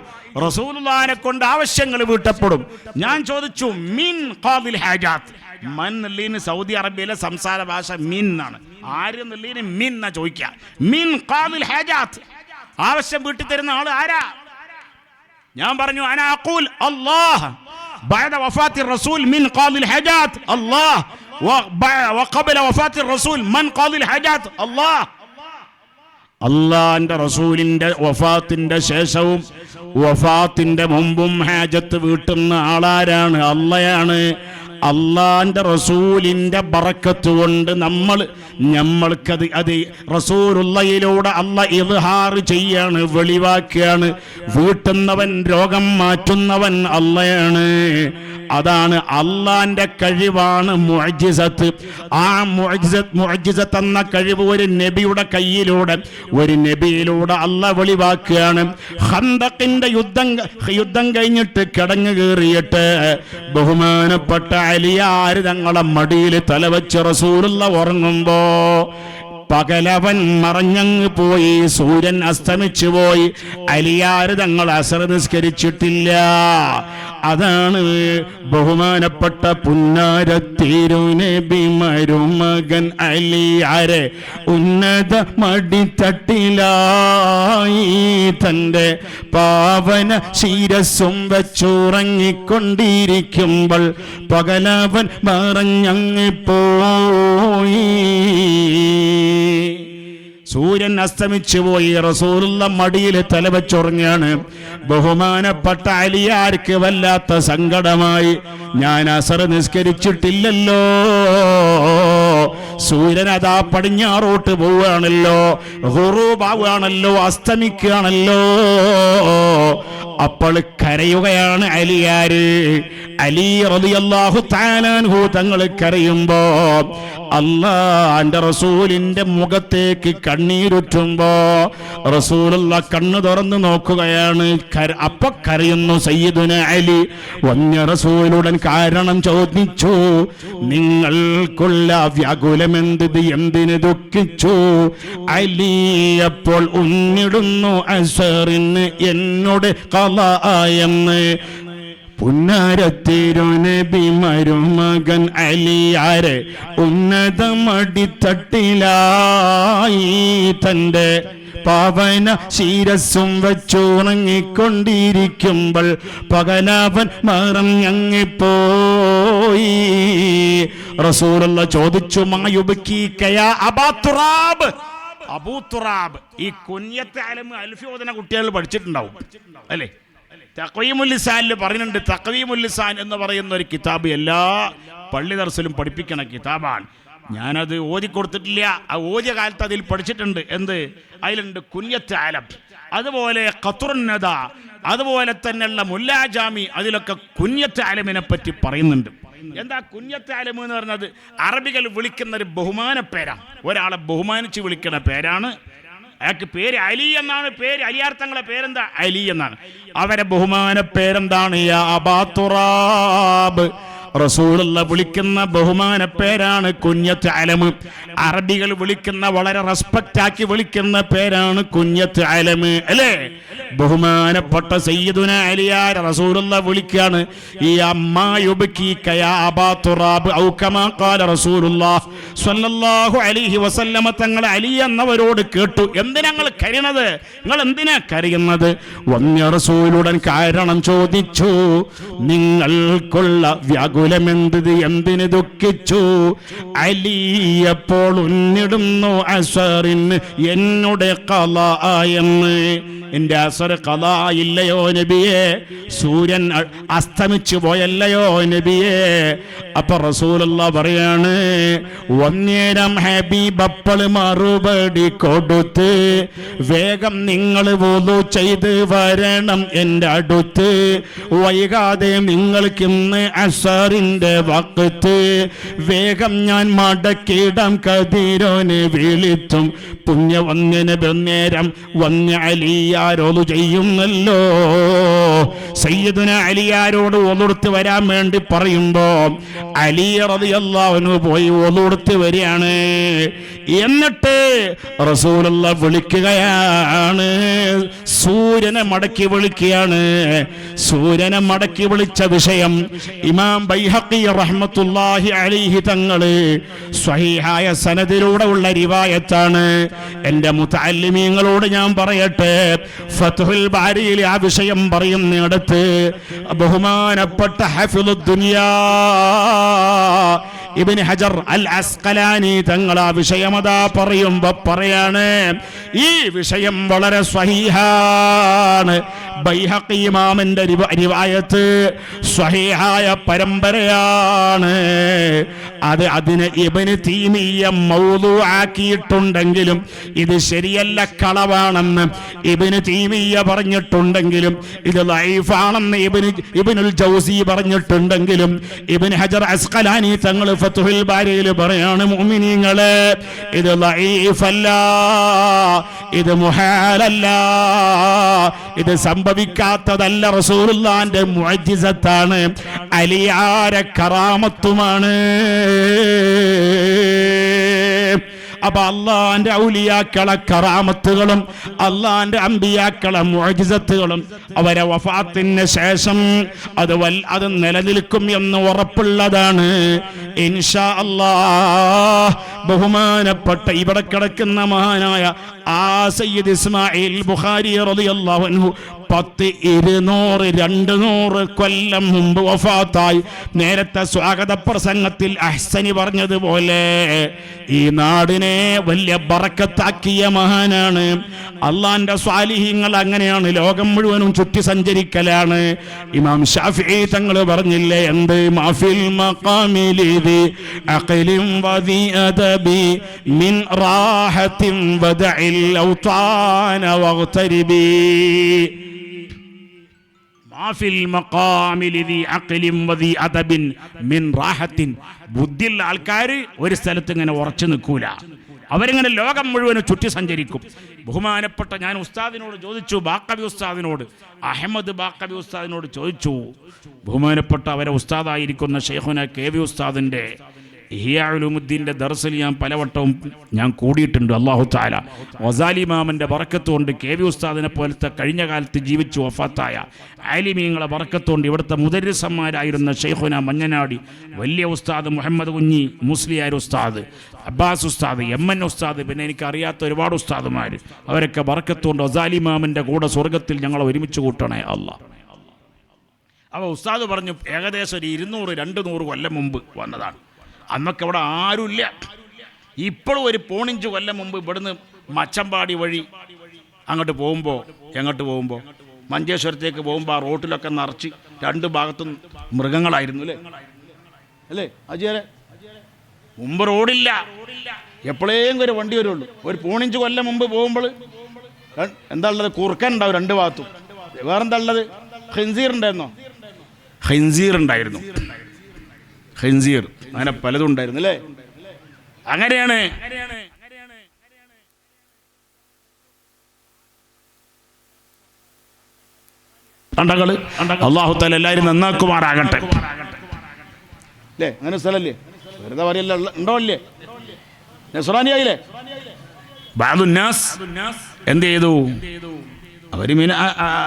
റസൂലുള്ളാഹിനെ കൊണ്ട് ആവശ്യങ്ങൾ വീട്ടപ്പെടും. ഞാൻ ചോദിച്ചു മിൻ ഖാദിൽ ഹാജാത്ത്. മൻ എന്നുള്ളതിന് സൗദി അറേബ്യയിലെ സംസാര ഭാഷ മിൻ ആണ്. ആര് എന്നുള്ളതിന് മിൻ എന്നാ ചോദിക്കുക. മിൻ ഖാദിൽ ഹാജാത്ത്, ആവശ്യം വീട്ടിൽ തരുന്ന ആള് ആരാ? ഞാൻ പറഞ്ഞു അനാ അഖൂൽ അല്ലാഹ് ബഅദ വഫാത്തി റസൂൽ മിൻ ഖാദിൽ ഹാജാത്ത് അല്ലാഹ് വഖബല വഫാത്തി റസൂൽ മൻ ഖാദിൽ ഹാജാത്ത് അല്ലാഹ്. അള്ളാന്റെ റസൂലിന്റെ വഫാത്തിന്റെ ശേഷവും വഫാത്തിന്റെ മുമ്പും ഹാജത്ത് വീട്ടുന്ന ആളാരാണ്? അള്ളയാണ്. അള്ളാന്റെ റസൂലിന്റെ ബറക്കത്ത് കൊണ്ട് നമ്മൾക്കത് റസൂലുള്ളയിലൂടെ അള്ള ഇദ്ഹാർ ചെയ്യാണ്, വെളിവാക്കുകയാണ്. വീട്ടുന്നവൻ, രോഗം മാറ്റുന്നവൻ അള്ളയാണ്. അതാണ് അള്ളാന്റെ കഴിവാണ് മുഅ്ജിസത്ത്. ആ മുഅ്ജിസത്ത് എന്ന കഴിവ് ഒരു നബിയുടെ കയ്യിലൂടെ, ഒരു നബിയിലൂടെ അള്ള വെളിവാക്കുകയാണ്. ഖന്തഖിന്റെ യുദ്ധം കഴിഞ്ഞിട്ട് കിടങ്ങ് കയറിയിട്ട് ബഹുമാനപ്പെട്ട അലിയാർ തങ്ങളെ മടിയിൽ തലവെച്ച് റസൂലുള്ള ഉറങ്ങുമ്പോ പകലവൻ മറഞ്ഞങ്ങ് പോയി, സൂര്യൻ അസ്തമിച്ചു പോയി. അലിയാർ തങ്ങൾ അസ്ർ നിസ്കരിച്ചിട്ടില്ല. അതാണ് ബഹുമാനപ്പെട്ട പുന്നാരത്തിരുനബി മരുമകൻ അലിയാരെ ഉന്നത മടിത്തട്ടിലായി തൻ്റെ പാവന ശിരസ്സും വെച്ചുറങ്ങിക്കൊണ്ടിരിക്കുമ്പോൾ പകലവൻ മറഞ്ഞങ്ങിപ്പോയി. സൂര്യൻ അസ്തമിച്ചു പോയി. റസൂലുള്ള മടിയിൽ തലവെച്ചുറങ്ങാണ്. ബഹുമാനപ്പെട്ട അലിയാർക്ക് വല്ലാത്ത സങ്കടമായി. ഞാൻ അസർ നിസ്കരിച്ചിട്ടില്ലല്ലോ, സൂര്യൻ അതാ പടിഞ്ഞാറോട്ട് പോവുകയാണല്ലോ, ഗുറൂബാവുകയാണല്ലോ, അസ്തമിക്കുകയാണല്ലോ. അപ്പോൾ കരയുകയാണ് അലിയാര്. അലി റളിയല്ലാഹു തആല അൻഹു തങ്ങൾ കരയുമ്പോ അല്ലാഹുവിന്റെ റസൂലിന്റെ മുഖത്തേക്ക് കണ്ണീരുറ്റുമ്പോ റസൂലുള്ള കണ്ണു തുറന്ന് നോക്കുകയാണ്. അപ്പൊ കരയുന്നു സയ്യിദുന അലി. വന്യ റസൂലുടൻ കാരണം ചോദിച്ചു, നിങ്ങൾക്കുള്ള വ്യാകുലമെന്ത്, എന്തിന് ദുഃഖിച്ചു? അലി അപ്പോൾ ഉന്നിടുന്നു അസ്റിന് എന്നോട് ഖളായെന്ന്. പുന്നാരത്തിരുനബി മരുമകൻ അലിയാരെ ഉന്നത മടിത്തട്ടിലായി തൻ്റെ പാവന ശിരസ്സും വെച്ചുറങ്ങിക്കൊണ്ടിരിക്കുമ്പോൾ പകലവൻ മറഞ്ഞങ്ങിപ്പോയി. പോയി. റസൂലുള്ള ചോദിച്ചു, മാ യുബ്കീക യാ അബാ തുറാബ്. അബൂ തുറാബ്, ഈ കുഞ്ഞത്തെ അലം അൽഫിയോദന കുട്ടികൾ പഠിച്ചിട്ടുണ്ടാവും അല്ലേ? തഖ്വീമുൽ ലിസാനിൽ പറയുന്നുണ്ട്. തഖ്വീമുൽ ലിസാൻ എന്ന് പറയുന്ന ഒരു കിതാബ് എല്ലാ പള്ളി ദർസിലും പഠിപ്പിക്കണ കിതാബാണ്. ഞാനത് ഓതി കൊടുത്തിട്ടില്ല, ആ ഓതിയ കാലത്ത് അതിൽ പഠിച്ചിട്ടുണ്ട്. എന്ത് അതിലുണ്ട്? കുഞ്ഞത്ത് ആലം, അതുപോലെ ഖത്റുന്നദ, അതുപോലെ തന്നെയുള്ള മുല്ലാജാമി, അതിലൊക്കെ കുഞ്ഞത്ത് ആലമിനെ പറ്റി പറയുന്നുണ്ട്. എന്താ കുഞ്ഞത്ത് ആലം എന്ന് പറയുന്നത്? അറബികൾ വിളിക്കുന്ന ഒരു ബഹുമാന പേരാണ്. ഒരാളെ ബഹുമാനിച്ച് വിളിക്കുന്ന പേരാണ്. അയാൾക്ക് പേര് അലി എന്നാണ്. പേര് അലിയാർത്തങ്ങളെ പേരെന്താ? അലി എന്നാണ്. അവരെ ബഹുമാന പേരെന്താണ്? യാ അബാ തുറാബ്. റസൂലുള്ള വിളിക്കുന്ന ബഹുമാന പേരാണ് കുഞ്ഞത്ത് അലമ്. അറബികൾ വിളിക്കുന്ന, വളരെ റെസ്പെക്റ്റ് ആക്കി വിളിക്കുന്ന പേരാണ് കുഞ്ഞത്ത് അലമ് അല്ലേ? ബഹുമാനപ്പെട്ട സയ്യിദുന അലിയാർ റസൂലുള്ള വിളിക്കാണ് ഈ അമ്മാ യുബ്കീക യാ അബാ തുറാബ് ഔ കമാ ഖാല റസൂലുള്ളാഹി സ്വല്ലല്ലാഹു അലൈഹി വസല്ലമ തങ്ങൾ അലി എന്നവരോട് കേട്ടു. എന്തിനാ നിങ്ങൾ കരയുന്നത്? നിങ്ങൾ എന്തിനാ കരയുന്നത്? വന്യ റസൂലുടൻ കാരണം ചോദിച്ചു, നിങ്ങൾക്കുള്ള വ്യാകുലമെന്തത്? എന്തിന് ദുഃഖിച്ചു? അലി അപ്പോൾ ഉന്നിടുന്നു അസ്റിന് എന്നുടെ ഖളാ എന്ന്. എൻ്റെ അസ്ർ ഖളാ ഇല്ലയോ നബിയേ? സൂര്യൻ അസ്തമിച്ചു പോയല്ലയോ നബിയേ? അപ്പൊ റസൂലുള്ളാഹി പറയാണ്, വന്നേരം ഹബീബ് അപ്പോൾ മറുപടി കൊടുത്ത്, വേഗം നിങ്ങൾ വുളു ചെയ്ത് വരണം എൻ്റെ അടുത്ത്. വൈകാതെ നിങ്ങൾക്കിന്ന് അസ്റിന്റെ വഖത്ത്. വേഗം ഞാൻ മടക്കിടം കതിരോനെ വിളിത്തും. പുണ്യവന്യന് നേരം വന്യ അലിയാരോട് ചെയ്യുന്നല്ലോ. സയ്യിദുന അലിയാരോട് ഒളുടുത്ത് വരാൻ വേണ്ടി പറയുമ്പോ അലി റളിയല്ലാഹു അൻഹു പോയി ഒളുടുത്ത് വരികയാണ്. എന്നിട്ട് റസൂലുള്ളാഹി വിളിക്കുകയാണ്, സൂര്യനെ മടക്കി വിളിക്കുകയാണ്. സൂര്യനെ മടക്കി വിളിച്ച വിഷയം ഇമാം ബൈഹഖി റഹ്മത്തുള്ളാഹി അലൈഹി തങ്ങള് സ്വഹീഹായ സനദിലൂടെ ഉള്ള റിവായത്താണ്. എൻ്റെ മുതഅല്ലിമീങ്ങളോട് ഞാൻ പറയട്ടെ, ഫത്ഹുൽ ബാരിയിൽ ആ വിഷയം പറയുന്നിടത്ത് ബഹുമാനപ്പെട്ട ഹഫിളുദ് ദുനിയാ ഇബ്നു ഹജർ അൽ അസ്ഖലാനി തങ്ങൾ ആ വിഷയമതാ പറയുമ്പോ പറയാണ്, ഈ വിഷയം വളരെ സ്വഹീഹാണ്. ബൈഹഖി ഇമാമിന്റെ റിവായത്ത് സ്വഹീഹായ പരമ്പരയാണ്. അതിനെ ഇബ്നു തൈമിയ്യ മൗദൂ ആക്കിയിട്ടുണ്ടെങ്കിലും ഇത് ശരിയല്ല, കളവാണെന്ന് ഇബ്നു തൈമിയ്യ പറഞ്ഞിട്ടുണ്ടെങ്കിലും, ഇത് ലൈഫാണെന്ന് ഇബ്നുൽ ജൗസി പറഞ്ഞിട്ടുണ്ടെങ്കിലും, ഇബ്നു ഹജർ അസ്ഖലാനി തങ്ങൾ ഫത്ഹുൽ ബാരിയിൽ പറയാണ്, മുഅ്മിനീങ്ങളെ ഇത് ലൈഫല്ല, ഇത് മുഹാലല്ല, ഇത് സംഭവിക്കാത്തതല്ല. റസൂലുള്ളാഹിന്റെ മുഅ്ജിസത്താണ്, അലിയാരെ കറാമത്തുമാണ്. അപ്പൊ അള്ളാന്റെ ഔലിയാക്കളെ കറാമത്തുകളും അള്ളാന്റെ അമ്പിയാക്കളെ മുഅ്ജിസത്തുകളും അവരെ വഫാത്തിന് ശേഷം അത് നിലനിൽക്കും എന്ന് ഉറപ്പുള്ളതാണ് ഇൻഷാ അല്ലാഹ്. ബഹുമാനപ്പെട്ട ഇവിടെ കിടക്കുന്ന മഹാനായ ആ സയ്യിദ് ഇസ്മായിൽ ബുഖാരി റളിയല്ലാഹു അൻഹു 10, 200, 200 കൊല്ലം മുമ്പ് വഫാത്തായി. നേരത്തെ സ്വാഗത പ്രസംഗത്തിൽ അഹ്സനി പറഞ്ഞതുപോലെ ഈ നാടിനെ വലിയ ബറക്കത്താക്കിയ മഹാനാണ്. അള്ളാന്റെ സ്വാലിഹീങ്ങൾ അങ്ങനെയാണ്, ലോകം മുഴുവനും ചുറ്റി സഞ്ചരിക്കലാണ്. ഇമാം ശാഫിഈ തങ്ങൾ പറഞ്ഞില്ലേ, എന്ത്? മാഫിൽ മഖാമിലിദി അഖലിൻ വദി അദബി മിൻ റാഹത്തിൻ വദഇൽ ഔതാന വഗ്തരിബി. ബുദ്ധിയുള്ള ആൾക്കാർ ഒരു സ്ഥലത്ത് ഇങ്ങനെ ഉറച്ചു നിൽക്കൂല, അവരിങ്ങനെ ലോകം മുഴുവനും ചുറ്റി സഞ്ചരിക്കും. ബഹുമാനപ്പെട്ട ഞാൻ ഉസ്താദിനോട് ചോദിച്ചു, ബാക്കവി ഉസ്താദിനോട്, അഹമ്മദ് ബാക്കവി ഉസ്താദിനോട് ചോദിച്ചു, ബഹുമാനപ്പെട്ട അവരെ ഉസ്താദായിരിക്കുന്ന ഷെയ്ഖുന കെ.വി. ഉസ്താദിൻ്റെ ഇഹ്യാ ഉലൂമുദ്ദീൻ്റെ ദർസിൽ ഞാൻ പലവട്ടവും കൂടിയിട്ടുണ്ട്. അല്ലാഹു തആല ഗസാലി ഇമാമിൻ്റെ ബറക്കത്ത് കൊണ്ട്, കെ.വി. ഉസ്താദിനെ പോലത്തെ കഴിഞ്ഞ കാലത്ത് ജീവിച്ചു വഫാത്തായ ആലിമീങ്ങളെ ബറക്കത്ത് കൊണ്ട്, ഇവിടുത്തെ മുദരിസന്മാരായിരുന്ന ഷെയ്ഖുന മഞ്ഞനാടി വലിയ ഉസ്താദ് മുഹമ്മദ് കുഞ്ഞി മുസ്ലിയാർ ഉസ്താദ്, അബ്ബാസ് ഉസ്താദ്, എം.എൻ. ഉസ്താദ്, പിന്നെ എനിക്കറിയാത്ത ഒരുപാട് ഉസ്താദുമാർ, അവരൊക്കെ ബറക്കത്ത് കൊണ്ട് ഗസാലി ഇമാമിൻ്റെ കൂടെ സ്വർഗത്തിൽ ഞങ്ങളെ ഒരുമിച്ച് കൂട്ടണേ അല്ലാഹ്. അപ്പോൾ ഉസ്താദ് പറഞ്ഞു ഏകദേശം ഒരു 200-200 കൊല്ലം മുമ്പ് വന്നതാണ്. അന്നൊക്കെ ഇവിടെ ആരുമില്ല. ഇപ്പോഴും ഒരു 4-5 കൊല്ലം മുമ്പ് ഇവിടുന്ന് മച്ചമ്പാടി വഴി അങ്ങോട്ട് പോകുമ്പോൾ മഞ്ചേശ്വരത്തേക്ക് പോകുമ്പോൾ ആ റോട്ടിലൊക്കെ നിറച്ച് 2 ഭാഗത്തും മൃഗങ്ങളായിരുന്നു അല്ലേ അജിയരെ? മുമ്പ് റോഡില്ല, എപ്പോഴേലും ഒരു വണ്ടി വരുള്ളൂ. ഒരു 4-5 കൊല്ലം മുമ്പ് പോകുമ്പോൾ എന്താ ഉള്ളത്? കുറുക്കൻ ഉണ്ടാവും 2 ഭാഗത്തും. വേറെന്താ ഉള്ളത്? ഖിൻസീർ ഉണ്ടായിരുന്നോ? ഖിൻസീർ ഉണ്ടായിരുന്നു, ഖിൻസീർ, അങ്ങനെ പലതും ഉണ്ടായിരുന്നു അല്ലേ? അങ്ങനെയാണ് അല്ലാഹു തആല എല്ലാവരും നന്നാക്കുമാറാകട്ടെ അല്ലേ? അങ്ങനെ സ്ഥലല്ലേ? വെറുതെ പറയല്ല, ഉണ്ടോ അല്ലേ? നസ്രാനിയായില്ലേ? ബാദുന്നാസ് എന്ത് ചെയ്തു? അവർ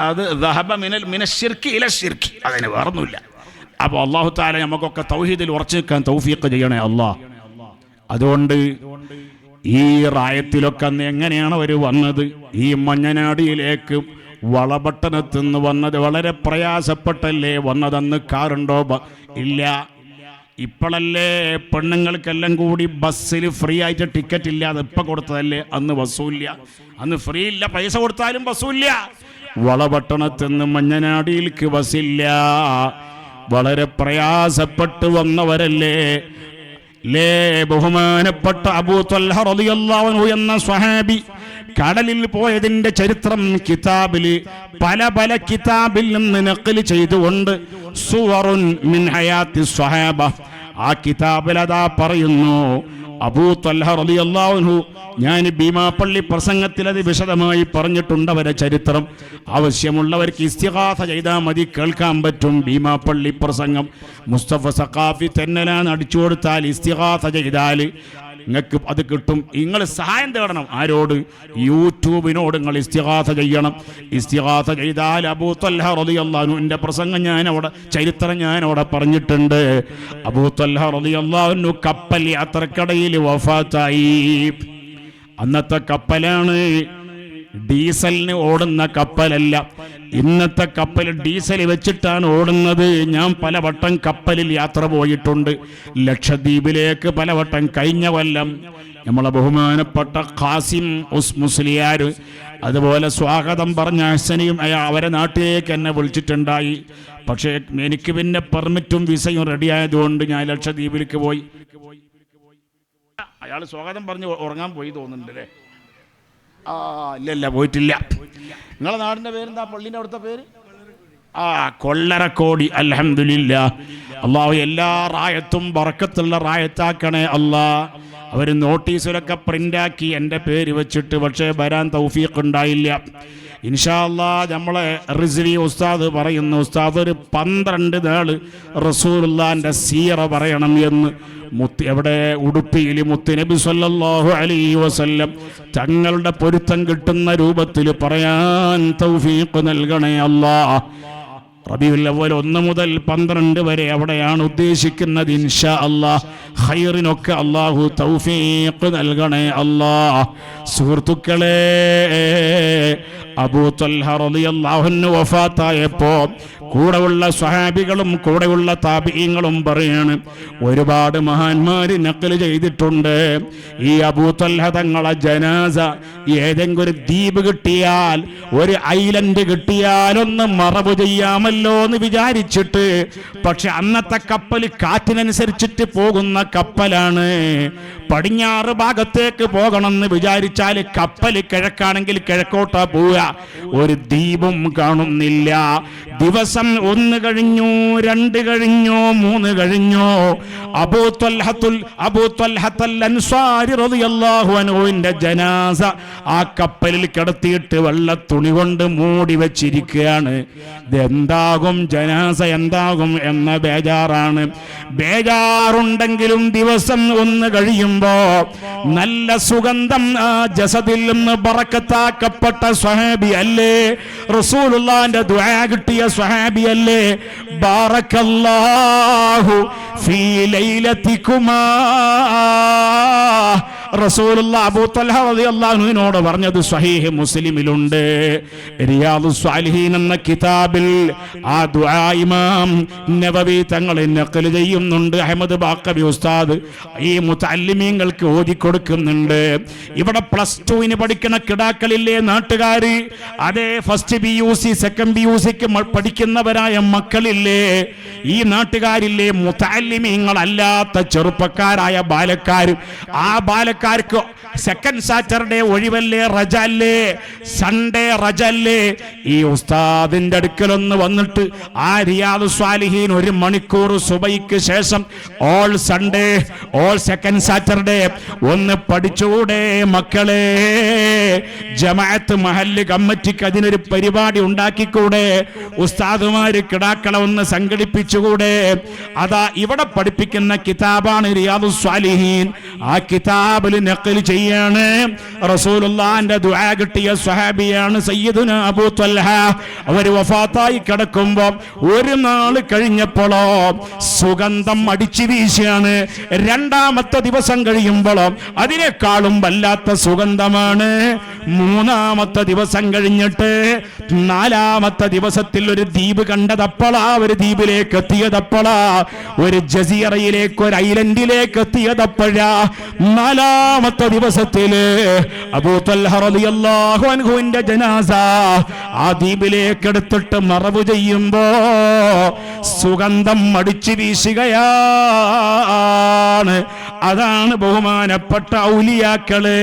അത് ദഹബ മിന ശിർക്ക് ഇല ശിർക്ക്, അതിന് വേറൊന്നുമില്ല. അപ്പോൾ അല്ലാഹു തആല നമുക്കൊക്കെ തൗഹീദിൽ ഉറച്ചു നിൽക്കാൻ തൗഫീഖ് ചെയ്യണേ അല്ലാഹ്. അതുകൊണ്ട് ഈ റായത്തിലൊക്കെ അന്ന് എങ്ങനെയാണ് അവർ വന്നത്? ഈ മഞ്ഞനാടിയിലേക്ക് വളപട്ടണത്ത് നിന്ന് വന്നത് വളരെ പ്രയാസപ്പെട്ടല്ലേ വന്നതെന്ന്? കാറുണ്ടോ? ഇല്ല. ഇപ്പോഴല്ലേ പെണ്ണുങ്ങൾക്കെല്ലാം കൂടി ബസ്സിൽ ഫ്രീ ആയിട്ട് ടിക്കറ്റ് ഇല്ല, അത് ഇപ്പം കൊടുത്തതല്ലേ? അന്ന് ബസ്സുമില്ല, അന്ന് ഫ്രീ ഇല്ല, പൈസ കൊടുത്താലും ബസ്സുമില്ല. വളപട്ടണത്ത് നിന്ന് മഞ്ഞനാടിയിലേക്ക് ബസ്സില്ല, വളരെ പ്രയാസപ്പെട്ട് വന്നവരല്ലേ ബഹുമാനപ്പെട്ട അബൂ ത്വൽഹ റളിയല്ലാഹു അൻഹു എന്ന സ്വഹാബി കടലിൽ പോയതിന്റെ ചരിത്രം കിതാബിൽ പല കിതാബിൽ നിന്ന് നഖൽ ചെയ്തുകൊണ്ട് സുവറുൻ മിൻ ഹയാത്തി സ്വഹാബ, ആ കിതാബിൽ അതാ പറയുന്നു അബൂ ത്വൽഹ റളിയല്ലാഹു അൻഹു. ഞാൻ ഭീമാപ്പള്ളി പ്രസംഗത്തിൽ അത് വിശദമായി പറഞ്ഞിട്ടുണ്ട് അവരെ ചരിത്രം. ആവശ്യമുള്ളവർക്ക് ഇസ്തിഗാസ ചെയ്താൽ മതി, കേൾക്കാൻ പറ്റും ഭീമാപ്പള്ളി പ്രസംഗം. മുസ്തഫ സഖാഫി തെന്നലാണ് അടിച്ചു കൊടുത്താൽ ഇസ്തിഗാസ ചെയ്താൽ നിങ്ങൾക്ക് അത് കിട്ടും. നിങ്ങൾ സഹായം തേടണം. ആരോട്? യൂട്യൂബിനോട് നിങ്ങൾ ഇസ്തിഗാസ ചെയ്യണം. ഇസ്തിഗാസ ചെയ്താൽ അബൂ ത്വൽഹ റളിയല്ലാഹു അൻഹുവിന്റെ പ്രസംഗം ചരിത്രം ഞാൻ അവിടെ പറഞ്ഞിട്ടുണ്ട്. അബൂ ത്വൽഹ റളിയല്ലാഹു അൻഹു കപ്പൽ യാത്രക്കിടയിൽ വഫാത്തായി. അന്നത്തെ കപ്പലാണ്, ഡീസലിന് ഓടുന്ന കപ്പലല്ല. ഇന്നത്തെ കപ്പൽ ഡീസൽ വെച്ചിട്ടാണ് ഓടുന്നത്. ഞാൻ പലവട്ടം കപ്പലിൽ യാത്ര പോയിട്ടുണ്ട്, ലക്ഷദ്വീപിലേക്ക് പലവട്ടം. കഴിഞ്ഞ കൊല്ലം നമ്മളെ ബഹുമാനപ്പെട്ട ഖാസിം മുസ്ലിയാർ അതുപോലെ സ്വാഗതം പറഞ്ഞ ഹസനിയും അവരെ നാട്ടിലേക്ക് എന്നെ വിളിച്ചിട്ടുണ്ടായി. പക്ഷേ എനിക്ക് പിന്നെ പെർമിറ്റും വിസയും റെഡിയായതുകൊണ്ട് ഞാൻ ലക്ഷദ്വീപിലേക്ക് പോയി. അയാൾ സ്വാഗതം പറഞ്ഞ് ഉറങ്ങാൻ പോയി തോന്നുന്നുണ്ട് അല്ലേ? ഇല്ല പോയിട്ടില്ല. നിങ്ങളെ നാടിൻ്റെ പേരെന്താ? പള്ളീൻ്റെ അവിടുത്തെ പേര്? കൊള്ളരക്കോടി. അൽഹംദുലില്ലാഹ്. അള്ളാഹു എല്ലാ റായത്തും ബറക്കത്തുള്ള റായത്താക്കണേ അല്ലാഹ്. അവർ നോട്ടീസിലൊക്കെ പ്രിൻ്റാക്കി എൻ്റെ പേര് വെച്ചിട്ട്, പക്ഷേ വരാൻ തൗഫീഖ് ഉണ്ടായില്ല. ഇൻഷാ അല്ലാഹ് നമ്മളെ റിസ്വി ഉസ്താദ് പറയുന്നു, ഉസ്താദ് ഒരു 12 നാൾ റസൂലുള്ളാഹിൻ്റെ സീറ പറയണം എന്ന്. എവിടെ? ഉടുപ്പിയിൽ മുത്തുനബി സല്ലല്ലാഹു അലൈഹി വസല്ലം തങ്ങളുടെ പൊരുത്തം കിട്ടുന്ന രൂപത്തിൽ പറയാൻ തൗഫീഖ് നൽകണേ അല്ലാഹ്. റബീഉൽ അവ്വൽ 1 മുതൽ 12 വരെ അവിടെയാണ് ഉദ്ദേശിക്കുന്നത്. ഇൻഷാ അല്ലാഹ് ഖൈറിനൊക്കെ അല്ലാഹു തൗഫീഖ് നൽകണേ അല്ലാഹ്. സുഹൃത്തുക്കളെ, അബൂ ത്വൽഹ റളിയല്ലാഹു അൻഹു വഫാത്തായപ്പോൾ കൂടെയുള്ള സ്വഹാബികളും കൂടെയുള്ള താബിഈങ്ങളും പറയാണ്, ഒരുപാട് മഹാന്മാർ നഖൽ ചെയ്തിട്ടുണ്ട്. ഈ അബൂ ത്വൽഹ തങ്ങളെ ജനാസ ഏതെങ്കിലും ഒരു ദ്വീപ് കിട്ടിയാൽ, ഒരു ഐലൻഡ് കിട്ടിയാൽ ഒന്ന് മറവ് ചെയ്യാമല്ലോ എന്ന് വിചാരിച്ചിട്ട്. പക്ഷെ അന്നത്തെ കപ്പൽ കാറ്റിനനുസരിച്ചിട്ട് പോകുന്ന കപ്പലാണ്. പടിഞ്ഞാറ് ഭാഗത്തേക്ക് പോകണമെന്ന് വിചാരിച്ചാൽ കപ്പൽ കിഴക്കാണെങ്കിൽ കിഴക്കോട്ടാ പോവുക. ഒരു ദ്വീപും കാണുന്നില്ല. ദിവസം 1 കഴിഞ്ഞു, 2 കഴിഞ്ഞു, 3 കഴിഞ്ഞു. അബൂ ത്വൽഹത്തുൽ അൻസ്വാരി റളിയല്ലാഹു അൻഹുവിന്റെ ജനാസ ആ കപ്പലിൽ കിടത്തിയിട്ട് വെള്ള തുണി കൊണ്ട് മൂടി വെച്ചിരിക്കുകയാണ്. ഇതെന്താകും, ജനാസ എന്താകും എന്ന ബേജാറാണ്. ബേജാറുണ്ടെങ്കിലും ദിവസം 1 കഴിയുമ്പോ നല്ല സുഗന്ധം ആ ജസദിൽ നിന്ന് ബറക്കത്താക്കപ്പെട്ട സ്വഹാബി അല്ലേ? റസൂലുള്ളാഹിന്റെ ദുആ കിട്ടിയ സ്വഹാബി അല്ലേ? ബാറക്കല്ലാഹു ഫീ ലൈലതികുമാ. റസൂലുള്ളാഹി അബൂ തൽഹ റളിയല്ലാഹു അൻഹുവിനോട് പറഞ്ഞത് സ്വഹീഹ് മുസ്ലിമിലുണ്ട്. റിയാദുസ് സ്വാലിഹീൻ എന്ന കിതാബിൽ ആ ദുആ ഇമാം നബവി തങ്ങൾ നഖൽ ചെയ്യുന്നുണ്ട്. അഹ്മദ് ബാഖവി ഉസ്താദ് ഈ മുതഅല്ലിമീങ്ങൾക്ക് ഓതി കൊടുക്കുന്നുണ്ട്. ഇവിടെ +2 പഠിക്കുന്ന കിടാക്കളില്ലേ നാട്ടുകാര്, അതേ ഫസ്റ്റ് BUC സെക്കൻഡ് BUCക്ക് പഠിക്കുന്നവരായ മക്കളില്ലേ, ഈ നാട്ടുകാരില്ലേ മുതഅല്ലിമീങ്ങളല്ലാത്ത ചെറുപ്പക്കാരായ ബാലക്കാർ, ആ ബാലക്കാർക്ക് സെക്കൻഡ് സാറ്റർഡേ ഒഴിവല്ലേ, റജല്ലേ, സൺഡേ റജല്ലേ, ഈ ഉസ്താദിന്റെ അടുക്കലൊന്ന് വന്നിട്ട് ആ റിയാദുസ് സ്വാലിഹീൻ 1 മണിക്കൂർ സുബൈക്ക് ശേഷം all Sunday all second Saturday ഒന്ന് പഠിച്ചുകൂടെ മക്കളെ? ജമാഅത്ത് മഹല്ല് കമ്മിറ്റിക്ക് അതിനൊരു പരിപാടി ഉണ്ടാക്കിക്കൂടെ? ഉസ്താദുമാര് കിടാക്കളെ ഒന്ന് സംഘടിപ്പിച്ചുകൂടെ? അതാ ഇവിടെ പഠിപ്പിക്കുന്ന കിതാബാണ് റിയാദുസ് സ്വാലിഹീൻ. ആ കിതാബിൽ നഖൽ ചെയ്യാണ് റസൂലുള്ളാഹിന്റെ ദുആ കിട്ടിയ സ്വഹാബിയാണ് സയ്യിദുനാ അബൂ തൽഹ. അവർ വഫാത്തായി കിടക്കുമ്പോൾ ഒരു നാൾ കഴിഞ്ഞപ്പോഴോ സുഗന്ധം അടിച്ചു വീശിയാണ്. 2ാമത്തെ ദിവസം കഴിയുമ്പോഴോ അതിനേക്കാളും വല്ലാത്ത സുഗന്ധമാണ്. 3ാമത്തെ ദിവസം കഴിഞ്ഞിട്ട് 4ാമത്തെ ദിവസത്തിൽ ഒരു ദ്വീപ് കണ്ടതപ്പോഴാ, ഒരു ദ്വീപിലേക്ക് എത്തിയതപ്പോഴാ, ഒരു ജസീറയിലേക്ക്, ഒരു ഐലൻഡിലേക്ക് എത്തിയതപ്പോഴാ 4ാമത്തെ ദിവസത്തില് അബൂ തൽഹ റളിയല്ലാഹു അൻഹുവിന്റെ ജനാസ ആ ദ്വീപിലേക്ക് എടുത്തിട്ട് മറവ് ചെയ്യുമ്പോ സുഗന്ധം അടിച്ചു വീശുകയാണ്. അതാണ് ബഹുമാനപ്പെട്ട ഔലിയാക്കള്.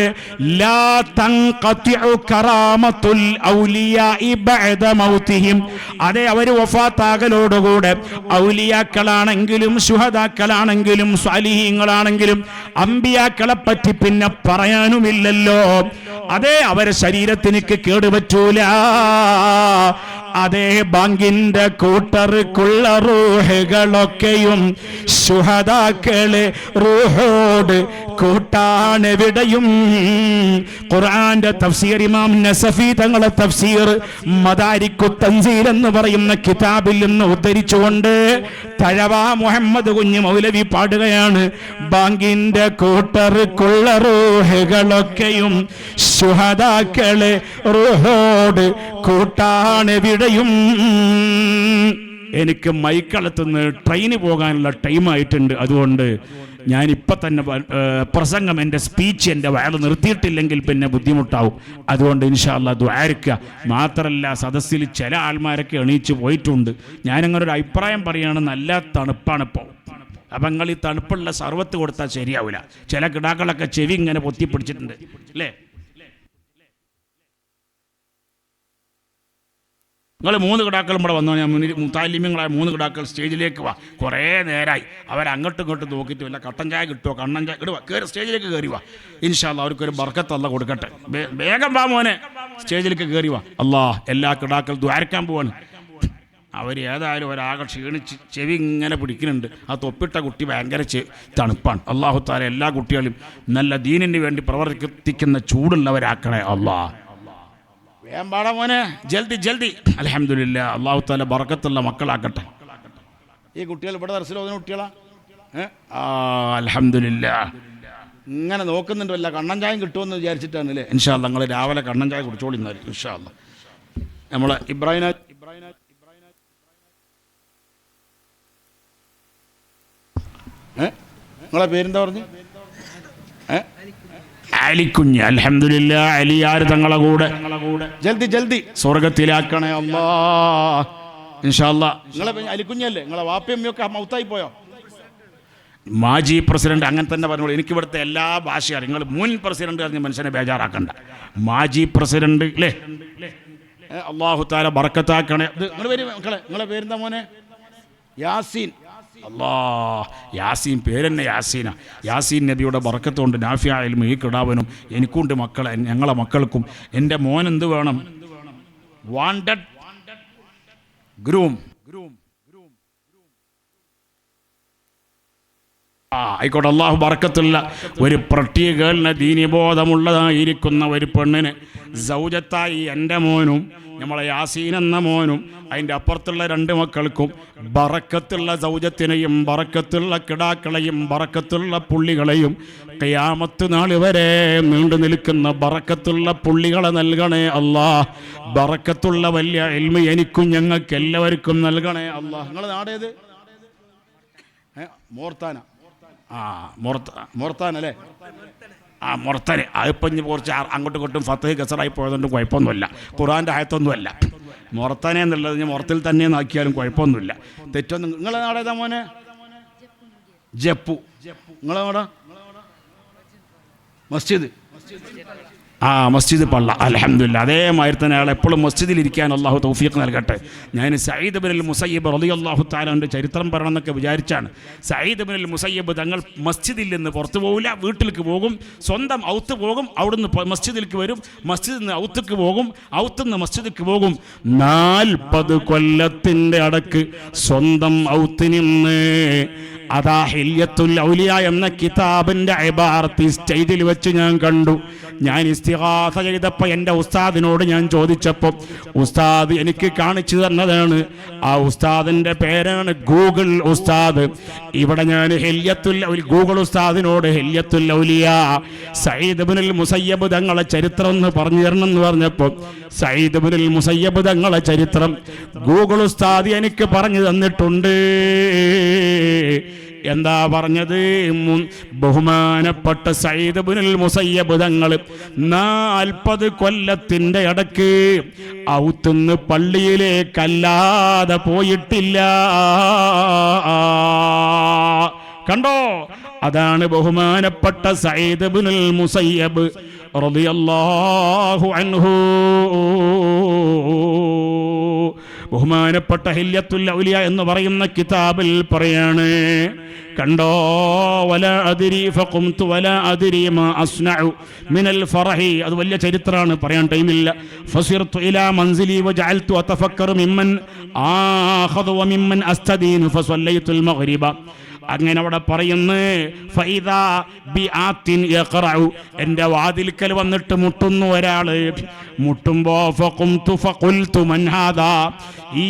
ലാ തൻഖതിഉ കറാമത്തുൽ ഔലിയാഇ ബഅദ മൗതിഹിം. അതെ, അവർ വഫാത്താകലോടുകൂടെ ഔലിയാക്കളാണെങ്കിലും ശുഹദാക്കളാണെങ്കിലും സ്വാലിഹീങ്ങളാണെങ്കിലും അമ്പിയാക്കളെ പറ്റി പിന്നെ പറയാനുമില്ലല്ലോ. അതെ, അവരെ ശരീരത്തിനിക്ക് കേടുപറ്റൂല. അതേ, ബാങ്കിന്റെ കൂട്ടർക്കുള്ള റൂഹുകളൊക്കെയും ശുഹദാക്കളെ റൂഹോട് കൂട്ടാണെവിടെയും. ഖുർആന്റെ തഫ്സീർ ഇമാം നസഫി തങ്ങളെ തഫ്സീർ മദാരിക്കു തൻസീൽ എന്ന് പറയുന്ന കിതാബിൽ നിന്ന് ഉദ്ധരിച്ചുകൊണ്ട് തഴവ മുഹമ്മദ് കുഞ്ഞ് മൗലവി പാടുകയാണ്: ബാങ്കിന്റെ കൂട്ടർക്കുള്ള റൂഹുകളൊക്കെയും ശുഹദാക്കളെ റൂഹോട് കൂട്ടാണെവിടെയും. എനിക്ക് മൈക്കളത്തുനിന്ന് ട്രെയിന് പോകാനുള്ള ടൈമായിട്ടുണ്ട്. അതുകൊണ്ട് ഞാനിപ്പം തന്നെ പ്രസംഗം, എൻ്റെ സ്പീച്ച്, എൻ്റെ വയറ് നിർത്തിയിട്ടില്ലെങ്കിൽ പിന്നെ ബുദ്ധിമുട്ടാവും. അതുകൊണ്ട് ഇൻഷാ അല്ലാഹ് ദുആഇക്കുക. മാത്രമല്ല, സദസ്സിൽ ചില ആൾമാരൊക്കെ എണീച്ച് പോയിട്ടുണ്ട്. ഞാനങ്ങനെ ഒരു അഭിപ്രായം പറയുകയാണ്, നല്ല തണുപ്പാണ് ഇപ്പോൾ. അപ്പം നിങ്ങൾ ഈ തണുപ്പുള്ള സർവത്ത് കൊടുത്താൽ ശരിയാവില്ല. ചില കിടാക്കളൊക്കെ ചെവി ഇങ്ങനെ പൊത്തിപ്പിടിച്ചിട്ടുണ്ട് അല്ലേ? നിങ്ങൾ 3 കിടാക്കളും ഇവിടെ വന്നോ. ഞാൻ മുതാലിമ്യങ്ങളായ 3 കിടാക്കൾ സ്റ്റേജിലേക്ക് വാ. കുറേ നേരമായി അവരങ്ങോട്ടും ഇങ്ങോട്ടും നോക്കിയിട്ട് വല്ല കട്ടൻ ചായ കിട്ടുമോ, കണ്ണൻ ചായ ഇടുക, കയറി സ്റ്റേജിലേക്ക് കയറി വാ. ഇൻഷാ അല്ലാഹ് അവർക്കൊരു ബർക്കത്ത് അല്ലാഹ് കൊടുക്കട്ടെ. വേഗം വാ മോനെ, സ്റ്റേജിലേക്ക് കയറി വാ. അല്ലാഹ് എല്ലാ കിടാക്കൾ ദ്വാരക്കാൻ പോവാണ്. അവർ ഏതായാലും ഒരാകെ ക്ഷീണിച്ച് ചെവി ഇങ്ങനെ പിടിക്കുന്നുണ്ട്. ആ തൊപ്പിട്ട കുട്ടി ഭയങ്കര തണുപ്പാണ്. അല്ലാഹു തആല എല്ലാ കുട്ടികളും നല്ല ദീനിന് വേണ്ടി പ്രവർത്തിക്കുന്ന ചൂടുള്ളവരാക്കണേ അല്ലാഹ്. വേഗം പാടാ മോനെ, ജൽദി ജൽദി. അൽഹംദുലില്ലാ, അല്ലാഹു തആല ബർക്കത്തുള്ള മക്കളാക്കട്ടെ. ഈ കുട്ടികൾ ഇവിടെ ദർസിൽ പോകുന്ന കുട്ടികളാ? അൽഹംദുലില്ലാ. ഇങ്ങനെ നോക്കുന്നുണ്ട്, വല്ല കണ്ണൻ ചായം കിട്ടുമെന്ന് വിചാരിച്ചിട്ടാണ് അല്ലേ? ഇൻഷാ അല്ലാഹ് നിങ്ങൾ രാവിലെ കണ്ണൻ ചായ കുടിച്ചോളി എന്നാൽ ഇൻഷാ അല്ലാഹ്. നമ്മളെ ഇബ്രാഹിം നിങ്ങളെ പേരെന്താ പറഞ്ഞു? അലിക്കുഞ്ഞ്. അൽഹംദുലില്ലാ, അലിയാർ തങ്ങളെ കൂടെ ജൽദി ജൽദി സ്വർഗത്തിലാക്കണേ അല്ലാഹ് ഇൻഷാ അല്ലാഹ്. നിങ്ങളെ അലിക്കുഞ്ഞല്ലേ? നിങ്ങളെ വാപ്പയമ്മയൊക്കെ മൗത്തായി പോയോ? മാജി പ്രസിഡന്റ് അങ്ങനെ തന്നെ പറഞ്ഞോളൂ. എനിക്കിവിടുത്തെ എല്ലാ ഭാഷയും നിങ്ങൾ മുൻ പ്രസിഡന്റ് പറഞ്ഞ മനുഷ്യനെ ബേജാറാക്കണ്ട. മാജി പ്രസിഡന്റ് അല്ലേ? അല്ലാഹു തആല ബർക്കത്താക്കണേ. നിങ്ങൾ വരും മക്കളെ. നിങ്ങളെ പേരെന്താ മോനെ? യാസീൻ. അല്ലാഹ്, യാസീൻ പേരെന്നെ യാസീന. യാസീൻ നബിയുടെ ബർക്കത്തുകൊണ്ട് നാഫിയ ഇൽമ് ഈ കിടാവനും എനിക്കുണ്ട് മക്കളെ, ഞങ്ങളെ മക്കൾക്കും. എൻ്റെ മോൻ എന്ത് വേണം? Wanted groom. ആയിക്കോട്ടെ. അല്ലാഹു ബർക്കത്തുള്ള ഒരു പ്രത്യേക ദീനിബോധമുള്ളതായിരിക്കുന്ന ഒരു പെണ്ണിന് സൗജത്തായി എൻ്റെ മോനും നമ്മളെ യാസീൻ എന്ന മോനും അതിൻ്റെ അപ്പുറത്തുള്ള 2 മക്കൾക്കും ബറക്കത്തുള്ള സൗജത്തിനെയും ബറക്കത്തുള്ള കിടാക്കളെയും ബറക്കത്തുള്ള പുള്ളികളെയും ഖിയാമത്ത് നാൾ വരെ നീണ്ടു നിൽക്കുന്ന ബറക്കത്തുള്ള പുള്ളികളെ നൽകണേ അല്ലാ. ബറക്കത്തുള്ള വലിയ ഇൽമ് എനിക്കും ഞങ്ങൾക്ക് എല്ലാവർക്കും നൽകണേ അല്ലാ. നിങ്ങളുടെ നാടേത്? മോർത്താന. മോർത്താനല്ലേ? മൊർത്തന്. അതിപ്പം ഇനി കുറച്ച് അങ്ങോട്ടും ഇങ്ങോട്ടും ഫത്തഹ് കസറായി പോയതുകൊണ്ട് കുഴപ്പമൊന്നുമില്ല. ഖുർആൻ്റെ ആയത്തൊന്നുമല്ല. മൊറത്താനെ എന്നുള്ളത് ഞാൻ മുറത്തിൽ തന്നെ ആക്കിയാലും കുഴപ്പമൊന്നുമില്ല, തെറ്റൊന്നും. നിങ്ങളെ നാടേതാ മോനെ? ജപ്പു. നിങ്ങളെ നാടാ? മസ്ജിദ്. മസ്ജിദ് പള്ള. അൽഹംദുലില്ലാ. അതേമാതിരി തന്നെ അയാൾ എപ്പോഴും മസ്ജിദിലിരിക്കാൻ അള്ളാഹു തൗഫീഖ് നൽകട്ടെ. ഞാൻ സഈദ് ഇബ്നുൽ മുസയ്യിബ് റളിയല്ലാഹു തആലാന്റെ ചരിത്രം പറയണം എന്നൊക്കെ വിചാരിച്ചാണ്. സഈദ് ഇബ്നുൽ മുസയ്യിബ് തങ്ങൾ മസ്ജിദിൽ നിന്ന് പുറത്തു പോകില്ല, വീട്ടിലേക്ക് പോകും, സ്വന്തം ഔത്ത് പോകും, അവിടുന്ന് മസ്ജിദിലേക്ക് വരും, മസ്ജിദിൽ നിന്ന് ഔത്തേക്ക് പോകും, ഔത്ത് നിന്ന് മസ്ജിദിലേക്ക് പോകും. 40 കൊല്ലത്തിൻ്റെ അടക്ക് സ്വന്തം ഔത്ത് നിന്ന് അതാ ഹില്യത്തുൽ ഔലിയ എന്ന കിതാബിൻ്റെ ഇബാറത്ത് സ്റ്റേജിൽ വെച്ച് ഞാൻ കണ്ടു. ഞാൻ ഇസ്തിഗാസ ചെയ്തപ്പോൾ എൻ്റെ ഉസ്താദിനോട് ഞാൻ ചോദിച്ചപ്പോൾ ഉസ്താദ് എനിക്ക് കാണിച്ചു തന്നതാണ്. ആ ഉസ്താദിൻ്റെ പേരാണ് ഗൂഗിൾ ഉസ്താദ്. ഇവിടെ ഞാൻ ഗൂഗിൾ ഉസ്താദിനോട് ഹില്യത്തുൽ ഔലിയ സഈദ് ഇബ്നുൽ മുസയ്യിബ് തങ്ങളെ ചരിത്രം ഒന്ന് പറഞ്ഞു തരണം എന്ന് പറഞ്ഞപ്പോൾ സഈദ് ഇബ്നുൽ മുസയ്യിബ് തങ്ങളെ ചരിത്രം ഗൂഗിൾ ഉസ്താദ് എനിക്ക് പറഞ്ഞു തന്നിട്ടുണ്ട്. എന്താ പറഞ്ഞത്? ബഹുമാനപ്പെട്ട സഈദ് ഇബ്നുൽ മുസയ്യിബ് തങ്ങൾ 40 കൊല്ലത്തിൻ്റെ ഇടക്ക് ഔത്തുന്ന് പള്ളിയിലേക്കല്ലാതെ പോയിട്ടില്ല. കണ്ടോ? അതാണ് ബഹുമാനപ്പെട്ട സഈദ് ഇബ്നുൽ മുസയ്യിബ് റളിയല്ലാഹു അൻഹു. ബഹുമാനപ്പെട്ട ഹില്യത്തുൽ ഔലിയ എന്ന് പറയുന്ന കിതാബിൽ പറയാണ്, കണ്ടോ? വലാ അദ്രി ഫഖുംതു വലാ അദ്രി മാ അസ്നഉ മിനൽ ഫറഹി. അത് വലിയ ചരിത്രമാണ്, പറയാൻ ടൈമില്ല. ഫസിർതു ഇലാ മൻസിലി വജഅൽതു അതഫക്കറു മിമ്മൻ ആഖദു വമിമ്മൻ അസ്തദീനു ഫസല്ലൈതുൽ മഗ്രിബ. അങ്ങനെ അവിടെ പറയുന്നു, ഫൈദാ ബിആത്തിൻ യഖറഉ, എൻ്റെ വാതിൽക്കൽ വന്നിട്ട് മുട്ടുന്നു ഒരാള്. മുട്ടുമ്പോ ഫഖുംതു ഫഖുൽതു മൻ ഹാദാ, ഈ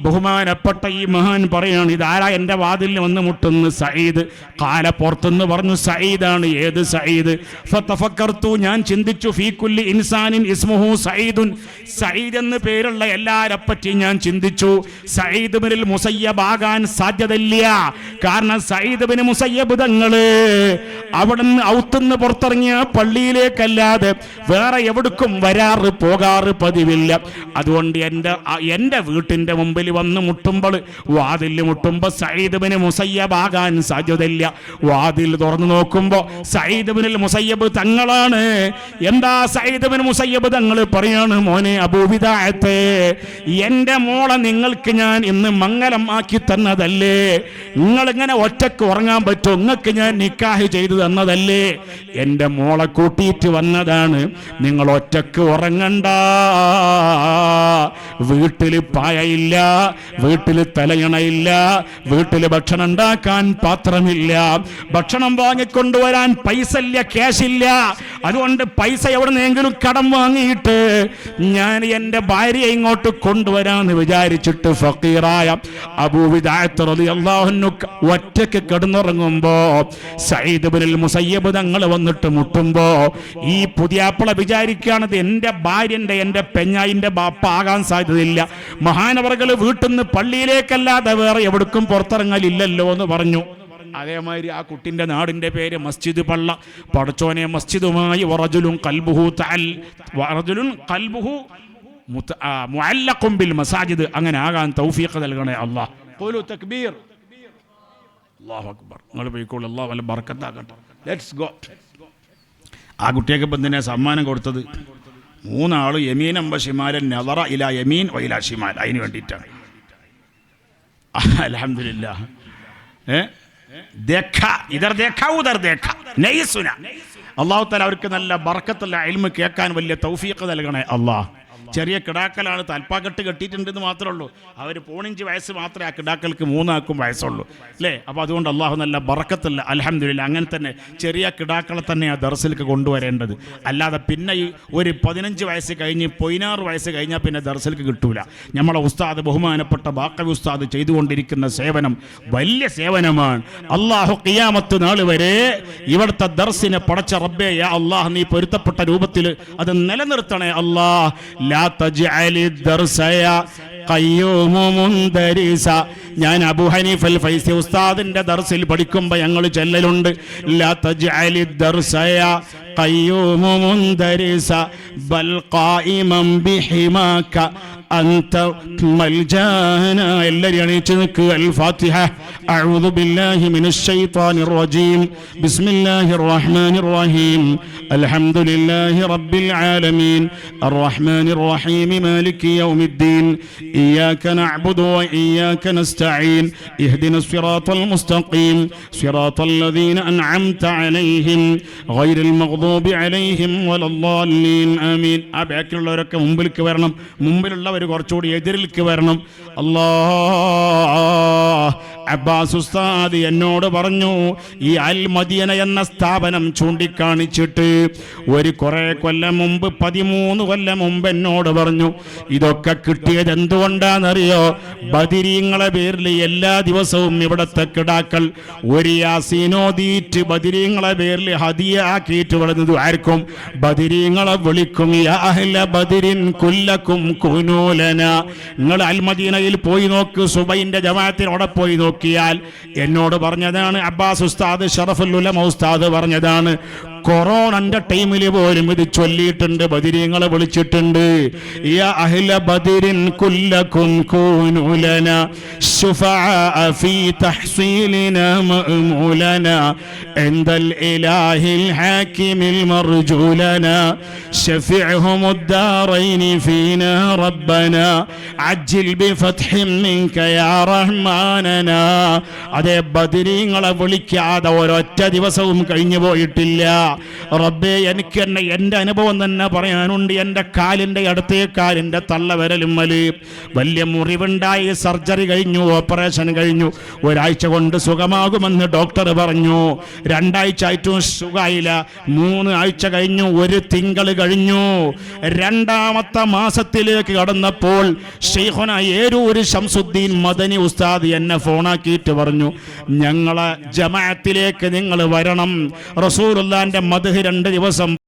ബഹുമാനപ്പെട്ട ഈ മഹാൻ പറയാണ്, ഇതാരാ എൻ്റെ വാതിലിൽ വന്ന് മുട്ടുന്നു? സഈദ്. കാല പുറത്തുനിന്ന് പറഞ്ഞു, സഈദാണ്. ഏത് സഈദ്? ഫതഫക്കർതു, ഞാൻ ചിന്തിച്ചു, ഫീ കുല്ലി ഇൻസാനിൻ ഇസ്മുഹു സഈദുൻ, സഈദ് എന്ന് പേരുള്ള എല്ലാരെ പറ്റി ഞാൻ ചിന്തിച്ചു. സഈദ് ഇബ്നുൽ മുസയ്യിബ് ആകാൻ സാധ്യതയില്ല. കാരണം സഈദ് ഇബ്നു മുസയ്യിബ് തങ്ങള് അവിടുന്ന് ഔത്തുനിന്ന് പുറത്തിറങ്ങിയ പള്ളിയിലേക്കല്ലാതെ വേറെ എവിടേക്കും വരാറ് പോകാറ് പതിവില്ല. അതുകൊണ്ട് എൻ്റെ വീട്ടിൻ്റെ മുമ്പിൽ വന്ന് മുട്ടുമ്പോൾ, വാതിൽ മുട്ടുമ്പോൾ സഈദ് ഇബ്നു മുസയ്യിബ് ആകാൻ സാധ്യതയില്ല. വാതിൽ തുറന്നു നോക്കുമ്പോൾ സഈദ് ഇബ്നുൽ മുസയ്യിബ് തങ്ങളാണ്. എന്താ സഈദ് ഇബ്നു മുസയ്യിബ് തങ്ങൾ പറയാണ്, മോനെ അബൂബിദാഅത്തെ, എൻ്റെ മോളെ നിങ്ങൾക്ക് ഞാൻ ഇന്ന് മംഗലം ആക്കി തന്നതല്ലേ? നിങ്ങളിങ്ങനെ ഒറ്റക്ക് ഉറങ്ങാൻ പറ്റുമോ? നിങ്ങൾക്ക് ഞാൻ നിക്കാഹ് ചെയ്തു തന്നതല്ലേ? എൻ്റെ മോളെ കൂട്ടിയിട്ട് വന്നതാണ്. നിങ്ങൾ ഒറ്റക്ക് ഉറങ്ങണ്ട. വീട്ടിൽ പായയില്ല, വീട്ടിൽ തലയണയില്ല, വീട്ടിൽ ഭക്ഷണം ഉണ്ടാക്കാൻ പാത്രമില്ല, ഭക്ഷണം വാങ്ങിക്കൊണ്ടുവരാൻ പൈസ ഇല്ല, ക്യാഷ് ഇല്ല. അതുകൊണ്ട് പൈസ എവിടുന്നെങ്കിലും കടം വാങ്ങിയിട്ട് ഞാൻ എൻ്റെ ഭാര്യയെ ഇങ്ങോട്ട് കൊണ്ടുവരാന്ന് വിചാരിച്ചിട്ട് ഫഖീറായ അബൂബിദാഅത്ത് റളിയല്ലാഹു അൻഹു ഒറ്റയ്ക്ക് കിടന്നുറങ്ങുമ്പോ സഈദ് ഇബ്നുൽ മുസയ്യിബ് തങ്ങൾ വന്നിട്ട് മുട്ടുമ്പോ ഈ പുതിയാപ്പിള വിചാരിക്കുകയാണത് എൻ്റെ ഭാര്യൻ്റെ, എൻ്റെ പെഞ്ഞായിൻ്റെ ബാപ്പ ആകാൻ സാധ്യതയില്ല. മഹാനവർകൾ വീട്ടിൽ നിന്ന് പള്ളിയിലേക്കല്ലാതെ വേറെ എവിടേക്കും പുറത്തിറങ്ങലില്ലല്ലോ എന്ന് പറഞ്ഞു. അതേമാതിരി ആ കുട്ടിൻ്റെ നാടിൻ്റെ പേര് മസ്ജിദ് പള്ള. പടച്ചോനെ, മസ്ജിദുമായി വറജുലുൻ ഖൽബുഹു മുഅല്ലഖുൻ ബിൽ മസാജിദ്, അങ്ങനെ ആകാൻ തൗഫീഖ് നൽകണേ അല്ലാഹ്. ഖൂലു തക്ബീർ, അല്ലാഹു അക്ബർ. നിങ്ങൾ പോയിക്കോളൂ, അല്ലാഹു വല്ല ബർക്കത്താക്കട്ടെ. Let's go. ആ കുട്ടിയൊക്കെ ബന്ധിനെ സമ്മാനം കൊടുത്തത് 3 ആള് യമീനം വ ശിമാലൻ നദറ ഇലാ യമീൻ വ ഇലാ ശിമാൽ, അതിന് വേണ്ടിയിട്ടാണ്. അൽഹംദുലില്ലാഹ്. ഇധർ ദേഖാ ഉധർ ദേഖാ നഹീ സുനാ. അല്ലാഹു തആല അവർക്ക് നല്ല ബർക്കത്തുള്ള ഇൽമ് കേൾക്കാൻ വലിയ തൗഫീഖ് നൽകണേ അല്ലാഹ്. ചെറിയ കിടാക്കലാണ്, തൽപ്പാക്കെട്ട് കെട്ടിയിട്ടുണ്ടെന്ന് മാത്രമേ ഉള്ളൂ. അവർ 5 വയസ്സ് മാത്രമേ ആ കിടാക്കൾക്ക് 3 ആക്കും വയസ്സുള്ളൂ അല്ലേ. അപ്പോൾ അതുകൊണ്ട് അള്ളാഹു നല്ല ബറക്കത്തുള്ള അൽഹംദുലില്ലാ അങ്ങനെ തന്നെ ചെറിയ കിടാക്കളെ തന്നെ ആ ദർസിലേക്ക് കൊണ്ടുവരേണ്ടത്. അല്ലാതെ പിന്നെ ഈ ഒരു 15 വയസ്സ് കഴിഞ്ഞ് 16 വയസ്സ് കഴിഞ്ഞാൽ പിന്നെ ദർസിലേക്ക് കിട്ടൂല. നമ്മളെ ഉസ്താദ് ബഹുമാനപ്പെട്ട ബാക്കവി ഉസ്താദ് ചെയ്തുകൊണ്ടിരിക്കുന്ന സേവനം വലിയ സേവനമാണ്. അള്ളാഹു ഖിയാമത്ത് നാൾ വരെ ഇവിടുത്തെ ദർസിനെ പടച്ച റബ്ബേ യാ അള്ളാഹ് നീ പൊരുത്തപ്പെട്ട രൂപത്തിൽ അത് നിലനിർത്തണേ അല്ലാഹ്. ലാ തജ്അലി ദർസയ ഖയ്യൂമു മുൻദരിസ. ഞാൻ അബൂ ഹനീഫൽ ഫൈസി ഉസ്താദിന്റെ ദർസിൽ പഠിക്കുമ്പോൾ ഞങ്ങൾ ചൊല്ലലുണ്ട് ലാ തജ്അലി ദർസയ ഖയ്യൂമു മുൻദരിസ ബൽ ഖായിമൻ ബിഹിമാക أنت ملجانا. എല്ലാവരും എണീറ്റ് നിൽക്കുക. الفاتحة. أعوذ بالله من الشيطان الرجيم. بسم الله الرحمن الرحيم. الحمد لله رب العالمين الرحمن الرحيم مالك يوم الدين إياك نعبد وإياك نستعين اهدنا الصراط المستقيم صراط الذين أنعمت عليهم غير المغضوب عليهم ولا الضالين آمين. ആ ബാക്കിലുള്ളവരൊക്കെ മുമ്പിലേക്ക് വരണം. മുമ്പിലുള്ളവർ കുറച്ചുകൂടി എതിരിലേക്ക് വരണം. അബ്ബാസ് ഉസ്താദ് എന്നോട് പറഞ്ഞു ഈ അൽ മദീന എന്ന സ്ഥാപനം ചൂണ്ടിക്കാണിച്ചിട്ട് കുറേ കൊല്ലം മുമ്പ് 13 കൊല്ലം മുമ്പ് എന്നോട് പറഞ്ഞു ഇതൊക്കെ കിട്ടിയത് എന്തുകൊണ്ടാണെന്നറിയോ? ബദരീങ്ങളെ പേരിൽ എല്ലാ ദിവസവും ഇവിടത്തെ കിടാക്കൾ ഒരു യാസീനോദീറ്റ് ബദരീങ്ങളെ പേരിൽ ഹദിയ ആക്കിയിട്ട് വിടുന്നത് ആർക്കും ബദരീങ്ങളെ വിളിക്കും യാ അഹ്ല ബദരിൻ കുല്ലക്കും കുനൂലന. നിങ്ങൾ അൽ മദീനയിൽ പോയി നോക്ക്, സുബൈന്റെ ജമാഅത്തിനോടെ പോയി നോക്കിയാൽ എന്നോട് പറഞ്ഞതാണ് അബ്ബാസ് ഉസ്താദ് ഷറഫുൽ ഉലമ ഉസ്താദ് പറഞ്ഞതാണ്. കൊറോണന്റെ ടൈമിൽ പോലും ഇത് ചൊല്ലിയിട്ടുണ്ട്, ബദരീങ്ങളെ വിളിച്ചിട്ടുണ്ട്. യാ അഹ്ല ബദരിൻ കുല്ലകും കൂനൂ ലനാ ശുഫആ ഫീ തഹ്സീലിനാ മഅ്മൂലനാ ഇൻദൽ ഇലാഹിൽ ഹാകിമിൽ മർജൂലനാ ശഫീഉഹുമുദ് ദാറൈനി ഫീനാ റബ്ബനാ അജ്ജിൽ ബിഫത്ഹിൻ മിൻക യാ റഹ്മാനനാ. അതേ ബദരീങ്ങളെ വിളിക്കാതെ ഒരൊറ്റ ദിവസവും കഴിഞ്ഞു പോയിട്ടില്ല. റബ്ബേ എനിക്ക് തന്നെ എൻ്റെ അനുഭവം തന്നെ പറയാനുണ്ട്. എൻ്റെ കാലിൻ്റെ അടുത്തേ കാലിൻ്റെ തള്ളവിരലും വലിയ മുറിവുണ്ടായി, സർജറി കഴിഞ്ഞു, ഓപ്പറേഷൻ കഴിഞ്ഞു. ഒരാഴ്ച കൊണ്ട് സുഖമാകുമെന്ന് ഡോക്ടർ പറഞ്ഞു. 2 ആഴ്ച ആയിട്ടും സുഖമായില്ല. 3 ആഴ്ച കഴിഞ്ഞു, 1 തിങ്കൾ കഴിഞ്ഞു. 2ാമത്തെ മാസത്തിലേക്ക് കടന്നപ്പോൾ ശൈഖുന ഏരൂര് ശംസുദ്ദീൻ മദനി ഉസ്താദ് എന്നെ ഫോണാക്കിയിട്ട് പറഞ്ഞു ഞങ്ങളെ ജമാഅത്തിലേക്ക് നിങ്ങൾ വരണം. റസൂലുള്ളാഹിന്റെ മദ്ഹ് 2 ദിവസം